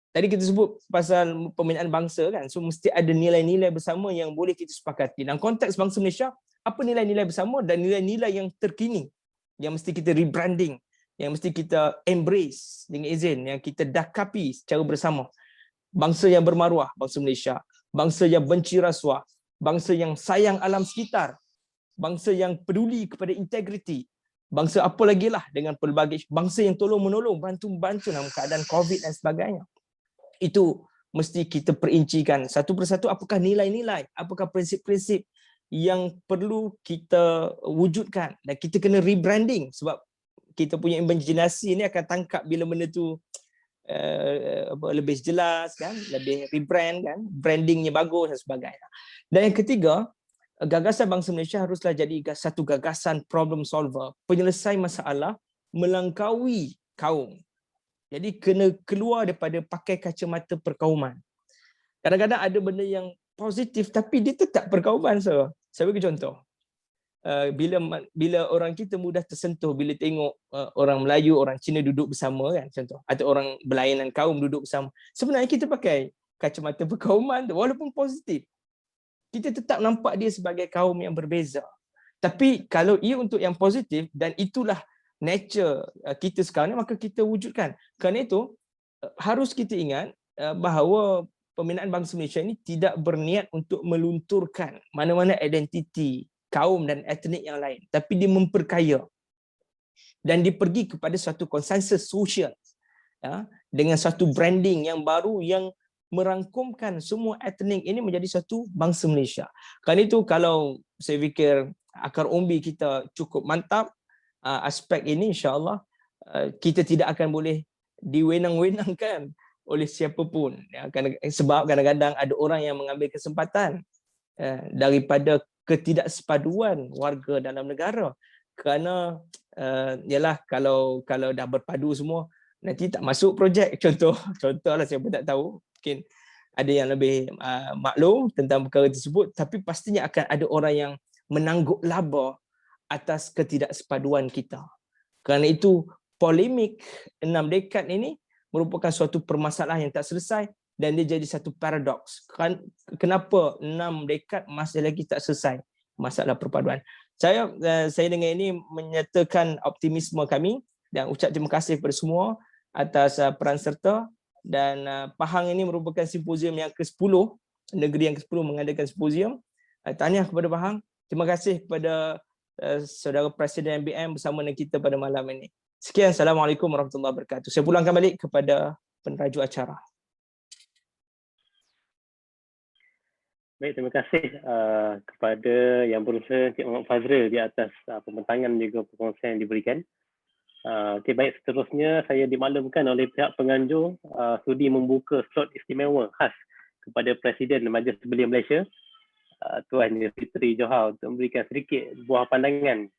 Tadi kita sebut pasal pembinaan bangsa kan, so mesti ada nilai-nilai bersama yang boleh kita sepakati. Dalam konteks bangsa Malaysia, apa nilai-nilai bersama dan nilai-nilai yang terkini yang mesti kita rebranding, yang mesti kita embrace dengan izin, yang kita dakapi secara bersama. Bangsa yang bermaruah, bangsa Malaysia. Bangsa yang benci rasuah, bangsa yang sayang alam sekitar, bangsa yang peduli kepada integriti, bangsa apa lagi lah dengan pelbagai bangsa yang tolong-menolong, bantu-bantu dalam keadaan COVID dan sebagainya. Itu mesti kita perincikan satu persatu, apakah nilai-nilai, apakah prinsip-prinsip yang perlu kita wujudkan, dan kita kena rebranding sebab kita punya imajinasi ni akan tangkap bila benda tu lebih jelas kan, lebih rebrand kan, brandingnya bagus dan sebagainya. Dan yang ketiga, gagasan bangsa Malaysia haruslah jadi satu gagasan problem solver, penyelesai masalah melangkaui kaum. Jadi kena keluar daripada pakai kacamata perkauman. Kadang-kadang ada benda yang positif tapi dia tetap perkauman. Saya bagi contoh. Bila orang kita mudah tersentuh bila tengok orang Melayu, orang Cina duduk bersama kan, contoh, atau orang berlainan kaum duduk bersama, sebenarnya kita pakai kacamata perkauman tu, walaupun positif, kita tetap nampak dia sebagai kaum yang berbeza. Tapi kalau ia untuk yang positif dan itulah nature kita sekarang ni, maka kita wujudkan. Kerana itu harus kita ingat bahawa pembinaan bangsa Malaysia ini tidak berniat untuk melunturkan mana-mana identiti kaum dan etnik yang lain, tapi dia memperkaya dan dia pergi kepada satu konsensus sosial, ya, dengan satu branding yang baru yang merangkumkan semua etnik ini menjadi satu bangsa Malaysia. Kerana itu kalau saya fikir akar umbi kita cukup mantap, aspek ini insya-Allah kita tidak akan boleh diwenang-wenangkan oleh siapa pun, ya, sebab kadang-kadang ada orang yang mengambil kesempatan daripada ketidaksepaduan warga dalam negara, kerana yalah kalau dah berpadu semua nanti tak masuk projek, contohlah, siapa tak tahu, mungkin ada yang lebih maklum tentang perkara tersebut, tapi pastinya akan ada orang yang menangguk laba atas ketidaksepaduan kita. Kerana itu polemik 6 dekad ini merupakan suatu permasalahan yang tak selesai dan dia jadi satu paradoks. Kenapa 6 dekad masih lagi tak selesai masalah perpaduan? Saya dengan ini menyatakan optimisme kami dan ucap terima kasih kepada semua atas peran serta, dan Pahang ini merupakan simposium yang ke-10, negeri yang ke-10 mengadakan simposium. Tahniah kepada Pahang. Terima kasih kepada Saudara Presiden MBM bersama dengan kita pada malam ini. Sekian, Assalamualaikum warahmatullahi wabarakatuh. Saya pulangkan balik kepada penerajuk acara. Baik, terima kasih kepada yang berusaha Encik Muhammad Fazril di atas pembentangan dan juga perkongsian yang diberikan. Okey, baik, seterusnya saya dimaklumkan oleh pihak penganjur sudi membuka slot istimewa khas kepada Presiden Majlis Belia Malaysia, Tuan Fitri Johar, untuk memberikan sedikit buah pandangan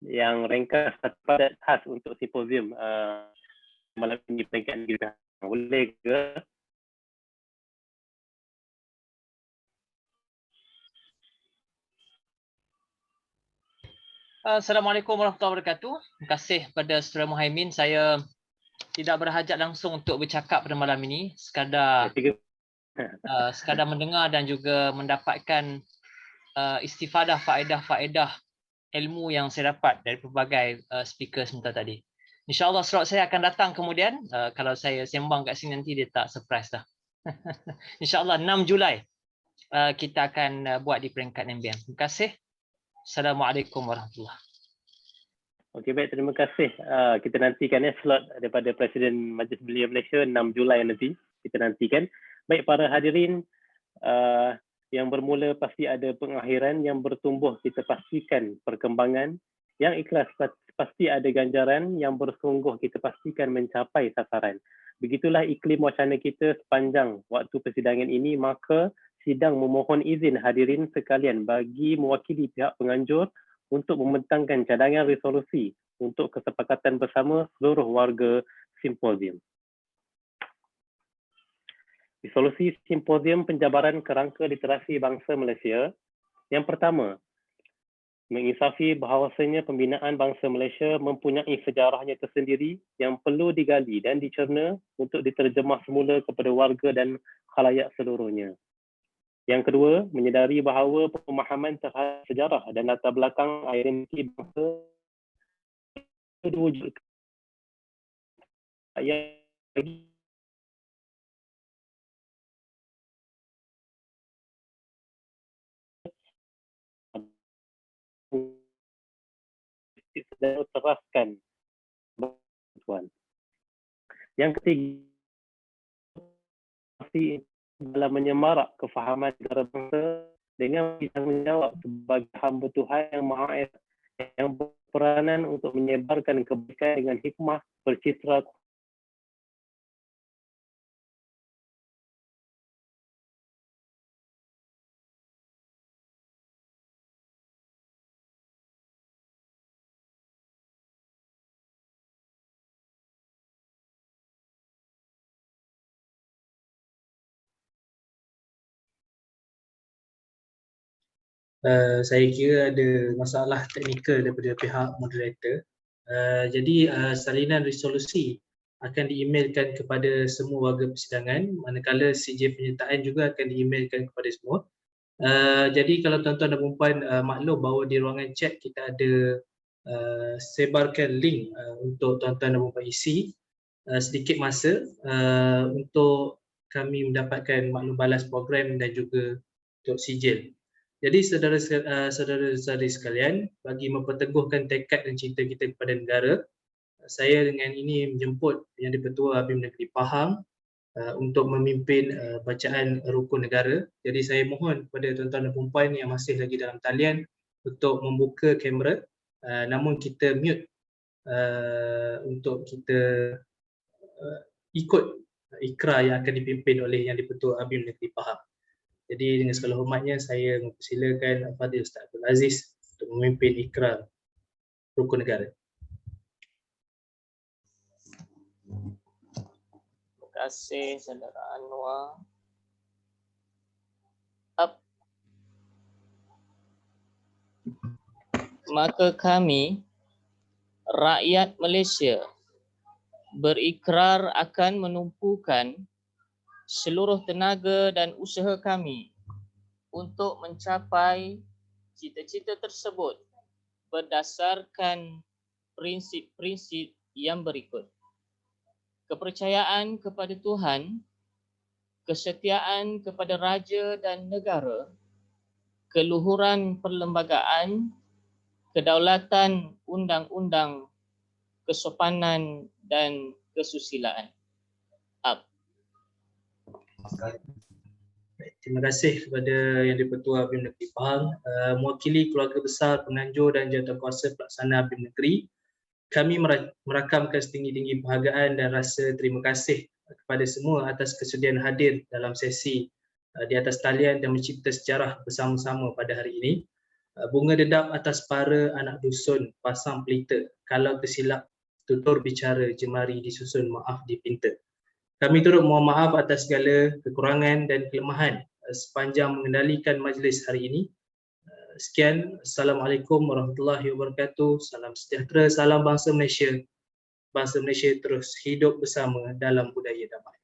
yang ringkas atau padat khas untuk simposium malam ini peringkat negeri. Boleh ke? Assalamualaikum warahmatullahi wabarakatuh. Terima kasih kepada Saudara Muhaimin. Saya tidak berhajat langsung untuk bercakap pada malam ini, sekadar mendengar dan juga mendapatkan istifadah, faedah-faedah ilmu yang saya dapat dari pelbagai speaker sebentar tadi. InsyaAllah slot saya akan datang kemudian. Kalau saya sembang kat sini nanti dia tak surprise dah. InsyaAllah 6 Julai kita akan buat di peringkat MBM. Terima kasih. Assalamualaikum warahmatullahi wabarakatuh. Okey, baik, terima kasih. Kita nantikan slot daripada Presiden Majlis Belia Malaysia 6 Julai nanti. Kita nantikan. Baik, para hadirin, yang bermula pasti ada pengakhiran, yang bertumbuh kita pastikan perkembangan, yang ikhlas pasti ada ganjaran, yang bersungguh kita pastikan mencapai sasaran. Begitulah iklim wacana kita sepanjang waktu persidangan ini, maka sidang memohon izin hadirin sekalian bagi mewakili pihak penganjur untuk membentangkan cadangan resolusi untuk kesepakatan bersama seluruh warga simposium. Resolusi Simposium Penjabaran Kerangka Literasi Bangsa Malaysia Yang pertama, menginsafi bahawasanya pembinaan bangsa Malaysia mempunyai sejarahnya tersendiri yang perlu digali dan dicerna untuk diterjemah semula kepada warga dan khalayak seluruhnya. Yang kedua, menyedari bahawa pemahaman terhadap sejarah dan latar belakang identiti bangsa diwujudkan yang bagi sedang teraskan tuan. Yang ketiga, pasti dalam menyemarak kefahaman negara bangsa dengan bertanggungjawab sebagai hamba Tuhan yang Maha Esa yang berperanan untuk menyebarkan kebaikan dengan hikmah bercitra Saya kira ada masalah teknikal daripada pihak moderator. Jadi salinan resolusi akan diemailkan kepada semua warga persidangan, manakala CJ penyertaan juga akan diemailkan kepada semua. Jadi kalau tuan-tuan dan puan maklum bahawa di ruangan chat kita ada sebarkan link untuk tuan-tuan dan puan isi sedikit masa untuk kami mendapatkan maklum balas program dan juga untuk sijil. Jadi saudara-saudari sekalian, bagi memperteguhkan tekad dan cinta kita kepada negara, saya dengan ini menjemput Yang di-Pertua Habib Negeri Pahang untuk memimpin bacaan rukun negara. Jadi saya mohon kepada tuan-tuan dan puan yang masih lagi dalam talian untuk membuka kamera, namun kita mute untuk kita ikut ikrar yang akan dipimpin oleh Yang di-Pertua Habib Negeri Pahang. Jadi dengan segala hormatnya saya mempersilakan Fadil Ustaz Abdul Aziz untuk memimpin ikrar rukun negara. Terima kasih Saudara Anwar. Maka kami, rakyat Malaysia, berikrar akan menumpukan seluruh tenaga dan usaha kami untuk mencapai cita-cita tersebut berdasarkan prinsip-prinsip yang berikut. Kepercayaan kepada Tuhan, kesetiaan kepada raja dan negara, keluhuran perlembagaan, kedaulatan undang-undang, kesopanan dan kesusilaan. Terima kasih kepada Yang di-Pertua Habib Negeri Pahang, mewakili keluarga besar penganjur dan jawatankuasa pelaksana Habib Negeri. Kami merakamkan setinggi-tinggi penghargaan dan rasa terima kasih kepada semua atas kesediaan hadir dalam sesi di atas talian dan mencipta sejarah bersama-sama pada hari ini. Bunga dedap atas para anak dusun pasang pelita, kalau tersilap tutur bicara jemari disusun maaf dipinta. Kami turut mohon maaf atas segala kekurangan dan kelemahan sepanjang mengendalikan majlis hari ini. Sekian, Assalamualaikum warahmatullahi wabarakatuh. Salam sejahtera, salam bangsa Malaysia. Bangsa Malaysia terus hidup bersama dalam budaya damai.